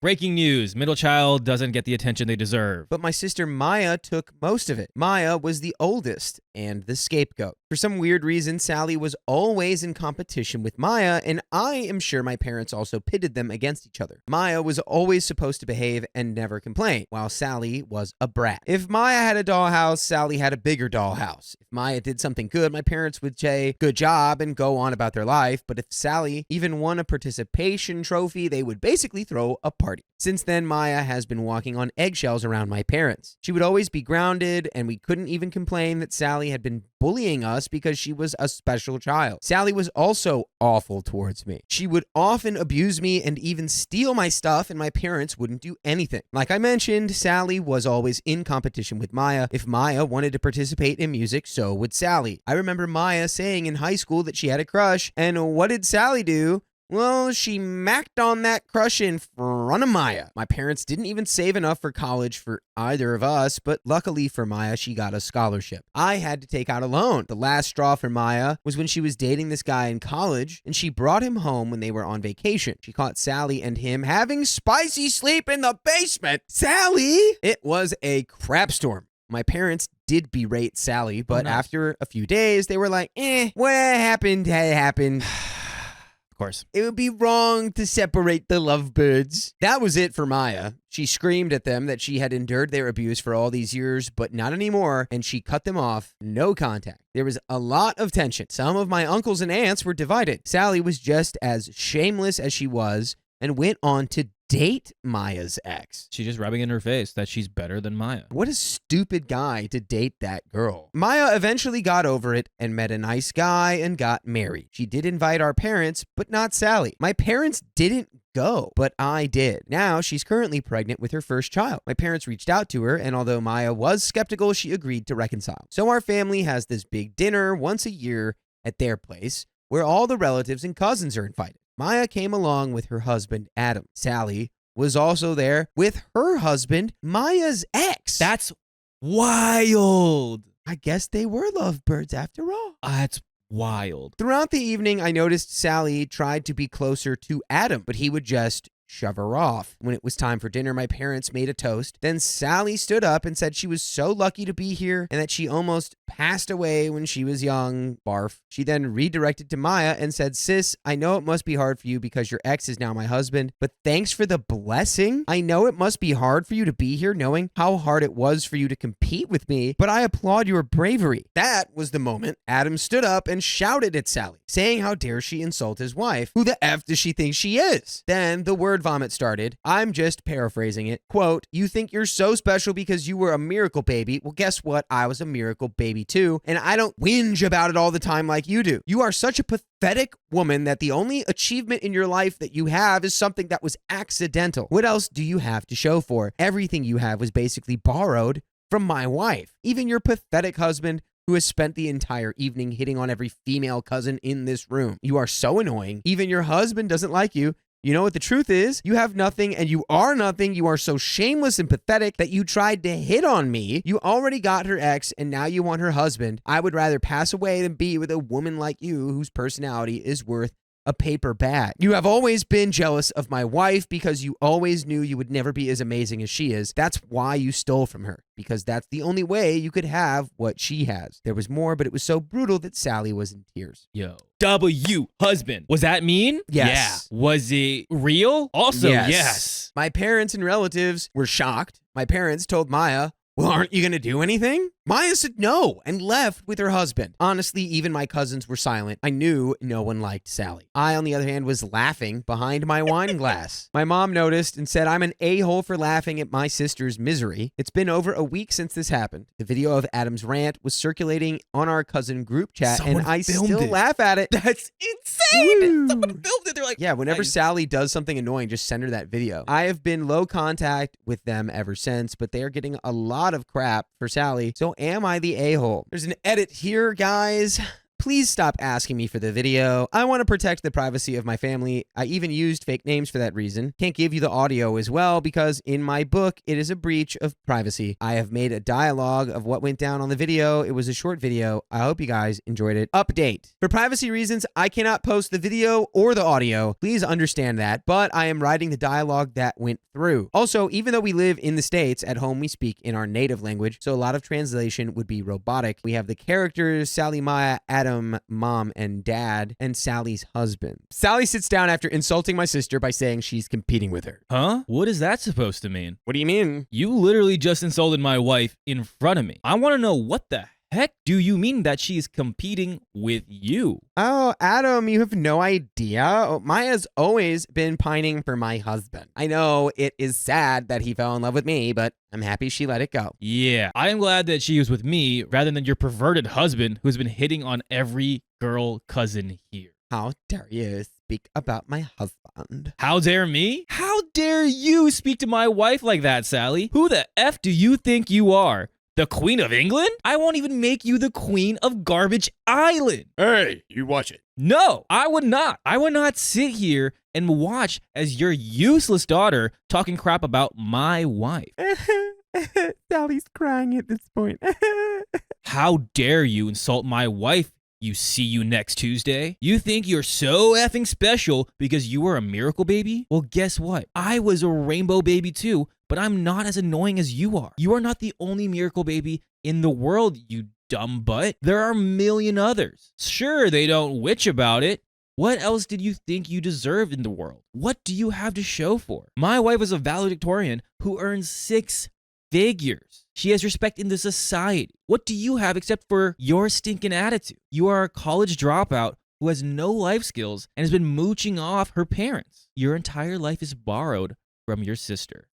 Breaking news. Middle child doesn't get the attention they deserve. But my sister Maya took most of it. Maya was the oldest and the scapegoat. For some weird reason, Sally was always in competition with Maya, and I am sure my parents also pitted them against each other. Maya was always supposed to behave and never complain, while Sally was a brat. If Maya had a dollhouse, Sally had a bigger dollhouse. If Maya did something good, my parents would say, "Good job," and go on about their life. But if Sally even won a participation trophy, they would basically throw a party. Since then, Maya has been walking on eggshells around my parents. She would always be grounded, and we couldn't even complain that Sally had been bullying us because she was a special child. Sally was also awful towards me. She would often abuse me and even steal my stuff, and my parents wouldn't do anything. Like I mentioned, Sally was always in competition with Maya. If Maya wanted to participate in music, so would Sally. I remember Maya saying in high school that she had a crush, and what did Sally do? Well, she macked on that crush in front of Maya. My parents didn't even save enough for college for either of us, but luckily for Maya, she got a scholarship. I had to take out a loan. The last straw for Maya was when she was dating this guy in college, and she brought him home when they were on vacation. She caught Sally and him having spicy sleep in the basement. Sally! It was a crap storm. My parents did berate Sally, but after a few days, they were like, what happened, happened. Course. It would be wrong to separate the lovebirds. That was it for Maya. She screamed at them that she had endured their abuse for all these years, but not anymore, and she cut them off. No contact. There was a lot of tension. Some of my uncles and aunts were divided. Sally was just as shameless as she was and went on to date Maya's ex. She's just rubbing in her face that she's better than Maya. What a stupid guy to date that girl. Maya eventually got over it and met a nice guy and got married. She did invite our parents, but not Sally. My parents didn't go, but I did. Now she's currently pregnant with her first child. My parents reached out to her, and although Maya was skeptical, she agreed to reconcile. So our family has this big dinner once a year at their place where all the relatives and cousins are invited. Maya came along with her husband, Adam. Sally was also there with her husband, Maya's ex. That's wild. I guess they were lovebirds after all. That's wild. Throughout the evening, I noticed Sally tried to be closer to Adam, but he would just shove her off. When it was time for dinner, my parents made a toast. Then Sally stood up and said she was so lucky to be here and that she almost passed away when she was young. Barf. She then redirected to Maya and said, "Sis, I know it must be hard for you because your ex is now my husband, but thanks for the blessing. I know it must be hard for you to be here knowing how hard it was for you to compete with me, but I applaud your bravery." That was the moment Adam stood up and shouted at Sally, saying how dare she insult his wife. Who the F does she think she is? Then the word vomit started. I'm just paraphrasing it. Quote, "You think you're so special because you were a miracle baby. Well, guess what? I was a miracle baby too, and I don't whinge about it all the time like you do. You are such a pathetic woman that the only achievement in your life that you have is something that was accidental. What else do you have to show for? Everything you have was basically borrowed from my wife. Even your pathetic husband who has spent the entire evening hitting on every female cousin in this room. You are so annoying. Even your husband doesn't like you. You know what the truth is? You have nothing and you are nothing. You are so shameless and pathetic that you tried to hit on me. You already got her ex and now you want her husband. I would rather pass away than be with a woman like you whose personality is worth a paper bag. You have always been jealous of my wife because you always knew you would never be as amazing as she is. That's why you stole from her, because that's the only way you could have what she has." There was more, but it was so brutal that Sally was in tears. Yo. W, husband. Was that mean? Yes. Yeah. Was it real? Also, yes. My parents and relatives were shocked. My parents told Maya, "Well, aren't you going to do anything?" Maya said no and left with her husband. Honestly, even my cousins were silent. I knew no one liked Sally. I, on the other hand, was laughing behind my wine glass. My mom noticed and said I'm an a-hole for laughing at my sister's misery. It's been over a week since this happened. The video of Adam's rant was circulating on our cousin group chat, Someone and I filmed still it. laugh at it. That's insane. Woo. Someone filmed it. They're like, Yeah, whenever nice. Sally does something annoying, just send her that video. I have been low contact with them ever since, but they are getting a lot of crap for Sally. So am I the a-hole? There's an edit here, guys. Please stop asking me for the video. I want to protect the privacy of my family. I even used fake names for that reason. Can't give you the audio as well because in my book, it is a breach of privacy. I have made a dialogue of what went down on the video. It was a short video. I hope you guys enjoyed it. Update. For privacy reasons, I cannot post the video or the audio. Please understand that, but I am writing the dialogue that went through. Also, even though we live in the States, at home we speak in our native language, so a lot of translation would be robotic. We have the characters Sally, Maya, Adam, mom, and dad, and Sally's husband. Sally sits down after insulting my sister by saying she's competing with her. Huh? What is that supposed to mean? What do you mean? You literally just insulted my wife in front of me. I want to know what the heck do you mean that she is competing with you? Oh, Adam, you have no idea. Maya's always been pining for my husband. I know it is sad that he fell in love with me, but I'm happy she let it go. Yeah, I am glad that she was with me rather than your perverted husband who's been hitting on every girl cousin here. How dare you speak about my husband? How dare me? How dare you speak to my wife like that, Sally? Who the F do you think you are? The Queen of England? I won't even make you the Queen of Garbage Island. Hey, you watch it. No, I would not. I would not sit here and watch as your useless daughter talking crap about my wife. Sally's crying at this point. How dare you insult my wife, you see you next Tuesday? You think you're so effing special because you were a miracle baby? Well, guess what? I was a rainbow baby too, but I'm not as annoying as you are. You are not the only miracle baby in the world, you dumb butt. There are a million others. Sure, they don't witch about it. What else did you think you deserved in the world? What do you have to show for? My wife is a valedictorian who earns 6 figures. She has respect in the society. What do you have except for your stinking attitude? You are a college dropout who has no life skills and has been mooching off her parents. Your entire life is borrowed from your sister.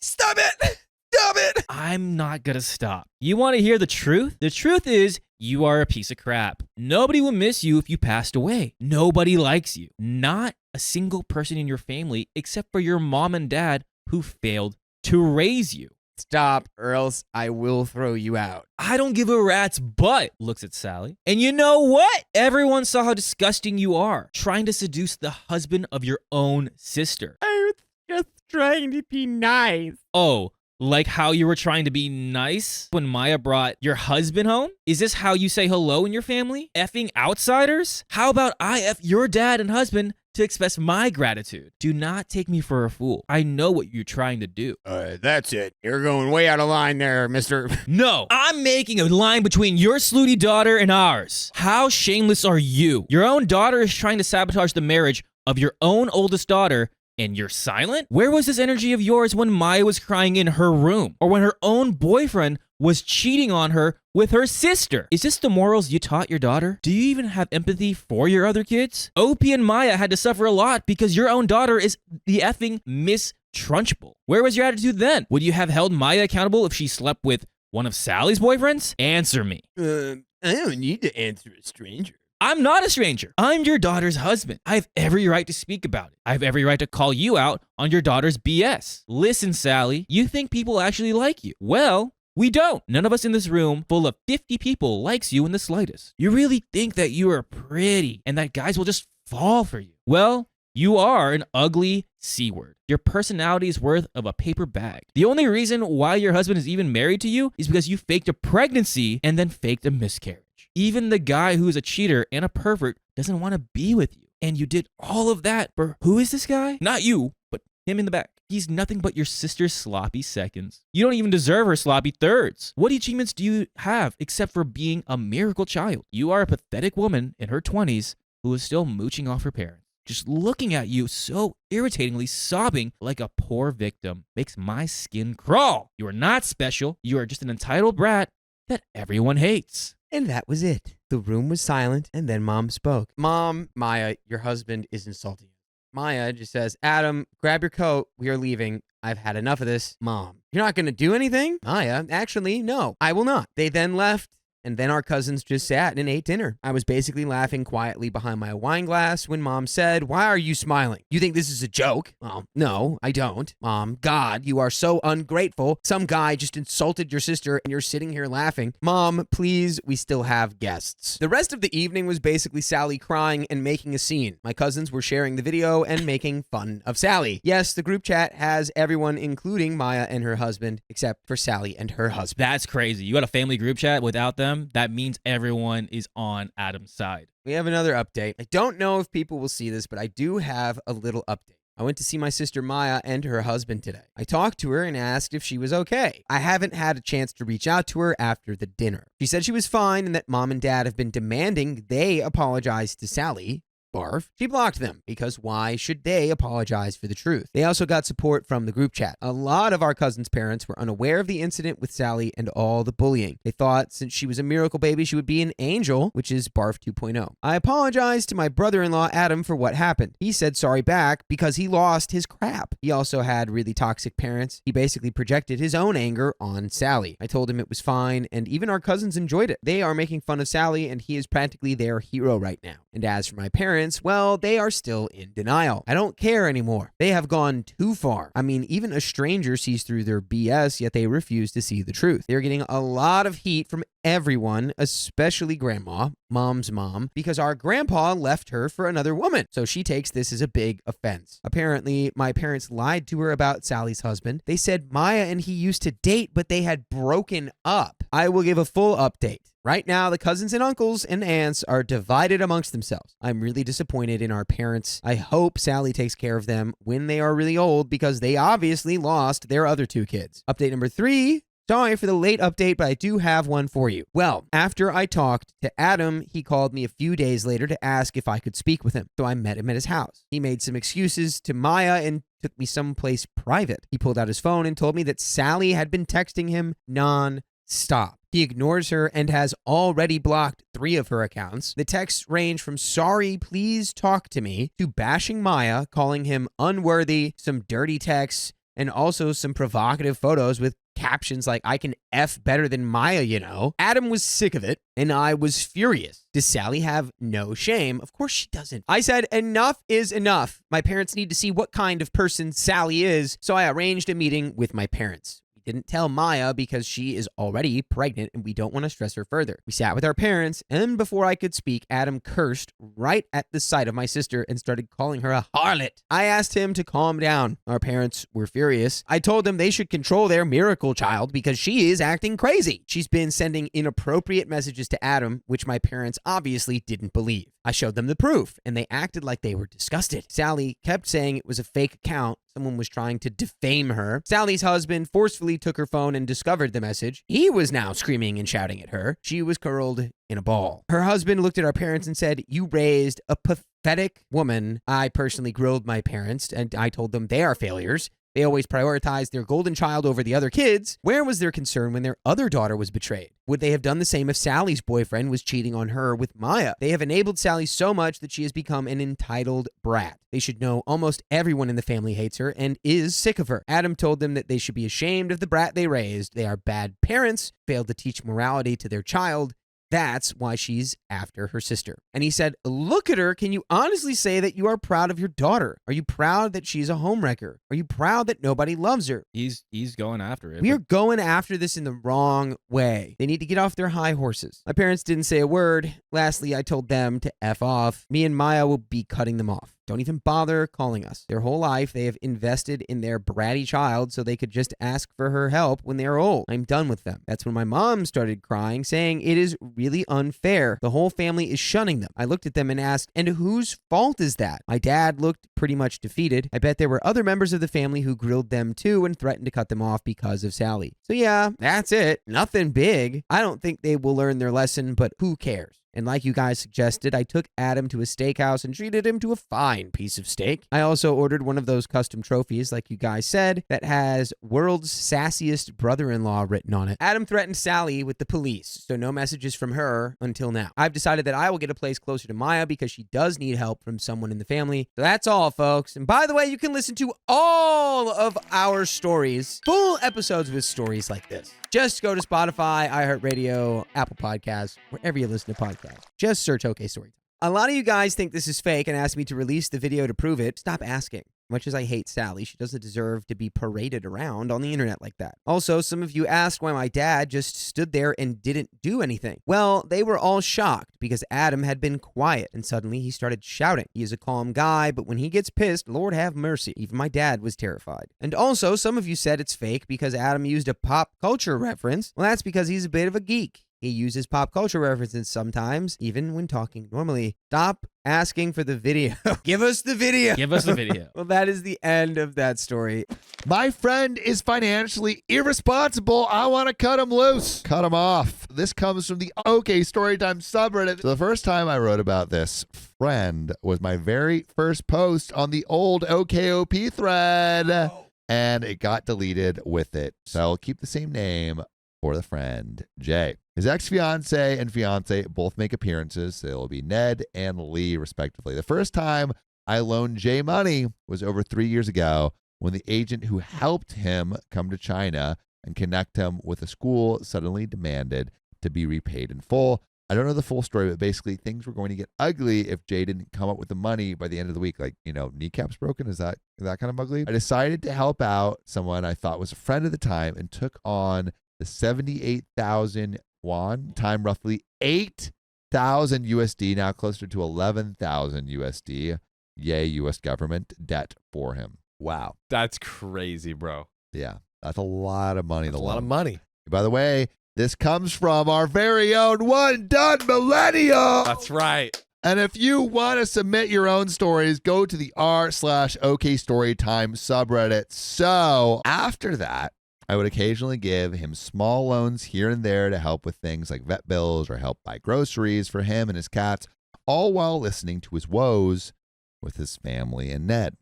Stop it! Stop it! I'm not gonna stop. You want to hear the truth? The truth is, you are a piece of crap. Nobody will miss you if you passed away. Nobody likes you. Not a single person in your family except for your mom and dad who failed to raise you. Stop, or else I will throw you out. I don't give a rat's butt, looks at Sally. And you know what? Everyone saw how disgusting you are, trying to seduce the husband of your own sister. I was just trying to be nice. Oh, like how you were trying to be nice when Maya brought your husband home? Is this how you say hello in your family? Effing outsiders? How about I F your dad and husband to express my gratitude? Do not take me for a fool. I know what you're trying to do. That's it. You're going way out of line there, mister. No, I'm making a line between your slutty daughter and ours. How shameless are you? Your own daughter is trying to sabotage the marriage of your own oldest daughter, and you're silent? Where was this energy of yours when Maya was crying in her room? Or when her own boyfriend was cheating on her with her sister? Is this the morals you taught your daughter? Do you even have empathy for your other kids? Opie and Maya had to suffer a lot because your own daughter is the effing Miss Trunchbull. Where was your attitude then? Would you have held Maya accountable if she slept with one of Sally's boyfriends? Answer me. I don't need to answer a stranger. I'm not a stranger. I'm your daughter's husband. I have every right to speak about it. I have every right to call you out on your daughter's BS. Listen, Sally, you think people actually like you. Well, we don't. None of us in this room full of 50 people likes you in the slightest. You really think that you are pretty and that guys will just fall for you. Well, you are an ugly C-word. Your personality is worth of a paper bag. The only reason why your husband is even married to you is because you faked a pregnancy and then faked a miscarriage. Even the guy who is a cheater and a pervert doesn't want to be with you. And you did all of that for who is this guy? Not you, but him in the back. He's nothing but your sister's sloppy seconds. You don't even deserve her sloppy thirds. What achievements do you have except for being a miracle child? You are a pathetic woman in her 20s who is still mooching off her parents. Just looking at you so irritatingly sobbing like a poor victim makes my skin crawl. You are not special. You are just an entitled brat that everyone hates. And that was it. The room was silent, and then Mom spoke. Mom, Maya, your husband is insulting you. Maya just says, Adam, grab your coat. We are leaving. I've had enough of this. Mom, you're not going to do anything? Maya, actually, no, I will not. They then left, and then our cousins just sat and ate dinner. I was basically laughing quietly behind my wine glass when Mom said, "Why are you smiling? You think this is a joke?" Well, no, I don't. Mom, God, you are so ungrateful. Some guy just insulted your sister and you're sitting here laughing. Mom, please, we still have guests. The rest of the evening was basically Sally crying and making a scene. My cousins were sharing the video and making fun of Sally. Yes, the group chat has everyone, including Maya and her husband, except for Sally and her husband. That's crazy. You got a family group chat without them? That means everyone is on Adam's side. We have another update. I don't know if people will see this, but I do have a little update. I went to see my sister Maya and her husband today. I talked to her and asked if she was okay. I haven't had a chance to reach out to her after the dinner. She said she was fine and that Mom and Dad have been demanding they apologize to Sally. Barf. She blocked them because why should they apologize for the truth? They also got support from the group chat. A lot of our cousins' parents were unaware of the incident with Sally and all the bullying. They thought since she was a miracle baby, she would be an angel, which is Barf 2.0. I apologized to my brother-in-law Adam for what happened. He said sorry back because he lost his crap. He also had really toxic parents. He basically projected his own anger on Sally. I told him it was fine, and even our cousins enjoyed it. They are making fun of Sally, and he is practically their hero right now. And as for my parents, well, they are still in denial. I don't care anymore. They have gone too far. I mean, even a stranger sees through their BS, yet they refuse to see the truth. They're getting a lot of heat from everyone, especially Grandma, Mom's mom, because our grandpa left her for another woman. So she takes this as a big offense. Apparently, my parents lied to her about Sally's husband. They said Maya and he used to date, but they had broken up. I will give a full update. Right now, the cousins and uncles and aunts are divided amongst themselves. I'm really disappointed in our parents. I hope Sally takes care of them when they are really old because they obviously lost their other two kids. Update number 3. Sorry for the late update, but I do have one for you. Well, after I talked to Adam, he called me a few days later to ask if I could speak with him. So I met him at his house. He made some excuses to Maya and took me someplace private. He pulled out his phone and told me that Sally had been texting him non-stop. He ignores her and has already blocked 3 of her accounts. The texts range from sorry, please talk to me, to bashing Maya, calling him unworthy, some dirty texts, and also some provocative photos with captions like, I can F better than Maya, you know. Adam was sick of it, and I was furious. Does Sally have no shame? Of course she doesn't. I said, enough is enough. My parents need to see what kind of person Sally is, so I arranged a meeting with my parents. Didn't tell Maya because she is already pregnant and we don't want to stress her further. We sat with our parents, and before I could speak, Adam cursed right at the sight of my sister and started calling her a harlot. I asked him to calm down. Our parents were furious. I told them they should control their miracle child because she is acting crazy. She's been sending inappropriate messages to Adam, which my parents obviously didn't believe. I showed them the proof, and they acted like they were disgusted. Sally kept saying it was a fake account. Someone was trying to defame her. Sally's husband forcefully took her phone and discovered the message. He was now screaming and shouting at her. She was curled in a ball. Her husband looked at our parents and said, "You raised a pathetic woman." I personally grilled my parents, and I told them they are failures. They always prioritized their golden child over the other kids. Where was their concern when their other daughter was betrayed? Would they have done the same if Sally's boyfriend was cheating on her with Maya? They have enabled Sally so much that she has become an entitled brat. They should know almost everyone in the family hates her and is sick of her. Adam told them that they should be ashamed of the brat they raised. They are bad parents, failed to teach morality to their child. That's why she's after her sister. And he said, look at her. Can you honestly say that you are proud of your daughter? Are you proud that she's a homewrecker? Are you proud that nobody loves her? He's going after it. We are going after this in the wrong way. They need to get off their high horses. My parents didn't say a word. Lastly, I told them to F off. Me and Maya will be cutting them off. Don't even bother calling us. Their whole life, they have invested in their bratty child so they could just ask for her help when they are old. I'm done with them. That's when my mom started crying, saying it is really unfair. The whole family is shunning them. I looked at them and asked, and whose fault is that? My dad looked pretty much defeated. I bet there were other members of the family who grilled them too and threatened to cut them off because of Sally. So yeah, that's it. Nothing big. I don't think they will learn their lesson, but who cares? And like you guys suggested, I took Adam to a steakhouse and treated him to a fine piece of steak. I also ordered one of those custom trophies, like you guys said, that has world's sassiest brother-in-law written on it. Adam threatened Sally with the police, so no messages from her until now. I've decided that I will get a place closer to Maya because she does need help from someone in the family. So that's all, folks. And by the way, you can listen to all of our stories, full episodes with stories like this. Just go to Spotify, iHeartRadio, Apple Podcasts, wherever you listen to podcasts. Just search OK Storytime. A lot of you guys think this is fake and ask me to release the video to prove it. Stop asking. Much as I hate Sally, she doesn't deserve to be paraded around on the internet like that. Also, some of you asked why my dad just stood there and didn't do anything. Well, they were all shocked because Adam had been quiet and suddenly he started shouting. He is a calm guy, but when he gets pissed, Lord have mercy. Even my dad was terrified. And also, some of you said it's fake because Adam used a pop culture reference. Well, that's because he's a bit of a geek. He uses pop culture references sometimes, even when talking normally. Stop asking for the video. Give us the video. Give us the video. Well, that is the end of that story. My friend is financially irresponsible. I want to cut him loose. Cut him off. This comes from the OK Storytime subreddit. So the first time I wrote about this friend was my very first post on the old OKOP thread. And it got deleted with it. So I'll keep the same name for the friend, Jay. His ex-fiance and fiance both make appearances. They'll be Ned and Lee, respectively. The first time I loaned Jay money was over 3 years ago when the agent who helped him come to China and connect him with a school suddenly demanded to be repaid in full. I don't know the full story, but basically things were going to get ugly if Jay didn't come up with the money by the end of the week. Like, kneecaps broken? Is that kind of ugly? I decided to help out someone I thought was a friend at the time and took on the 78,000 won, time roughly 8,000 USD, now closer to 11,000 USD. Yay, US government debt for him. Wow. That's crazy, bro. Yeah, that's a lot of money. That's a lot of money. By the way, this comes from our very own One Done Millennial. That's right. And if you want to submit your own stories, go to the r/OK Storytime subreddit. So after that, I would occasionally give him small loans here and there to help with things like vet bills or help buy groceries for him and his cats, all while listening to his woes with his family and Ned.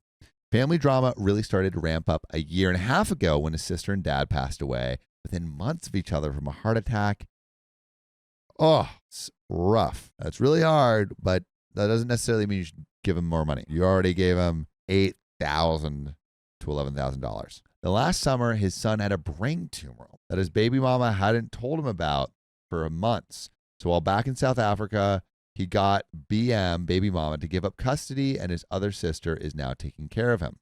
Family drama really started to ramp up a year and a half ago when his sister and dad passed away within months of each other from a heart attack. Oh, it's rough. That's really hard, but that doesn't necessarily mean you should give him more money. You already gave him $8,000 to $11,000. The last summer, his son had a brain tumor that his baby mama hadn't told him about for months. So while back in South Africa, he got baby mama to give up custody, and his other sister is now taking care of him.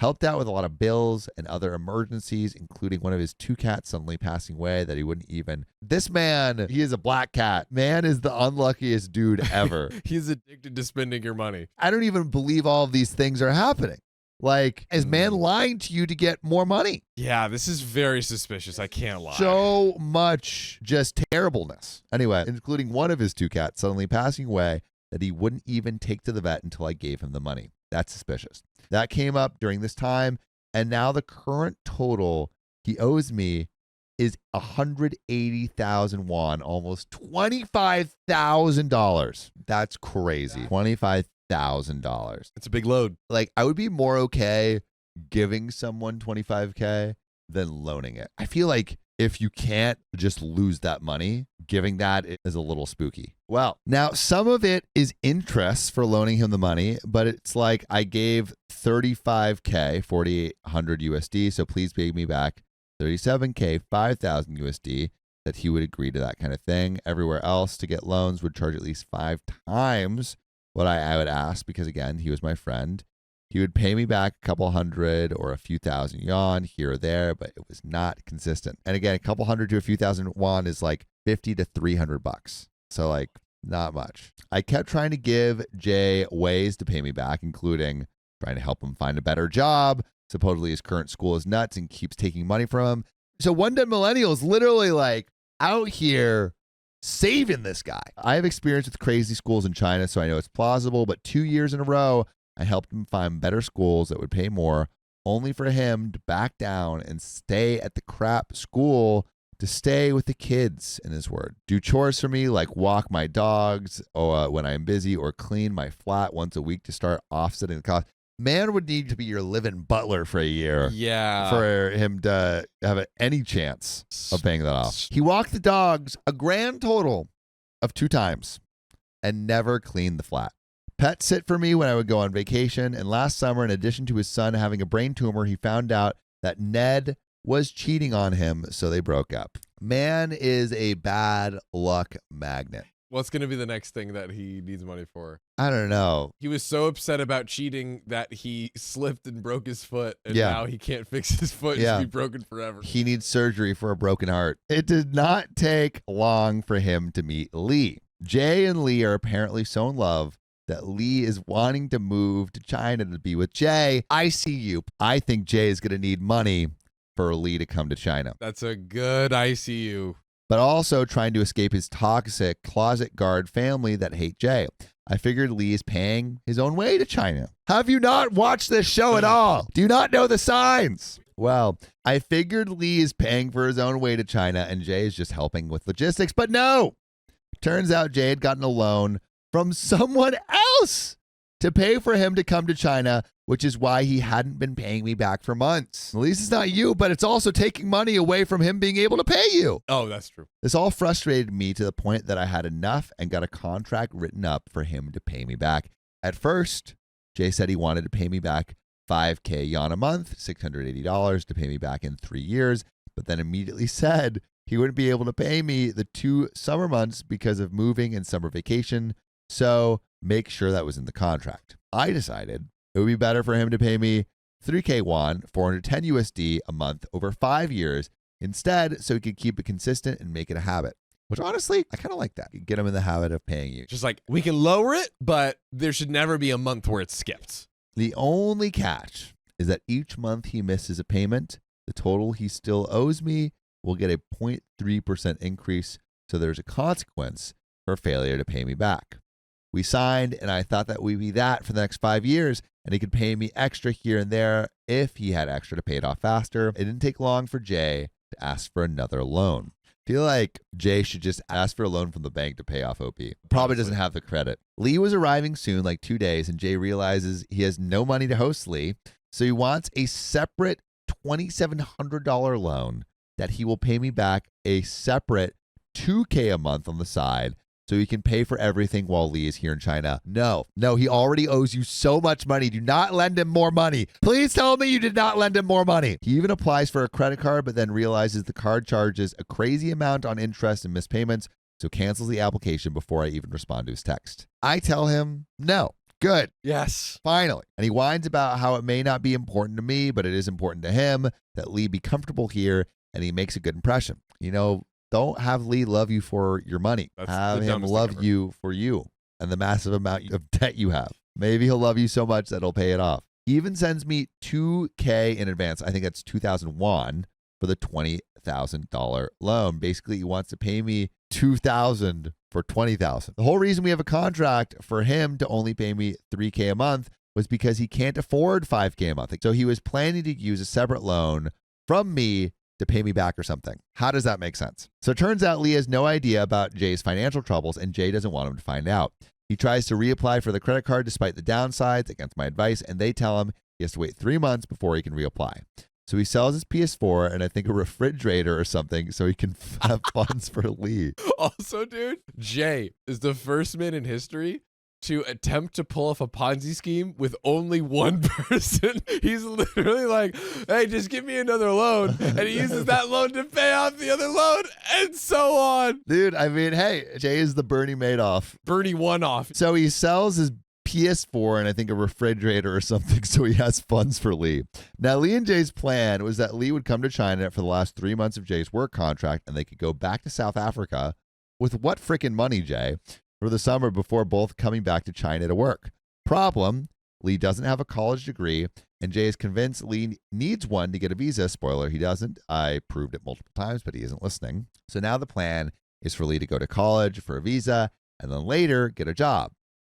Helped out with a lot of bills and other emergencies, including one of his 2 cats suddenly passing away that he wouldn't even. This man, he is a black cat. Man is the unluckiest dude ever. He's addicted to spending your money. I don't even believe all of these things are happening. Like, is man lying to you to get more money? Yeah, this is very suspicious. I can't lie. So much just terribleness. Anyway, including one of his 2 cats suddenly passing away that he wouldn't even take to the vet until I gave him the money. That's suspicious. That came up during this time, and now the current total he owes me is 180,000 won, almost $25,000. That's crazy. $25,000. It's a big load. Like, I would be more okay giving someone $25K than loaning it. I feel like if you can't just lose that money, giving that is a little spooky. Well, now some of it is interest for loaning him the money, but it's like I gave 35K, 4,800 USD, so please pay me back 37K, 5,000 USD, that he would agree to that kind of thing. Everywhere else to get loans would charge at least 5 times what I would ask, because again, he was my friend. He would pay me back a couple hundred or a few thousand yuan here or there, but it was not consistent. And again, a couple hundred to a few thousand won is like 50 to 300 bucks. So like not much. I kept trying to give Jay ways to pay me back, including trying to help him find a better job. Supposedly his current school is nuts and keeps taking money from him. So One Dead Millennial is literally like out here saving this guy. I have experience with crazy schools in China, so I know it's plausible, but 2 years in a row, I helped him find better schools that would pay more, only for him to back down and stay at the crap school to stay with the kids, in his word. Do chores for me like walk my dogs when I'm busy or clean my flat once a week to start offsetting the cost. Man would need to be your living butler for a year Yeah. for him to have any chance of paying that off. He walked the dogs a grand total of 2 times and never cleaned the flat. Pet sit for me when I would go on vacation. And last summer, in addition to his son having a brain tumor, he found out that Ned was cheating on him, so they broke up. Man is a bad luck magnet. What's going to be the next thing that he needs money for? I don't know. He was so upset about cheating that he slipped and broke his foot, and Yeah. now he can't fix his foot. Yeah. He's be broken forever. He needs surgery for a broken heart. It did not take long for him to meet Lee. Jay and Lee are apparently so in love that Lee is wanting to move to China to be with Jay. I see you. I think Jay is going to need money for Lee to come to China, That's a good ICU. but also trying to escape his toxic closet guard family that hate Jay. I figured Lee is paying his own way to China. Have you not watched this show at all? Do you not know the signs? Well, I figured Lee is paying for his own way to China and Jay is just helping with logistics, but no. Turns out Jay had gotten a loan from someone else to pay for him to come to China, which is why he hadn't been paying me back for months. At least it's not you, but it's also taking money away from him being able to pay you. Oh, that's true. This all frustrated me to the point that I had enough and got a contract written up for him to pay me back. At first, Jay said he wanted to pay me back 5K yuan a month, $680 to pay me back in 3 years, but then immediately said he wouldn't be able to pay me the 2 summer months because of moving and summer vacation. So make sure that was in the contract. I decided it would be better for him to pay me 3K won, 410 USD a month over 5 years instead, so he could keep it consistent and make it a habit. Which honestly, I kind of like that. You get him in the habit of paying you. Just like, we can lower it, but there should never be a month where it's skipped. The only catch is that each month he misses a payment, the total he still owes me will get a 0.3% increase, so there's a consequence for failure to pay me back. We signed, and I thought that we'd be that for the next 5 years, and he could pay me extra here and there if he had extra to pay it off faster. It didn't take long for Jay to ask for another loan. I feel like Jay should just ask for a loan from the bank to pay off OP. Probably doesn't have the credit. Lee was arriving soon, like 2 days, and Jay realizes he has no money to host Lee, so he wants a separate $2,700 loan that he will pay me back a separate $2K a month on the side so he can pay for everything while Lee is here in China. No, he already owes you so much money. Do not lend him more money. Please tell me you did not lend him more money. He even applies for a credit card, but then realizes the card charges a crazy amount on interest and missed payments, so cancels the application before I even respond to his text. I tell him, no. Good. Yes. Finally. And he whines about how it may not be important to me, but it is important to him that Lee be comfortable here, and he makes a good impression. You know, don't have Lee love you for your money. That's have the him dumbest thing love ever. you for you and the massive amount of debt you have. Maybe he'll love you so much that he'll pay it off. He even sends me 2K in advance. I think that's 2,000 won for the $20,000 loan. Basically, he wants to pay me 2,000 for 20,000. The whole reason we have a contract for him to only pay me 3K a month was because he can't afford 5K a month. So he was planning to use a separate loan from me to pay me back or something. How does that make sense? So it turns out Lee has no idea about Jay's financial troubles, and Jay doesn't want him to find out. He tries to reapply for the credit card despite the downsides against my advice, and they tell him he has to wait 3 months before he can reapply. So he sells his PS4 and I think a refrigerator or something so he can have funds for Lee. Also, dude, Jay is the first man in history to attempt to pull off a Ponzi scheme with only one person. He's literally like, hey, just give me another loan. And he uses that loan to pay off the other loan and so on. Dude, I mean, hey, Jay is the Bernie Madoff. Bernie one off. So he sells his PS4 and I think a refrigerator or something so he has funds for Lee. Now, Lee and Jay's plan was that Lee would come to China for the last 3 months of Jay's work contract and they could go back to South Africa with what frickin' money, Jay, for the summer before both coming back to China to work. Problem, Lee doesn't have a college degree, and Jay is convinced Lee needs one to get a visa. Spoiler, he doesn't. I proved it multiple times, but he isn't listening. So now the plan is for Lee to go to college for a visa and then later get a job.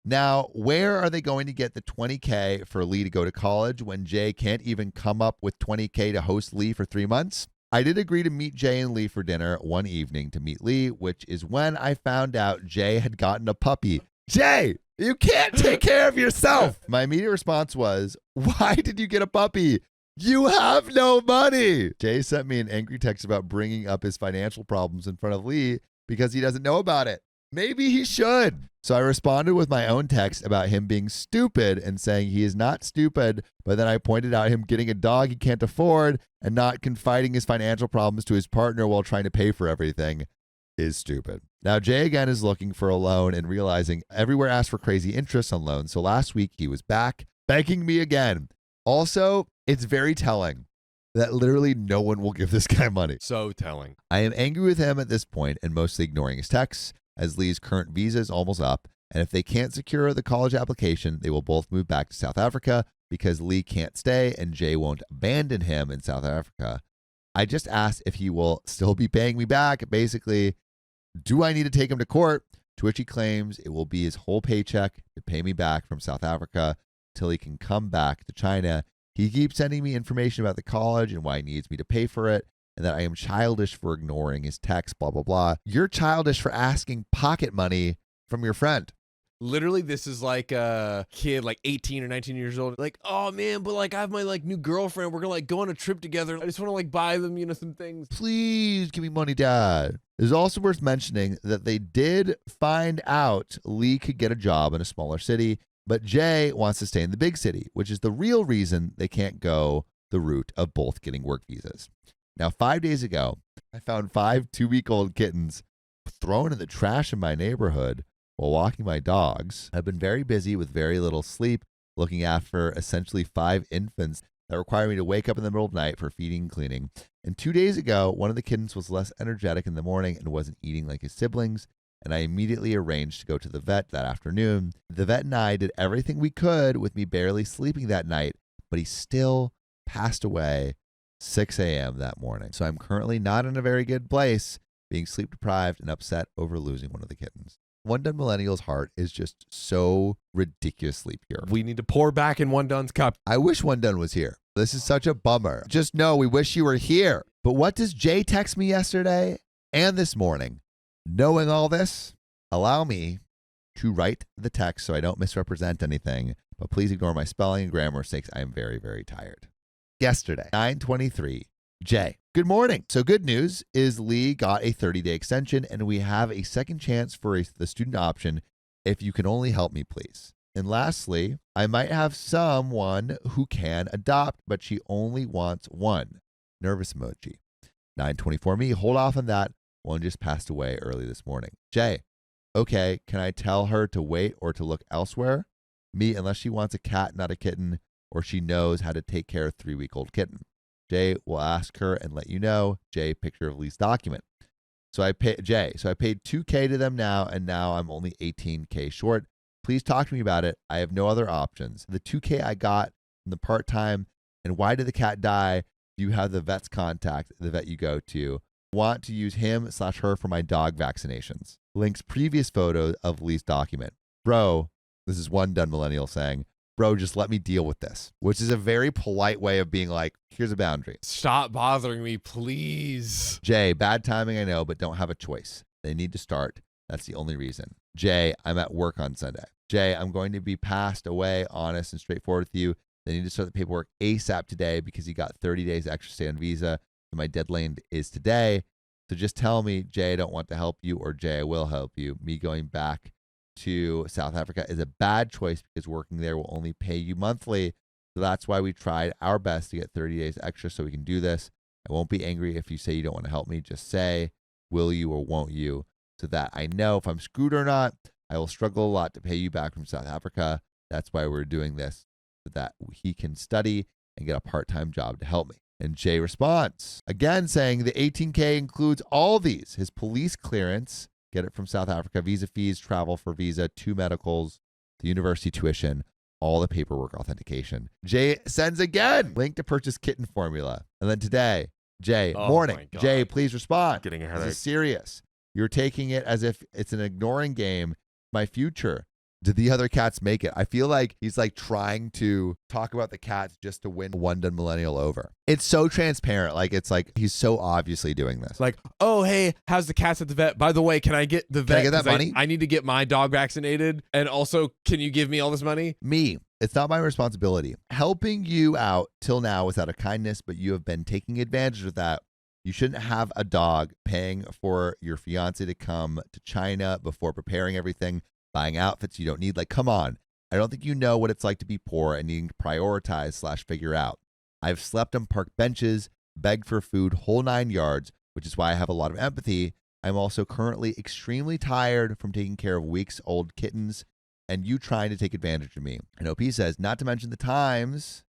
Now, where are they going to get the $20K for Lee to go to college when Jay can't even come up with $20K to host Lee for 3 months? I did agree to meet Jay and Lee for dinner one evening to meet Lee, which is when I found out Jay had gotten a puppy. Jay, you can't take care of yourself. My immediate response was, why did you get a puppy? You have no money. Jay sent me an angry text about bringing up his financial problems in front of Lee because he doesn't know about it. Maybe he should. So I responded with my own text about him being stupid and saying he is not stupid, but then I pointed out him getting a dog he can't afford and not confiding his financial problems to his partner while trying to pay for everything is stupid. Now, Jay again is looking for a loan and realizing everywhere asks for crazy interest on loans. So last week he was back begging me again. Also, it's very telling that literally no one will give this guy money. So telling. I am angry with him at this point and mostly ignoring his texts, as Lee's current visa is almost up, and if they can't secure the college application, they will both move back to South Africa because Lee can't stay and Jay won't abandon him in South Africa. I just asked if he will still be paying me back. Basically, do I need to take him to court? To which he claims it will be his whole paycheck to pay me back from South Africa till he can come back to China. He keeps sending me information about the college and why he needs me to pay for it, and that I am childish for ignoring his text, blah, blah, blah. You're childish for asking pocket money from your friend. Literally, this is like a kid, like 18 or 19 years old. Like, oh man, but like I have my like new girlfriend. We're gonna like go on a trip together. I just want to like buy them, some things. Please give me money, Dad. It's also worth mentioning that they did find out Lee could get a job in a smaller city, but Jay wants to stay in the big city, which is the real reason they can't go the route of both getting work visas. Now, 5 days ago, I found 5 2-week-old kittens thrown in the trash in my neighborhood while walking my dogs. I've been very busy with very little sleep, looking after essentially 5 infants that require me to wake up in the middle of the night for feeding and cleaning. And 2 days ago, one of the kittens was less energetic in the morning and wasn't eating like his siblings, and I immediately arranged to go to the vet that afternoon. The vet and I did everything we could with me barely sleeping that night, but he still passed away 6 a.m. that morning. So I'm currently not in a very good place, being sleep deprived and upset over losing one of the kittens. One Done Millennial's heart is just so ridiculously pure. We need to pour back in One Done's cup. I wish One Done was here. This is such a bummer. Just know we wish you were here. But what does Jay text me yesterday and this morning? Knowing all this, allow me to write the text so I don't misrepresent anything, but please ignore my spelling and grammar mistakes. I am very, very tired. Yesterday, 9:23, Jay, good morning. So good news is Lee got a 30-day extension and we have a second chance for the student option if you can only help me, please. And lastly, I might have someone who can adopt, but she only wants one. Nervous emoji. 9:24 me, hold off on that. One just passed away early this morning. Jay, okay, can I tell her to wait or to look elsewhere? Me, unless she wants a cat, not a kitten, or she knows how to take care of 3-week-old kitten. Jay will ask her and let you know. Jay, picture of Lee's document. So I paid $2K to them now, and now I'm only $18K short. Please talk to me about it. I have no other options. The $2K I got from the part-time, and why did the cat die? You have the vet's contact, the vet you go to. Want to use him/her for my dog vaccinations. Links previous photos of Lee's document. Bro, this is One Done Millennial saying, bro, just let me deal with this, which is a very polite way of being like, here's a boundary. Stop bothering me, please. Jay, bad timing, I know, but don't have a choice. They need to start. That's the only reason. Jay, I'm at work on Sunday. Jay, I'm going to be passed away, honest and straightforward with you. They need to start the paperwork ASAP today because he got 30 days extra stay on visa. And my deadline is today. So just tell me, Jay, I don't want to help you, or Jay, I will help you. Me going back to South Africa is a bad choice because working there will only pay you monthly. So that's why we tried our best to get 30 days extra so we can do this. I won't be angry if you say you don't want to help me. Just say, will you or won't you? So that I know if I'm screwed or not. I will struggle a lot to pay you back from South Africa. That's why we're doing this, so that he can study and get a part-time job to help me. And Jay responds, again saying the 18K includes all these. His police clearance, get it from South Africa, visa fees, travel for visa, 2 medicals, the university tuition, all the paperwork authentication. Jay sends again, link to purchase kitten formula. And then today, Jay, Oh morning. my God. Jay, please respond. Getting a This headache. is serious. You're taking it as if it's an ignoring game. My future. Did the other cats make it? I feel like he's like trying to talk about the cats just to win one done millennial over. It's so transparent. Like, it's like he's so obviously doing this. Like, oh, hey, how's the cats at the vet? By the way, can I get the vet? I get that 'Cause money? I need to get my dog vaccinated. And also, can you give me all this money? Me. It's not my responsibility. Helping you out till now was out of kindness, but you have been taking advantage of that. You shouldn't have a dog paying for your fiance to come to China before preparing everything, buying outfits you don't need. Like, come on. I don't think you know what it's like to be poor and needing to prioritize / figure out. I've slept on park benches, begged for food, whole 9 yards, which is why I have a lot of empathy. I'm also currently extremely tired from taking care of weeks-old kittens and you trying to take advantage of me. And OP says, not to mention the times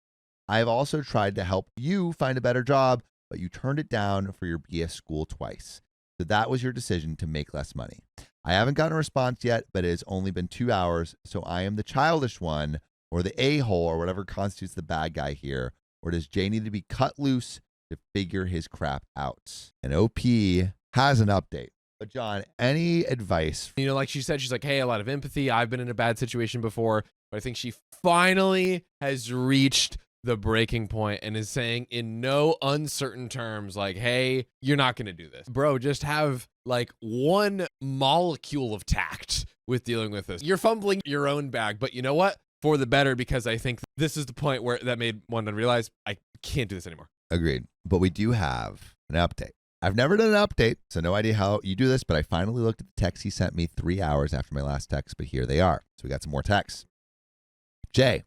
I've also tried to help you find a better job, but you turned it down for your BS school twice. So that was your decision to make less money. I haven't gotten a response yet, but it has only been 2 hours, so I am the childish one, or the a-hole, or whatever constitutes the bad guy here. Or does Jay need to be cut loose to figure his crap out? And OP has an update. But John, any advice? You know, like she said, she's like, hey, a lot of empathy. I've been in a bad situation before, but I think she finally has reached the breaking point and is saying in no uncertain terms, like, hey, you're not going to do this. Bro, just have like one molecule of tact with dealing with this. You're fumbling your own bag, but you know what? For the better, because I think this is the point where that made one realize I can't do this anymore. Agreed. But we do have an update. I've never done an update, so no idea how you do this, but I finally looked at the text he sent me 3 hours after my last text, but here they are. So we got some more texts. Jay,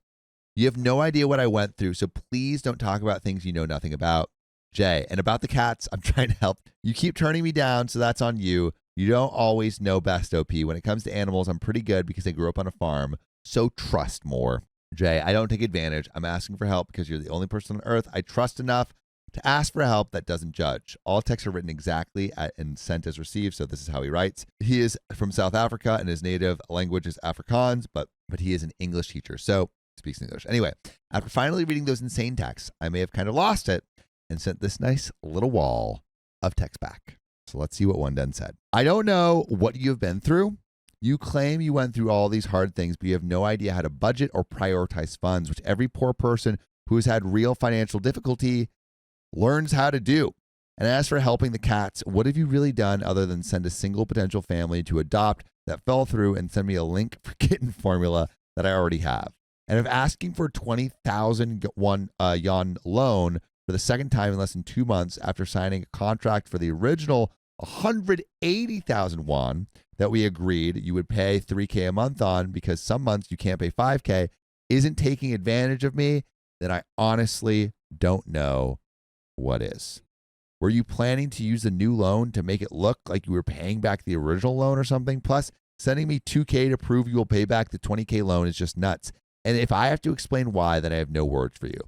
you have no idea what I went through, so please don't talk about things you know nothing about. Jay, and about the cats, I'm trying to help. You keep turning me down, so that's on you. You don't always know best, OP. When it comes to animals, I'm pretty good because I grew up on a farm, so trust more. Jay, I don't take advantage. I'm asking for help because you're the only person on earth I trust enough to ask for help that doesn't judge. All texts are written exactly and sent as received, so this is how he writes. He is from South Africa, and his native language is Afrikaans, but he is an English teacher, so speaks English. Anyway, after finally reading those insane texts, I may have kind of lost it and sent this nice little wall of text back. So let's see what one done said. I don't know what you've been through. You claim you went through all these hard things, but you have no idea how to budget or prioritize funds, which every poor person who has had real financial difficulty learns how to do. And as for helping the cats, what have you really done other than send a single potential family to adopt that fell through and send me a link for kitten formula that I already have? And of asking for 20,000 yuan loan for the second time in less than 2 months after signing a contract for the original 180,000 won that we agreed you would pay 3K a month on because some months you can't pay 5K, isn't taking advantage of me, then I honestly don't know what is. Were you planning to use the new loan to make it look like you were paying back the original loan or something? Plus, sending me 2K to prove you will pay back the 20K loan is just nuts. And if I have to explain why, then I have no words for you.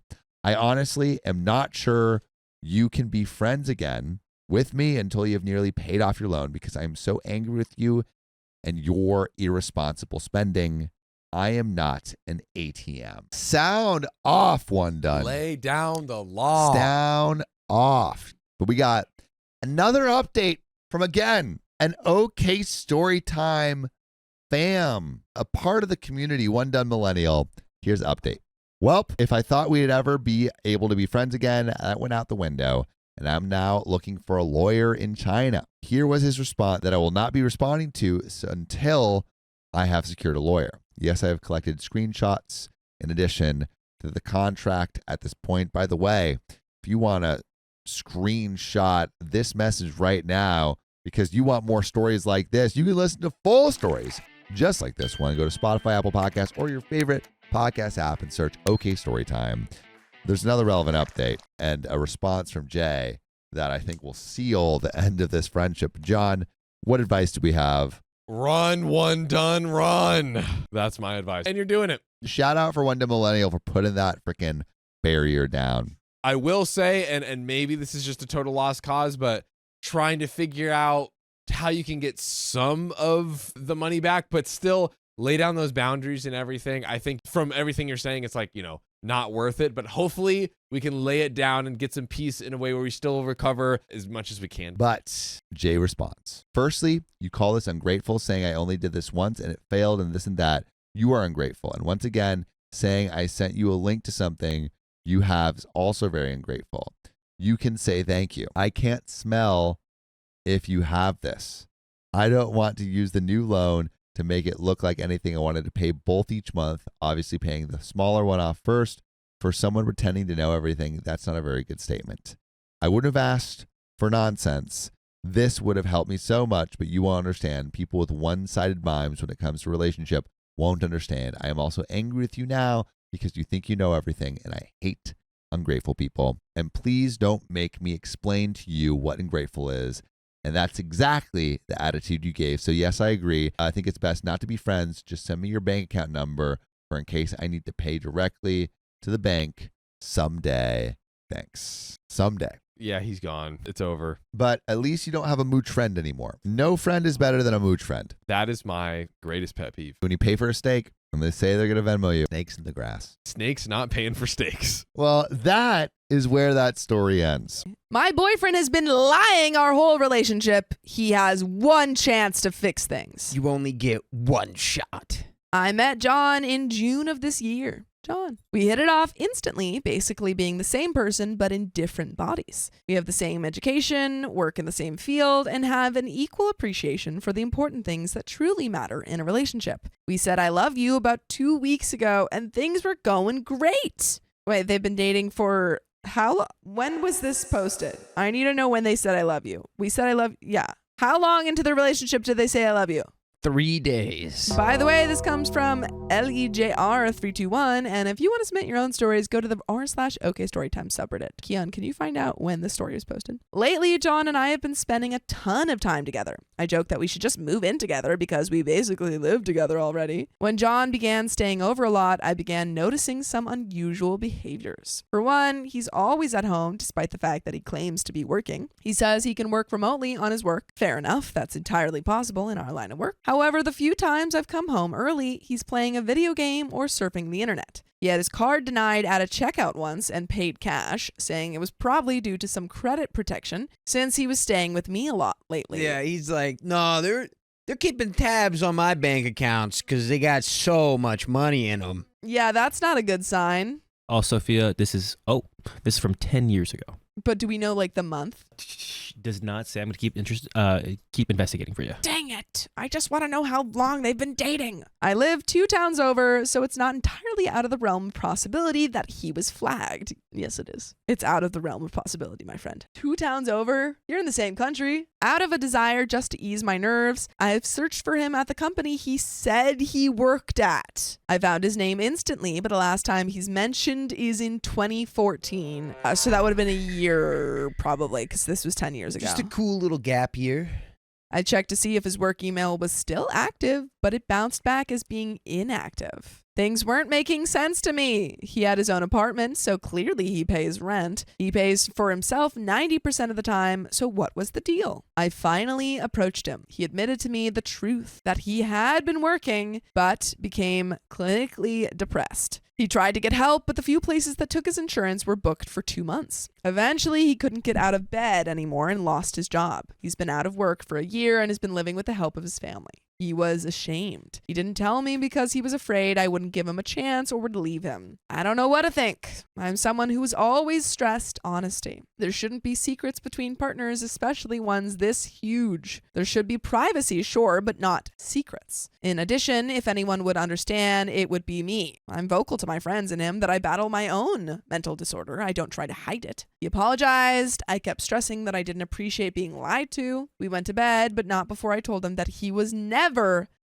I honestly am not sure you can be friends again with me until you have nearly paid off your loan because I am so angry with you and your irresponsible spending. I am not an ATM. Sound off, one done. Lay down the law. Sound off. But we got another update from, again, an OK Story Time fam, a part of the community, one done millennial. Here's the update. Well, if I thought we'd ever be able to be friends again, that went out the window. And I'm now looking for a lawyer in China. Here was his response that I will not be responding to until I have secured a lawyer. Yes, I have collected screenshots in addition to the contract at this point. By the way, if you want to screenshot this message right now because you want more stories like this, you can listen to full stories just like this one. Go to Spotify, Apple Podcasts, or your favorite podcast app and search OK Storytime. There's another relevant update and a response from Jay that I think will seal the end of this friendship. John, what advice do we have? Run, one done, run. That's my advice. And you're doing it. Shout out for One Day Millennial for putting that freaking barrier down. I will say, and maybe this is just a total lost cause, but trying to figure out how you can get some of the money back, but still lay down those boundaries and everything. I think from everything you're saying, it's like, not worth it, but hopefully we can lay it down and get some peace in a way where we still recover as much as we can. But Jay responds. Firstly, you call this ungrateful, saying I only did this once and it failed and this and that. you are ungrateful. And once again, saying I sent you a link to something you have is also very ungrateful. You can say thank you. I can't smell if you have this. I don't want to use the new loan to make it look like anything. I wanted to pay both each month, obviously paying the smaller one off first. For someone pretending to know everything, that's not a very good statement. I wouldn't have asked for nonsense. This would have helped me so much, but you won't understand. People with one-sided minds when it comes to relationship won't understand. I am also angry with you now because you think you know everything, and I hate ungrateful people. And please don't make me explain to you what ungrateful is. And that's exactly the attitude you gave. So yes, I agree. I think it's best not to be friends. Just send me your bank account number for in case I need to pay directly to the bank someday. Thanks. Someday. Yeah, he's gone. It's over. But at least you don't have a mooch friend anymore. No friend is better than a mooch friend. That is my greatest pet peeve. When you pay for a steak and they say they're going to Venmo you, snakes in the grass. Snakes not paying for steaks. Well, that is where that story ends. My boyfriend has been lying our whole relationship. He has one chance to fix things. You only get one shot. I met John in June of this year. John. We hit it off instantly, basically being the same person, but in different bodies. We have the same education, work in the same field, and have an equal appreciation for the important things that truly matter in a relationship. We said I love you about 2 weeks ago, and things were going great. Wait, they've been dating for how long? When was this posted? I need to know when they said I love you. We said I love, yeah. How long into the relationship did they say I love you? 3 days. By the way, this comes from LEJR321, and if you want to submit your own stories, go to the r/OK Storytime subreddit. Keon, can you find out when the story was posted? Lately, John and I have been spending a ton of time together. I joke that we should just move in together because we basically live together already. When John began staying over a lot, I began noticing some unusual behaviors. For one, he's always at home despite the fact that he claims to be working. He says he can work remotely on his work. Fair enough, that's entirely possible in our line of work. However, the few times I've come home early, he's playing a video game or surfing the internet. He had his card denied at a checkout once and paid cash, saying it was probably due to some credit protection since he was staying with me a lot lately. Yeah, he's like, no, they're keeping tabs on my bank accounts because they got so much money in them. Yeah, that's not a good sign. Oh, Sophia, this is from 10 years ago. But do we know like the month? Does not say. I'm going to keep investigating for you. Dang it. I just want to know how long they've been dating. I live 2 towns over, so it's not entirely out of the realm of possibility that he was flagged. Yes, it is. It's out of the realm of possibility, my friend. 2 towns over? You're in the same country. Out of a desire just to ease my nerves, I've searched for him at the company he said he worked at. I found his name instantly, but the last time he's mentioned is in 2014. So that would have been a year probably, because this was 10 years ago. Just a cool little gap year. I checked to see if his work email was still active, but it bounced back as being inactive. Things weren't making sense to me. He had his own apartment, so clearly he pays rent. He pays for himself 90% of the time, so what was the deal? I finally approached him. He admitted to me the truth, that he had been working, but became clinically depressed. He tried to get help, but the few places that took his insurance were booked for 2 months. Eventually, he couldn't get out of bed anymore and lost his job. He's been out of work for a year and has been living with the help of his family. He was ashamed. He didn't tell me because he was afraid I wouldn't give him a chance or would leave him. I don't know what to think. I'm someone who has always stressed honesty. There shouldn't be secrets between partners, especially ones this huge. There should be privacy, sure, but not secrets. In addition, if anyone would understand, it would be me. I'm vocal to my friends and him that I battle my own mental disorder. I don't try to hide it. He apologized. I kept stressing that I didn't appreciate being lied to. We went to bed, but not before I told him that he was never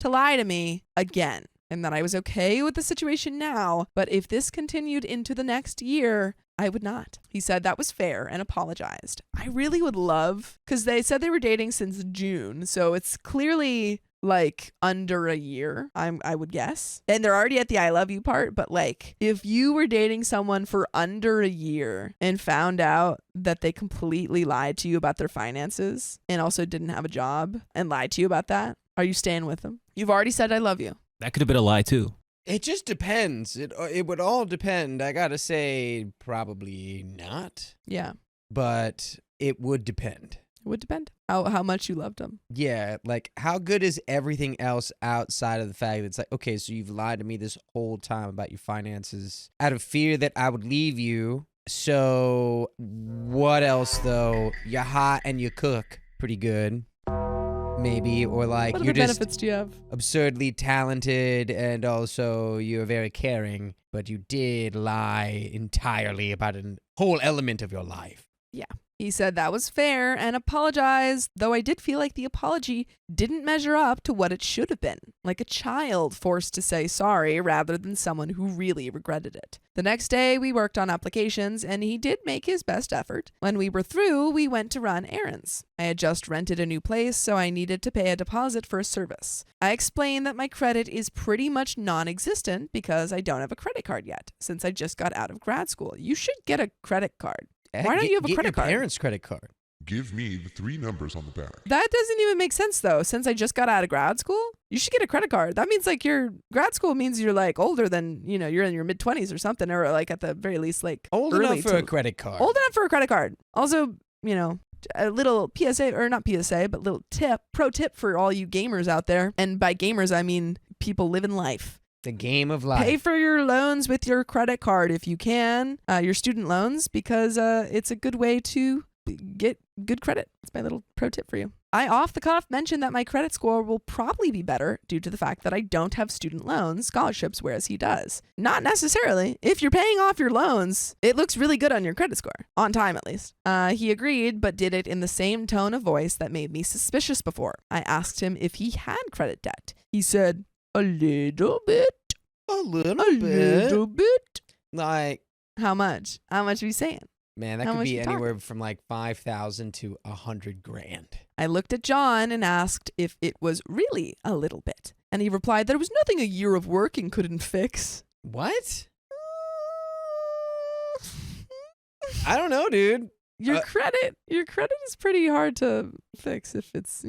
to lie to me again, and that I was okay with the situation now, but if this continued into the next year, I would not. He said that was fair and apologized. I really would love, because they said they were dating since June, so it's clearly like under a year, I would guess. And they're already at the I love you part, but like if you were dating someone for under a year and found out that they completely lied to you about their finances and also didn't have a job and lied to you about that, are you staying with them? You've already said I love you. That could have been a lie too. It just depends. It would all depend. I gotta say, probably not. Yeah, But it would depend. it would depend. How much you loved him. Yeah, like how good is everything else outside of the fact that it's like, okay, so you've lied to me this whole time about your finances out of fear that I would leave you. So what else though? You're hot and you cook pretty good. Maybe, or like What you're other just benefits do you have? absurdly talented and also you're very caring, but you did lie entirely about a whole element of your life. He said that was fair and apologized, though I did feel like the apology didn't measure up to what it should have been, like a child forced to say sorry rather than someone who really regretted it. The next day, we worked on applications, and he did make his best effort. When we were through, we went to run errands. I had just rented a new place, so I needed to pay a deposit for a service. I explained that my credit is pretty much non-existent because I don't have a credit card yet, since I just got out of grad school. You should get a credit card. Why don't you have a credit Get card? your parents' credit card. Give me the 3 numbers on the back. That doesn't even make sense though. Since I just got out of grad school, you should get a credit card. That means like your grad school means you're like older than, you're in your mid-20s or something, or like at the very least like Old early enough for to- a credit card. Old enough for a credit card. Also, a little PSA, or not PSA, but little pro tip for all you gamers out there. And by gamers, I mean people living life. The game of life. Pay for your loans with your credit card if you can, your student loans, because it's a good way to get good credit. It's my little pro tip for you. I off the cuff mentioned that my credit score will probably be better due to the fact that I don't have student loans, scholarships, whereas he does. Not necessarily. If you're paying off your loans, it looks really good on your credit score. On time, at least. He agreed, but did it in the same tone of voice that made me suspicious before. I asked him if he had credit debt. He said, a little bit. A little A bit. little bit. Like, How much? How much are we saying? man, that How could much be you talking? anywhere from like 5,000 to 100 grand. I looked at John and asked if it was really a little bit. And he replied that it was nothing a year of working couldn't fix. What? I don't know, dude. Your credit is pretty hard to fix if it's,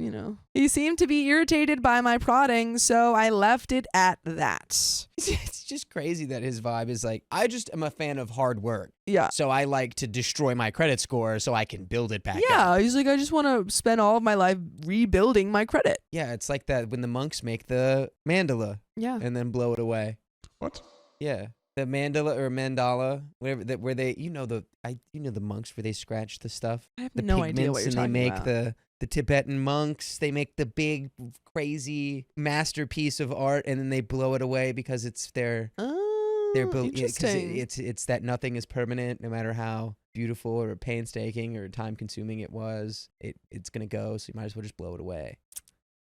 He seemed to be irritated by my prodding, so I left it at that. It's just crazy that his vibe is like, I just am a fan of hard work. Yeah. So I like to destroy my credit score so I can build it back up. Yeah, he's like, I just want to spend all of my life rebuilding my credit. Yeah, it's like that when the monks make the mandala Yeah. and then blow it away. What? Yeah. The mandala or mandala, whatever that where they the monks where they scratch the stuff. I have The no idea what you're pigments, talking and they make about. the Tibetan monks, they make the big crazy masterpiece of art and then they blow it away because it's their Interesting. it's that nothing is permanent no matter how beautiful or painstaking or time consuming it was. It's going to go, so you might as well just blow it away.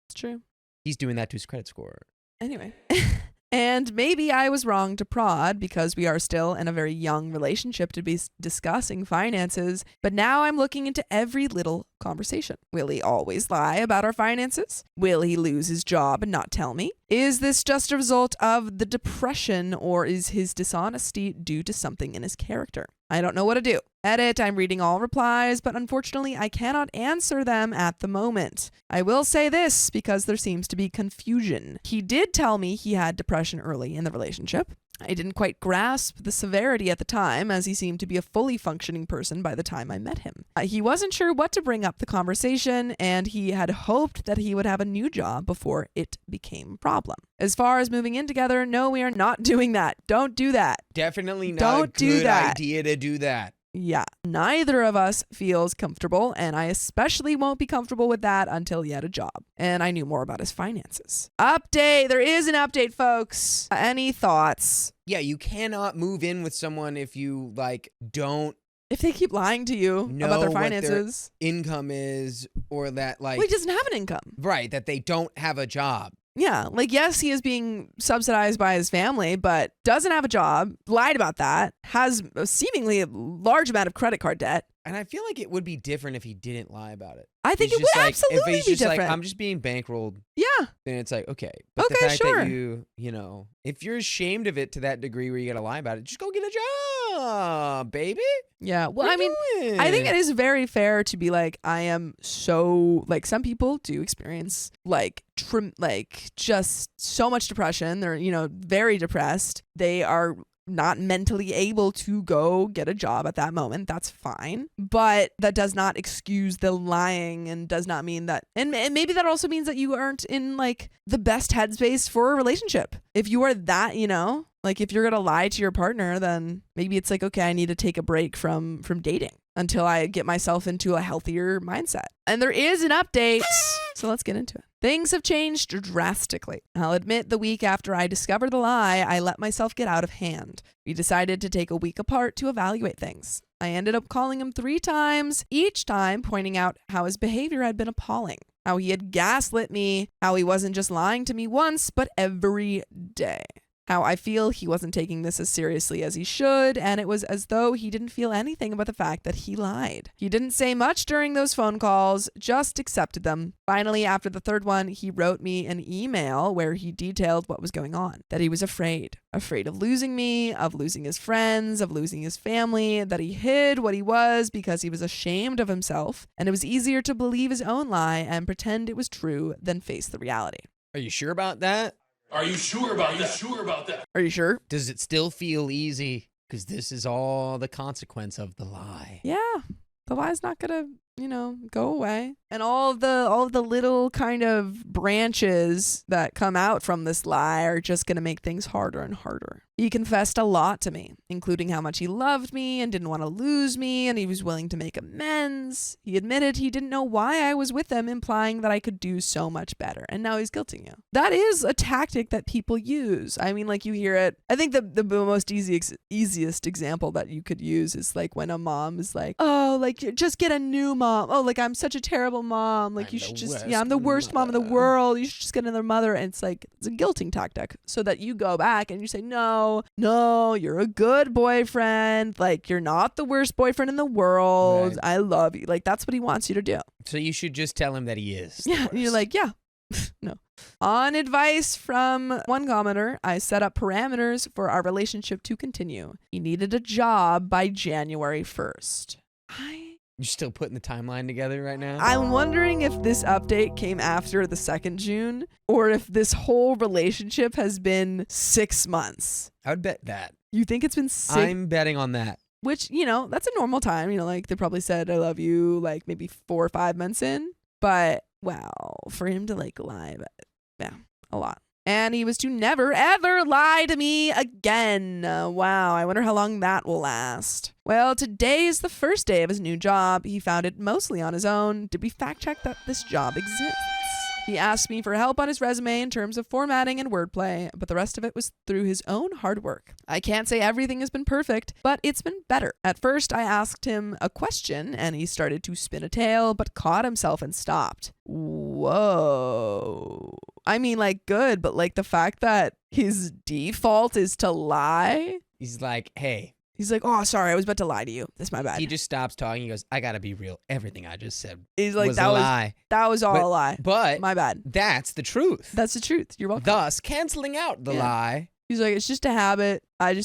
It's true. He's doing that to his credit score. Anyway. And maybe I was wrong to prod because we are still in a very young relationship to be discussing finances, but now I'm looking into every little conversation. Will he always lie about our finances? Will he lose his job and not tell me? Is this just a result of the depression, or is his dishonesty due to something in his character? I don't know what to do. Edit, I'm reading all replies, but unfortunately I cannot answer them at the moment. I will say this because there seems to be confusion. He did tell me he had depression early in the relationship. I didn't quite grasp the severity at the time, as he seemed to be a fully functioning person by the time I met him. He wasn't sure what to bring up the conversation, and he had hoped that he would have a new job before it became a problem. As far as moving in together, no, we are not doing that. Don't do that. Definitely not Don't a do good that. idea to do that. Yeah, neither of us feels comfortable, and I especially won't be comfortable with that until he had a job and I knew more about his finances. Update! There is an update, folks. Any thoughts? Yeah, you cannot move in with someone if you don't If they keep lying to you know about their what finances, income is, or that well, he doesn't have an income. right, that they don't have a job. Yeah, yes, he is being subsidized by his family, but doesn't have a job, lied about that, has a seemingly a large amount of credit card debt. And I feel like it would be different if he didn't lie about it. I think He's it just would like, absolutely if he's be just different. like, I'm just being bankrolled, Yeah, then it's like, okay. But the Okay, fact sure. that if you're ashamed of it to that degree where you gotta lie about it, just go get a job, baby. yeah. Well, What I are mean, you doing? I think it is very fair to be like, I am so, some people do experience just so much depression. They're, very depressed. They are not mentally able to go get a job at that moment. That's fine. But that does not excuse the lying and does not mean that, and maybe that also means that you aren't in like the best headspace for a relationship. If you are that, like if you're going to lie to your partner, then maybe it's like, okay, I need to take a break from dating until I get myself into a healthier mindset. And there is an update. So let's get into it. Things have changed drastically. I'll admit the week after I discovered the lie, I let myself get out of hand. We decided to take a week apart to evaluate things. I ended up calling him 3 times, each time pointing out how his behavior had been appalling, how he had gaslit me, how he wasn't just lying to me once, but every day. How I feel he wasn't taking this as seriously as he should, and it was as though he didn't feel anything about the fact that he lied. He didn't say much during those phone calls, just accepted them. Finally, after the 3rd one, he wrote me an email where he detailed what was going on, that he was afraid of losing me, of losing his friends, of losing his family, that he hid what he was because he was ashamed of himself, and it was easier to believe his own lie and pretend it was true than face the reality. Are you sure about that? Are you sure about that? Are you sure? Does it still feel easy? Because this is all the consequence of the lie. Yeah. The lie's not gonna, go away. And all of the little kind of branches that come out from this lie are just gonna make things harder and harder. He confessed a lot to me, including how much he loved me and didn't want to lose me, and he was willing to make amends. He admitted he didn't know why I was with him, implying that I could do so much better. And now he's guilting you. That is a tactic that people use. I mean, like you hear it. I think the most easiest example that you could use is like when a mom is like, oh, like just get a new mom. Oh, like I'm such a terrible mom. Like you should just, I'm the worst mom in the world. You should just get another mother. And it's like, it's a guilting tactic so that you go back and you say, no, you're a good boyfriend. Like you're not the worst boyfriend in the world. Right. I love you. Like that's what he wants you to do. So you should just tell him that he is. Yeah. You're like, yeah. No. On advice from one commenter, I set up parameters for our relationship to continue. He needed a job by January 1st. You're still putting the timeline together right now? I'm wondering if this update came after the 2nd June or if this whole relationship has been 6 months. I would bet that. You think it's been 6? I'm betting on that. Which, that's a normal time. Like they probably said, I love you, like maybe 4 or 5 months in. But, wow, for him to like lie, yeah, a lot. And he was to never, ever lie to me again. Wow, I wonder how long that will last. Well, today is the first day of his new job. He found it mostly on his own. Did we fact check that this job exists? He asked me for help on his resume in terms of formatting and wordplay, but the rest of it was through his own hard work. I can't say everything has been perfect, but it's been better. At first, I asked him a question, and he started to spin a tale, but caught himself and stopped. Whoa. I mean, like, good, but like the fact that his default is to lie. He's like, hey. He's like, oh, sorry, I was about to lie to you. That's my bad. He just stops talking. He goes, I gotta be real. Everything I just said He's like, was a lie. That was all a lie. But my bad. That's the truth. That's the truth. You're welcome. Thus, canceling out the lie. He's like, it's just a habit. I've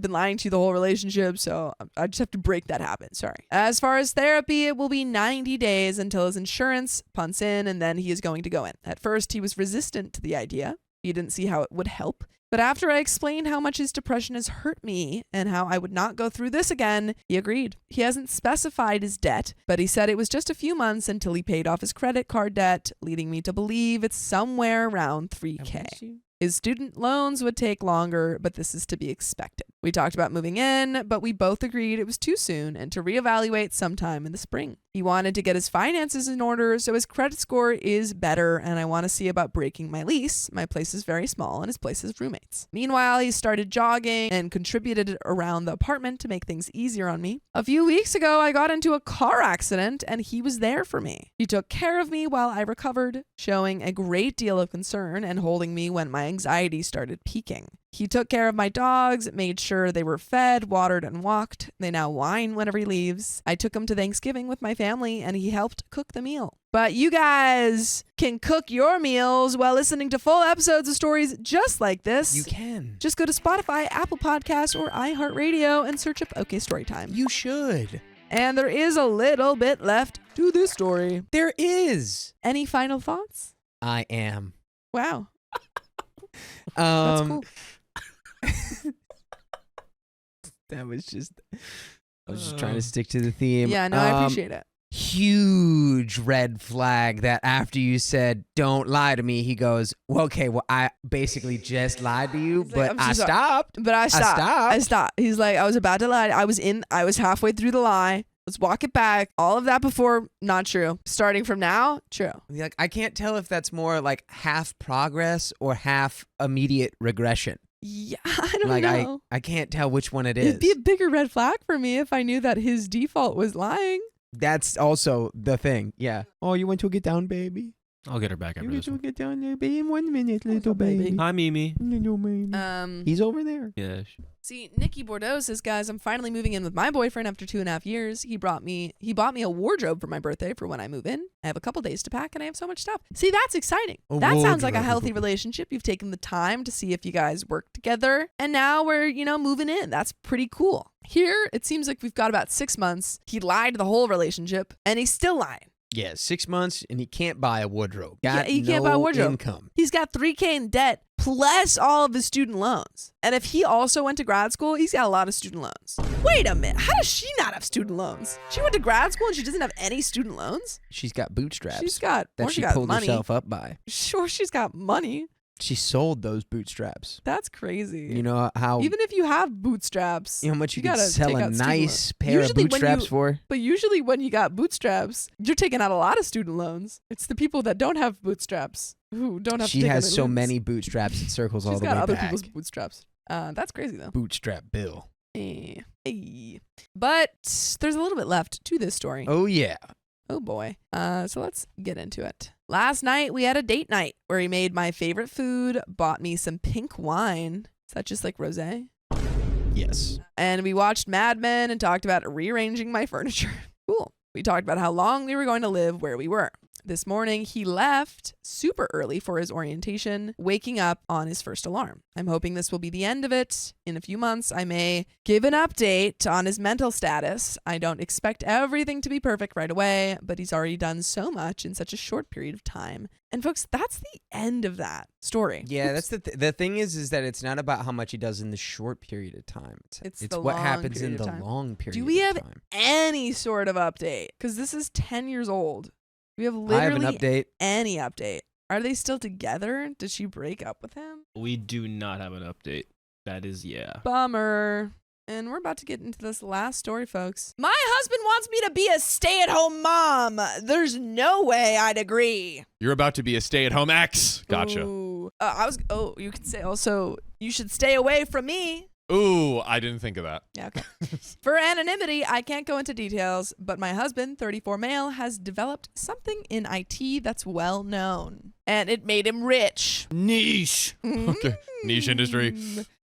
been lying to you the whole relationship, so I just have to break that habit. Sorry. As far as therapy, it will be 90 days until his insurance punts in, and then he is going to go in. At first, he was resistant to the idea. He didn't see how it would help. But after I explained how much his depression has hurt me and how I would not go through this again, he agreed. He hasn't specified his debt, but he said it was just a few months until he paid off his credit card debt, leading me to believe it's somewhere around $3,000. His student loans would take longer, but this is to be expected. We talked about moving in, but we both agreed it was too soon and to reevaluate sometime in the spring. He wanted to get his finances in order, so his credit score is better, and I want to see about breaking my lease. My place is very small, and his place has roommates. Meanwhile, he started jogging and contributed around the apartment to make things easier on me. A few weeks ago, I got into a car accident, and he was there for me. He took care of me while I recovered, showing a great deal of concern and holding me when my anxiety started peaking. He took care of my dogs, made sure they were fed, watered, and walked. They now whine whenever he leaves. I took him to Thanksgiving with my family, and he helped cook the meal. But you guys can cook your meals while listening to full episodes of stories just like this. You can. Just go to Spotify, Apple Podcasts, or iHeartRadio and search up OK Storytime. You should. And there is a little bit left to this story. There is. Any final thoughts? I am. Wow. That's cool. That was just. I was just trying to stick to the theme. Yeah, no, I appreciate it. Huge red flag that after you said "don't lie to me," he goes, "Well, okay, well, I basically just lied to you, He's like, but "I'm I so sorry." stopped." But I stopped. stopped. I stopped. He's like, I was about to lie. I was halfway through the lie. Let's walk it back. All of that before, not true. Starting from now, true. Like, I can't tell if that's more like half progress or half immediate regression. Yeah, I don't Like know. I can't tell which one it is. It'd be a bigger red flag for me if I knew that his default was lying. That's also the thing. Yeah. Oh, you want to get down, baby? I'll get her back You after want this to one. get down there, baby? In 1 minute, little baby. Hi, Mimi. Little baby. He's over there. Yeah. See, Nikki Bordeaux says, guys, I'm finally moving in with my boyfriend after 2.5 years. He bought me a wardrobe for my birthday for when I move in. I have a couple days to pack and I have so much stuff. See, that's exciting. That sounds like a healthy relationship. You've taken the time to see if you guys work together. And now we're, moving in. That's pretty cool. Here, it seems like we've got about 6 months. He lied the whole relationship and he's still lying. Yeah, 6 months and he can't buy a wardrobe. Yeah, Got he can't buy a no wardrobe. income. He's got $3,000 in debt plus all of his student loans. And if he also went to grad school, he's got a lot of student loans. Wait a minute. How does she not have student loans? She went to grad school and she doesn't have any student loans? She's got bootstraps. She's got, that or she got pulled money. herself up by. Sure, she's got money. She sold those bootstraps. That's crazy. You know how Even if you have bootstraps, you know how much you could gotta sell take a out student nice loans. pair of Usually when bootstraps you- for? But usually when you got bootstraps, you're taking out a lot of student loans. It's the people that don't have bootstraps who don't have to She take out has their so loans. many bootstraps it circles all She's the got way other back. people's bootstraps. That's crazy though. Bootstrap Bill. Hey. But there's a little bit left to this story. Oh yeah. Oh boy. So let's get into it. Last night we had a date night where he made my favorite food, bought me some pink wine. Is that just like rosé? Yes. And we watched Mad Men and talked about rearranging my furniture. Cool. We talked about how long we were going to live where we were. This morning, he left super early for his orientation, waking up on his first alarm. I'm hoping this will be the end of it. In a few months, I may give an update on his mental status. I don't expect everything to be perfect right away, but he's already done so much in such a short period of time. And folks, that's the end of that story. Yeah, that's the thing is that it's not about how much he does in the short period of time. It's It's the what long happens in period of the time. long period. Do we of have time. any sort of update? Because this is 10 years old. We have I have an literally update. any update. Are they still together? Did she break up with him? We do not have an update. That is, yeah. Bummer. And we're about to get into this last story, folks. My husband wants me to be a stay-at-home mom. There's no way I'd agree. You're about to be a stay-at-home ex. Gotcha. Ooh. You could say also, you should stay away from me. Ooh, I didn't think of that. Yeah, okay. For anonymity, I can't go into details, but my husband, 34 male, has developed something in IT that's well known. And it made him rich. Niche. Okay. Niche industry.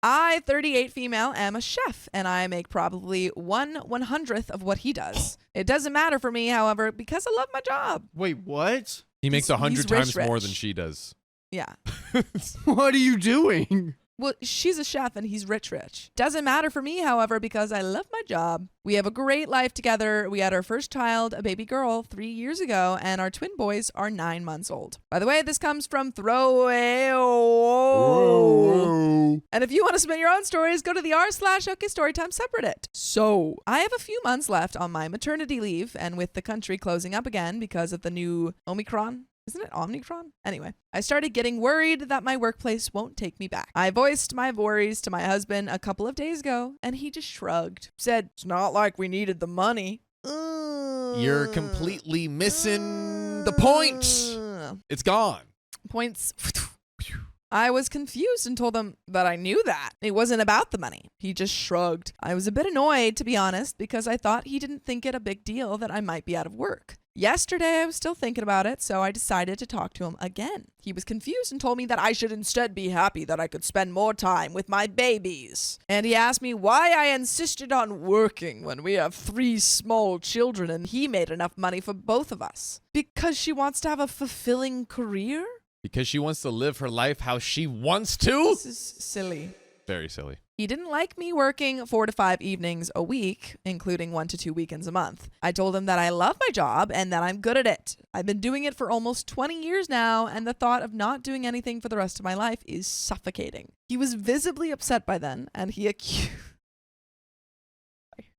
I, 38 female, am a chef, and I make probably 1/100th of what he does. It doesn't matter for me, however, because I love my job. Wait, what? He makes He's 100 rich, times more rich. than she does. Yeah. What are you doing? Well, she's a chef and he's rich. Doesn't matter for me, however, because I love my job. We have a great life together. We had our first child, a baby girl, 3 years ago, and our twin boys are 9 months old. By the way, this comes from Throwaway. And if you want to submit your own stories, go to the r/OK Storytime subreddit. So, I have a few months left on my maternity leave, and with the country closing up again because of the new Omicron, isn't it Omicron? Anyway, I started getting worried that my workplace won't take me back. I voiced my worries to my husband a couple of days ago, and he just shrugged. Said, it's not like we needed the money. You're completely missing the point. It's gone. Points. I was confused and told him that I knew that. It wasn't about the money. He just shrugged. I was a bit annoyed, to be honest, because I thought he didn't think it a big deal that I might be out of work. Yesterday, I was still thinking about it, so I decided to talk to him again. He was confused and told me that I should instead be happy that I could spend more time with my babies. And he asked me why I insisted on working when we have 3 small children and he made enough money for both of us. Because she wants to have a fulfilling career? Because she wants to live her life how she wants to? This is silly. Very silly. He didn't like me working 4 to 5 evenings a week, including 1 to 2 weekends a month. I told him that I love my job and that I'm good at it. I've been doing it for almost 20 years now, and the thought of not doing anything for the rest of my life is suffocating. He was visibly upset by then, and he accused...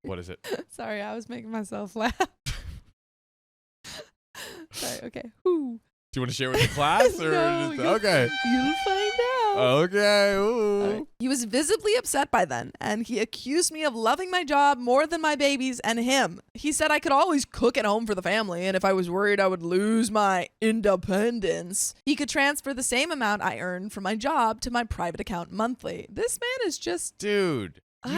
What is it? Sorry, I was making myself laugh. Sorry, okay. Whew. Do you want to share with the class? Or No, okay. You'll find out. Okay. Ooh. All right. He was visibly upset by then, and he accused me of loving my job more than my babies and him. He said I could always cook at home for the family, and if I was worried I would lose my independence, he could transfer the same amount I earned from my job to my private account monthly. This man is just... Dude. Don't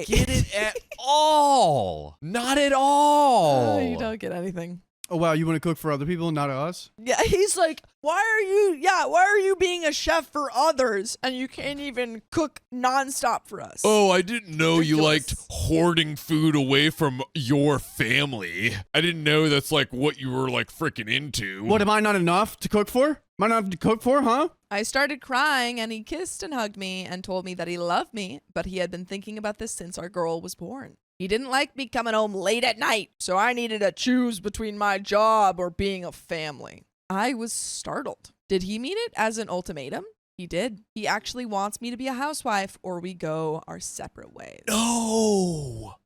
Get it at all. Not at all. Oh, you don't get anything. Oh wow, you want to cook for other people, not us? Yeah, he's like, why are you being a chef for others and you can't even cook nonstop for us? Oh, I didn't know you Ridiculous. liked hoarding food away from your family. I didn't know that's like what you were like freaking into. What, am I not enough to cook for? Am I not enough to cook for, huh? I started crying and he kissed and hugged me and told me that he loved me, but he had been thinking about this since our girl was born. He didn't like me coming home late at night, so I needed to choose between my job or being a family. I was startled. Did he mean it as an ultimatum? He did. He actually wants me to be a housewife or we go our separate ways. No.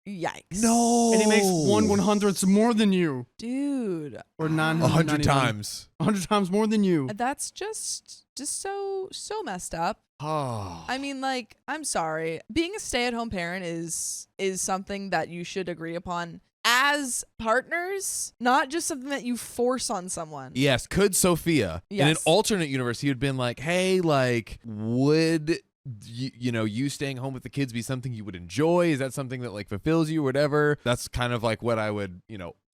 Yikes. No. And he makes 1/100th more than you. Dude. Or 999. 100 times. 100 times more than you. That's just so messed up. Oh. I mean, like, I'm sorry. Being a stay-at-home parent is something that you should agree upon as partners, not just something that you force on someone. Yes. Could Sophia, in an Yes. alternate universe, he would have been like, hey, like, would you staying home with the kids be something you would enjoy? Is that something that like fulfills you or whatever? That's kind of like what I would,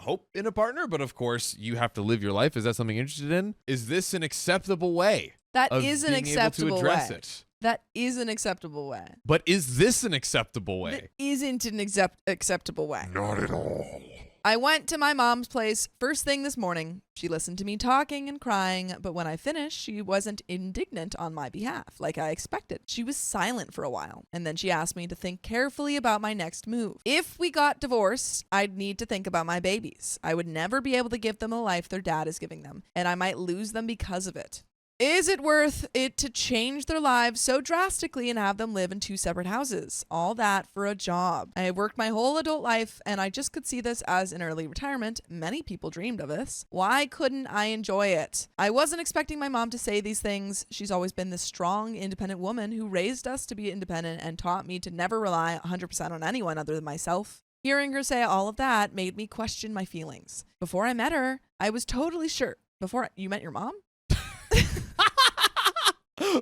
hope in a partner. But of course, you have to live your life. Is that something you're interested in? Is this an acceptable way? That of is an being able to acceptable address way. it? That is an acceptable way. But is this an acceptable That way? isn't an acceptable way. Not at all. I went to my mom's place first thing this morning. She listened to me talking and crying, but when I finished, she wasn't indignant on my behalf, like I expected. She was silent for a while, and then she asked me to think carefully about my next move. If we got divorced, I'd need to think about my babies. I would never be able to give them a life their dad is giving them, and I might lose them because of it. Is it worth it to change their lives so drastically and have them live in 2 separate houses? All that for a job. I have worked my whole adult life and I just could see this as an early retirement. Many people dreamed of this. Why couldn't I enjoy it? I wasn't expecting my mom to say these things. She's always been this strong, independent woman who raised us to be independent and taught me to never rely 100% on anyone other than myself. Hearing her say all of that made me question my feelings. Before I met her, I was totally sure. Before you met your mom?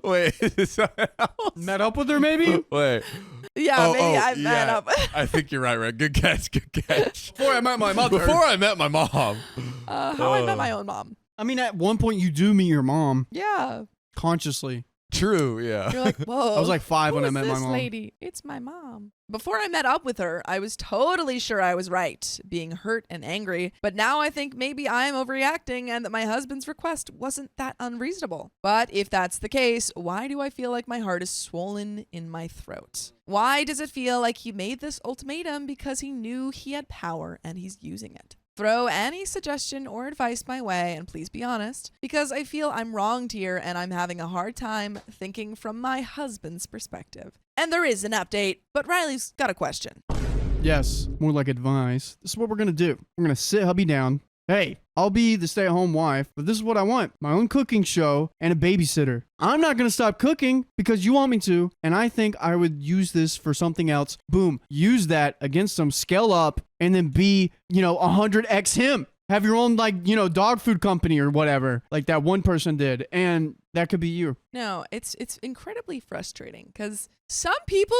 Wait, is that else? Met up with her, maybe? Wait. Yeah, maybe I've met up. I think you're right. Good catch. Before I met my mother. Before I met my mom. How I met my own mom. I mean, at one point you do meet your mom Yeah. consciously. True, yeah. You're like, whoa. I was like 5 when I met my this mom. lady? It's my mom. Before I met up with her, I was totally sure I was right, being hurt and angry. But now I think maybe I'm overreacting and that my husband's request wasn't that unreasonable. But if that's the case, why do I feel like my heart is swollen in my throat? Why does it feel like he made this ultimatum because he knew he had power and he's using it? Throw any suggestion or advice my way, and please be honest, because I feel I'm wronged here and I'm having a hard time thinking from my husband's perspective. And there is an update, but Riley's got a question. Yes, more like advice. This is what we're going to do. We're going to sit hubby down. Hey, I'll be the stay-at-home wife, but this is what I want. My own cooking show and a babysitter. I'm not going to stop cooking because you want me to, and I think I would use this for something else. Boom. Use that against them, scale up, and then be, 100x him. Have your own, dog food company or whatever, like that one person did, and that could be you. No, it's incredibly frustrating because some people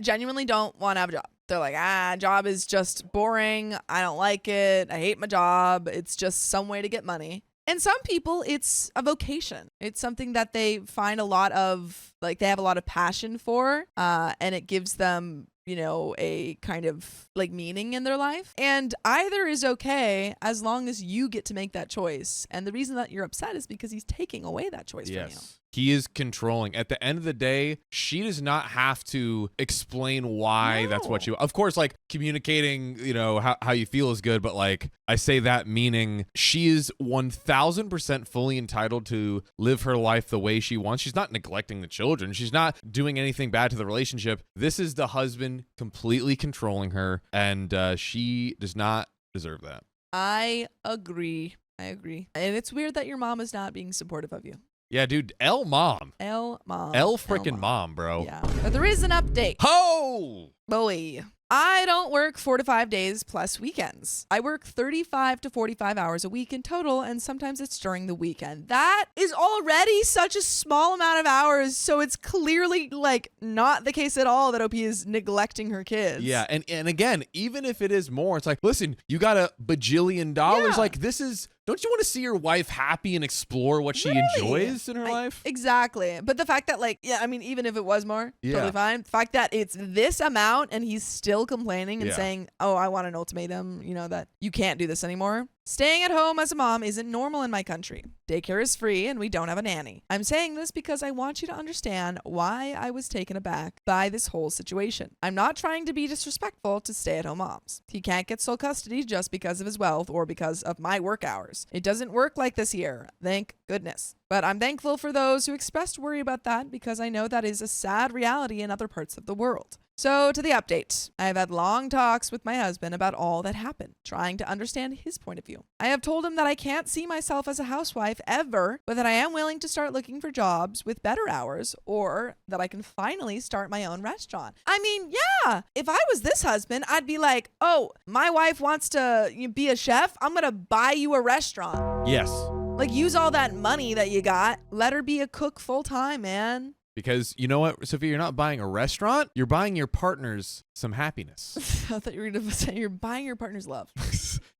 genuinely don't want to have a job. They're like, job is just boring. I don't like it. I hate my job. It's just some way to get money. And some people, it's a vocation. It's something that they find they have a lot of passion for, and it gives them, a kind of meaning in their life. And either is okay as long as you get to make that choice. And the reason that you're upset is because he's taking away that choice from you. He is controlling. At the end of the day, she does not have to explain why that's what you. Of course, like communicating, how you feel is good, but like I say that meaning she is 1000% fully entitled to live her life the way she wants. She's not neglecting the children. She's not doing anything bad to the relationship. This is the husband completely controlling her, and she does not deserve that. I agree. And it's weird that your mom is not being supportive of you. Yeah, dude. L mom. L Freaking mom, bro. Yeah. But there is an update. Ho! Boy. I don't work 4 to 5 days plus weekends. I work 35 to 45 hours a week in total, and sometimes it's during the weekend. That is already such a small amount of hours, so it's clearly like not the case at all that OP is neglecting her kids. Yeah, and again, even if it is more, it's like, listen, you got $1 bajillion. Yeah. Like, this is, don't you want to see your wife happy and explore what she enjoys in her life? Exactly. But the fact that, like, yeah, I mean, even if it was more, totally fine. The fact that it's this amount and he's still complaining and saying, oh, I want an ultimatum, that you can't do this anymore. Staying at home as a mom isn't normal in my country. Daycare is free and we don't have a nanny. I'm saying this because I want you to understand why I was taken aback by this whole situation. I'm not trying to be disrespectful to stay-at-home moms. He can't get sole custody just because of his wealth or because of my work hours. It doesn't work like this here. Thank goodness. But I'm thankful for those who expressed worry about that because I know that is a sad reality in other parts of the world. So to the update, I have had long talks with my husband about all that happened, trying to understand his point of view. I have told him that I can't see myself as a housewife ever, but that I am willing to start looking for jobs with better hours or that I can finally start my own restaurant. I mean, yeah, if I was this husband, I'd be like, oh, my wife wants to be a chef. I'm going to buy you a restaurant. Yes. Like, use all that money that you got. Let her be a cook full time, man. Because you know what, Sophia, you're not buying a restaurant. You're buying your partners some happiness. I thought you were going to say you're buying your partner's love.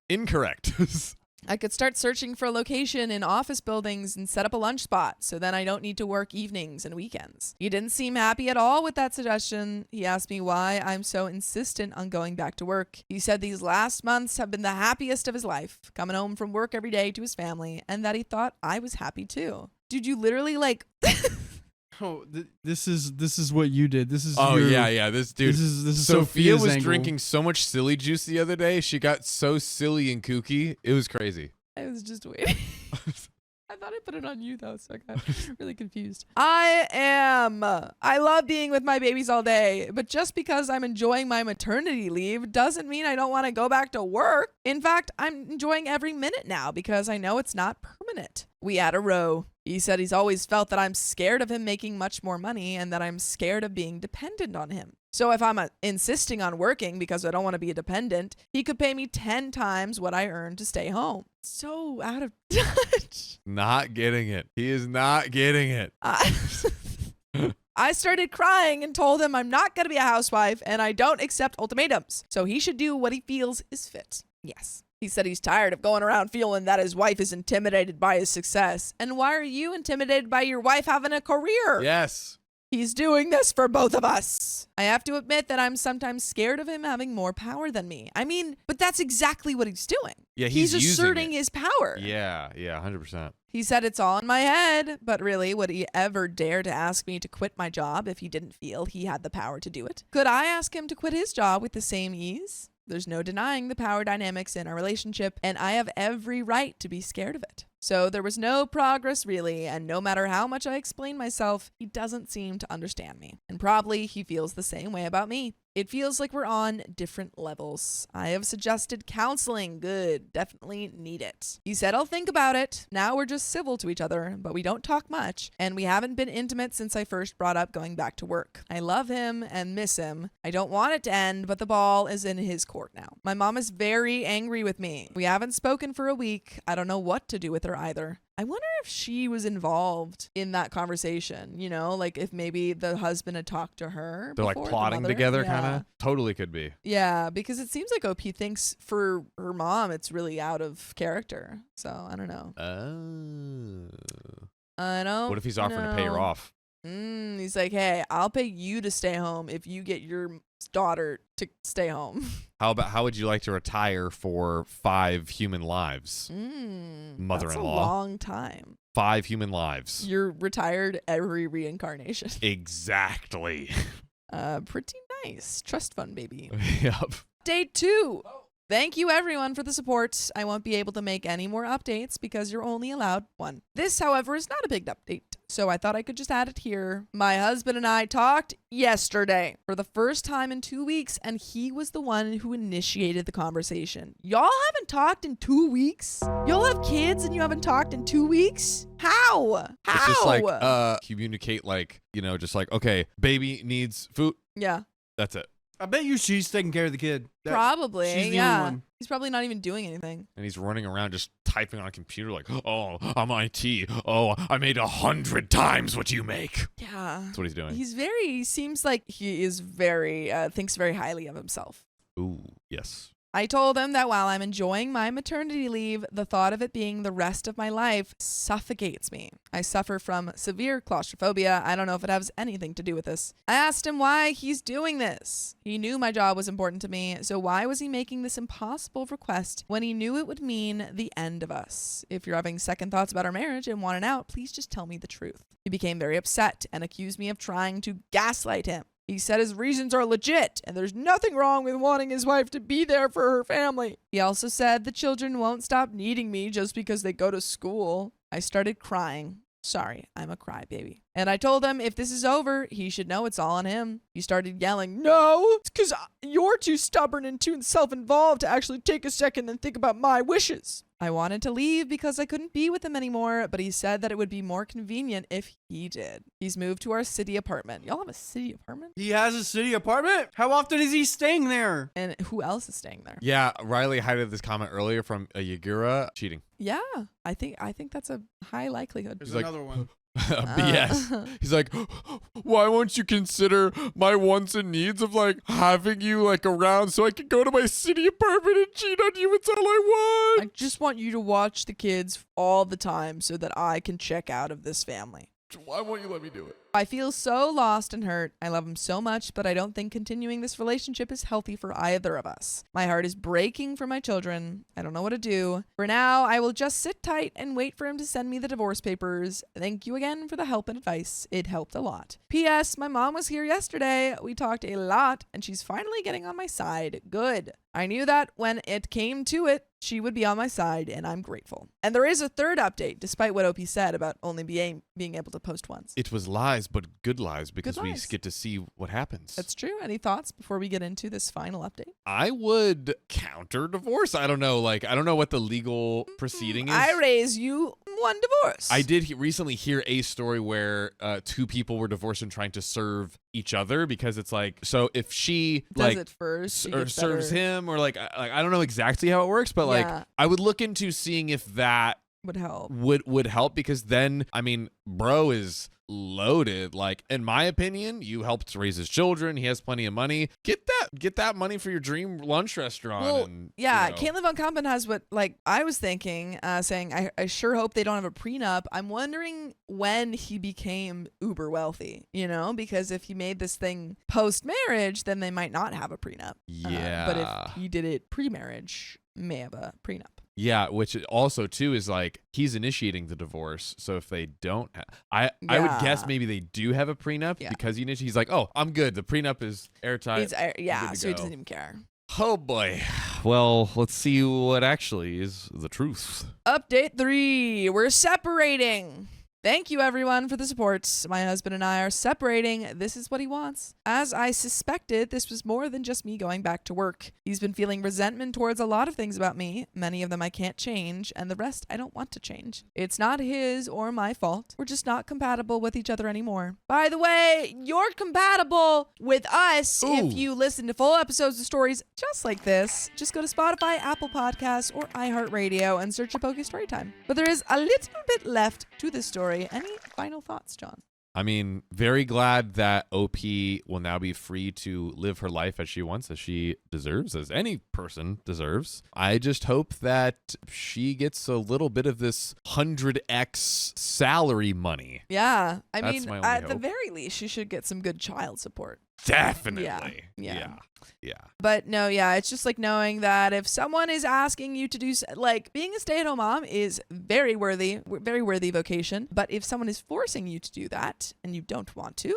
Incorrect. I could start searching for a location in office buildings and set up a lunch spot so then I don't need to work evenings and weekends. He didn't seem happy at all with that suggestion. He asked me why I'm so insistent on going back to work. He said these last months have been the happiest of his life, coming home from work every day to his family, and that he thought I was happy too. Dude, you literally like... Oh, this is what you did. This is yeah. This dude. This is Sophia Sophia's was angle. drinking so much silly juice the other day. She got so silly and kooky. It was crazy. I was just waiting. I thought I put it on you though, so I got really confused. I love being with my babies all day, but just because I'm enjoying my maternity leave doesn't mean I don't want to go back to work. In fact, I'm enjoying every minute now because I know it's not permanent. We had a row. He said he's always felt that I'm scared of him making much more money and that I'm scared of being dependent on him. So if I'm insisting on working because I don't want to be a dependent, he could pay me 10 times what I earn to stay home. So out of touch. Not getting it. He is not getting it. I started crying and told him I'm not going to be a housewife and I don't accept ultimatums. So he should do what he feels is fit. Yes. He said he's tired of going around feeling that his wife is intimidated by his success. And why are you intimidated by your wife having a career? Yes. He's doing this for both of us. I have to admit that I'm sometimes scared of him having more power than me. I mean, but that's exactly what he's doing. Yeah, he's asserting his power. Yeah, 100%. He said it's all in my head, but really, would he ever dare to ask me to quit my job if he didn't feel he had the power to do it? Could I ask him to quit his job with the same ease? There's no denying the power dynamics in our relationship, and I have every right to be scared of it. So there was no progress really, and no matter how much I explain myself, he doesn't seem to understand me. And probably he feels the same way about me. It feels like we're on different levels. I have suggested counseling. Good. Definitely need it. He said, I'll think about it. Now we're just civil to each other, but we don't talk much, and we haven't been intimate since I first brought up going back to work. I love him and miss him. I don't want it to end, but the ball is in his court now. My mom is very angry with me. We haven't spoken for a week. I don't know what to do with her either. I wonder if she was involved in that conversation, like if maybe the husband had talked to her. They're like plotting together, kind of. Totally could be. Yeah, because it seems like OP thinks for her mom it's really out of character. So I don't know. Oh. I don't. What if he's offering to pay her off? He's like, hey, I'll pay you to stay home if you get your daughter to stay home. How would you like to retire for 5 human lives? Mother-in-law. That's a long time. 5 human lives. You're retired every reincarnation. Exactly. Pretty nice. Trust fund, baby. Yep. Day 2. Thank you, everyone, for the support. I won't be able to make any more updates because you're only allowed 1. This, however, is not a big update, so I thought I could just add it here. My husband and I talked yesterday for the first time in 2 weeks, and he was the one who initiated the conversation. Y'all haven't talked in 2 weeks? Y'all have kids and you haven't talked in 2 weeks? How? It's just like, communicate like, just like, okay, baby needs food. Yeah. That's it. I bet you she's taking care of the kid. Probably. She's the yeah. only one. He's probably not even doing anything. And he's running around just typing on a computer like, oh, I'm IT. Oh, I made 100 times what you make. Yeah. That's what he's doing. He seems like he is very, thinks very highly of himself. Ooh, yes. I told him that while I'm enjoying my maternity leave, the thought of it being the rest of my life suffocates me. I suffer from severe claustrophobia. I don't know if it has anything to do with this. I asked him why he's doing this. He knew my job was important to me, so why was he making this impossible request when he knew it would mean the end of us? If you're having second thoughts about our marriage and want an out, please just tell me the truth. He became very upset and accused me of trying to gaslight him. He said his reasons are legit, and there's nothing wrong with wanting his wife to be there for her family. He also said the children won't stop needing me just because they go to school. I started crying. Sorry, I'm a crybaby. And I told him if this is over, he should know it's all on him. He started yelling, no, it's because you're too stubborn and too self-involved to actually take a second and think about my wishes. I wanted to leave because I couldn't be with him anymore, but he said that it would be more convenient if he did. He's moved to our city apartment. Y'all have a city apartment? He has a city apartment? How often is he staying there? And who else is staying there? Yeah, Riley highlighted this comment earlier from Yagura cheating. Yeah, I think that's a high likelihood. There's like- another one. BS. He's like, why won't you consider my wants and needs of like having you like around so I can go to my city apartment and cheat on you? It's all I I want. just want you to watch the kids all the time so that I can check out of this family. Why won't you let me do it? I feel so lost and hurt. I love him so much, but I don't think continuing this relationship is healthy for either of us. My heart is breaking for my children. I don't know what to do. For now, I will just sit tight and wait for him to send me the divorce papers. Thank you again for the help and advice. It helped a lot. P.S. My mom was here yesterday. We talked a lot, and she's finally getting on my side. Good. I knew that when it came to it, she would be on my side, and I'm grateful. And there is a third update, despite what OP said about only being able to post once. It was lies, but good lies because Good we lies. get to see what happens. That's true. Any thoughts before we get into this final update? I would counter divorce. I don't know. I don't know what the legal proceeding is. I raise you one divorce. I did recently hear a story where 2 people were divorced and trying to serve each other because it's like, so if she Does it first, she or gets serves better. him or I don't know exactly how it works, but Yeah. I would look into seeing if that Would help. would help because then bro is loaded. In my opinion, you helped raise his children. He has plenty of money. Get that money for your dream lunch restaurant. Well, and, yeah, you know. Caitlin Von Kampen has what I was thinking, saying I sure hope they don't have a prenup. I'm wondering when he became uber wealthy, because if he made this thing post marriage, then they might not have a prenup. Yeah. But if he did it pre-marriage, may have a prenup. Yeah, which also too is he's initiating the divorce. So if they don't, I would guess Yeah. maybe they do have a prenup Yeah. because he's like, oh, I'm good. The prenup is airtight. It's, I'm yeah, good to so he go. doesn't even care. Oh boy. Well, let's see what actually is the truth. Update 3. We're separating. Thank you, everyone, for the support. My husband and I are separating. This is what he wants. As I suspected, this was more than just me going back to work. He's been feeling resentment towards a lot of things about me. Many of them I can't change, and the rest I don't want to change. It's not his or my fault. We're just not compatible with each other anymore. By the way, you're compatible with us if you listen to full episodes of stories just like this. Just go to Spotify, Apple Podcasts, or iHeartRadio and search Poke Storytime. But there is a little bit left to this story. Any final thoughts, John? I mean, very glad that OP will now be free to live her life as she wants, as she deserves, as any person deserves. I just hope that she gets a little bit of this 100x salary money. Yeah. I That's mean, my only at the hope. very least, she should get some good child support. Definitely. Yeah. Yeah. But no, yeah, it's just like knowing that if someone is asking you to do, like, being a stay-at-home mom is very worthy vocation. But if someone is forcing you to do that and you don't want to,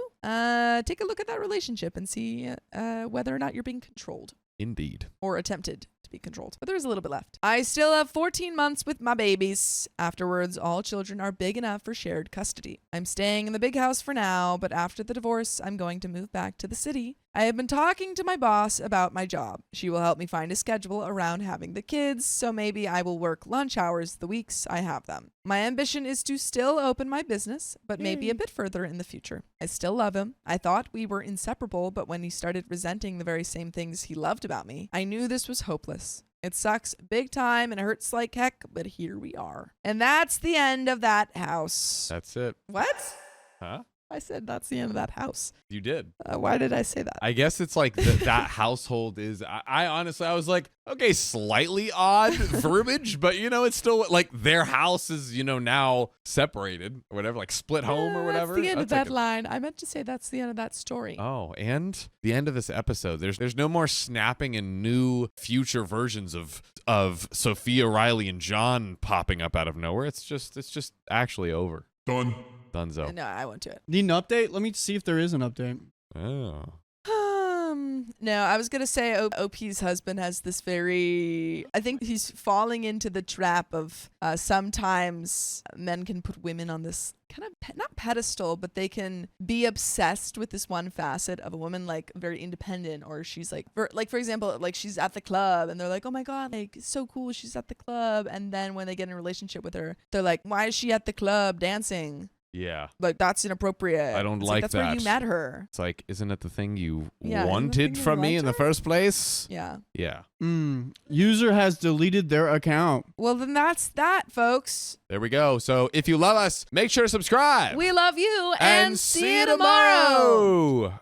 take a look at that relationship and see whether or not you're being controlled Indeed. or attempted to be controlled. But there's a little bit left. I still have 14 months with my babies. Afterwards, all children are big enough for shared custody. I'm staying in the big house for now, but after the divorce, I'm going to move back to the city. I have been talking to my boss about my job. She will help me find a schedule around having the kids, so maybe I will work lunch hours the weeks I have them. My ambition is to still open my business, but maybe a bit further in the future. I still love him. I thought we were inseparable, but when he started resenting the very same things he loved about me, I knew this was hopeless. It sucks big time and hurts like heck, but here we are. And that's the end of that house. That's it. What? Huh? I said that's the end of that house. You did. Why did I say that? I guess it's like that household is. I honestly, I was like, okay, slightly odd verbiage, but it's still like their house is, now separated or whatever, like split home or whatever. That's the end of That's that line. I meant to say that's the end of that story. Oh, and the end of this episode. There's no more snapping and new future versions of Sophia, Riley, and John popping up out of nowhere. It's just actually over. Done. Dunzo. No, I won't do it. Need an update? Let me see if there is an update. Oh. No, I was going to say OP's husband has this I think he's falling into the trap of sometimes men can put women on this kind of, not pedestal, but they can be obsessed with this one facet of a woman, like very independent, or she's like, for example, like she's at the club and they're like, oh my God, like it's so cool, she's at the club. And then when they get in a relationship with her, they're like, why is she at the club dancing? Yeah. Like, that's inappropriate. I don't It's like that's that. where you met her. It's like, isn't it the thing you Yeah, isn't it the wanted thing you from me in the wanted? first place? Yeah. Yeah. User has deleted their account. Well, then that's that, folks. There we go. So if you love us, make sure to subscribe. We love you and see you tomorrow.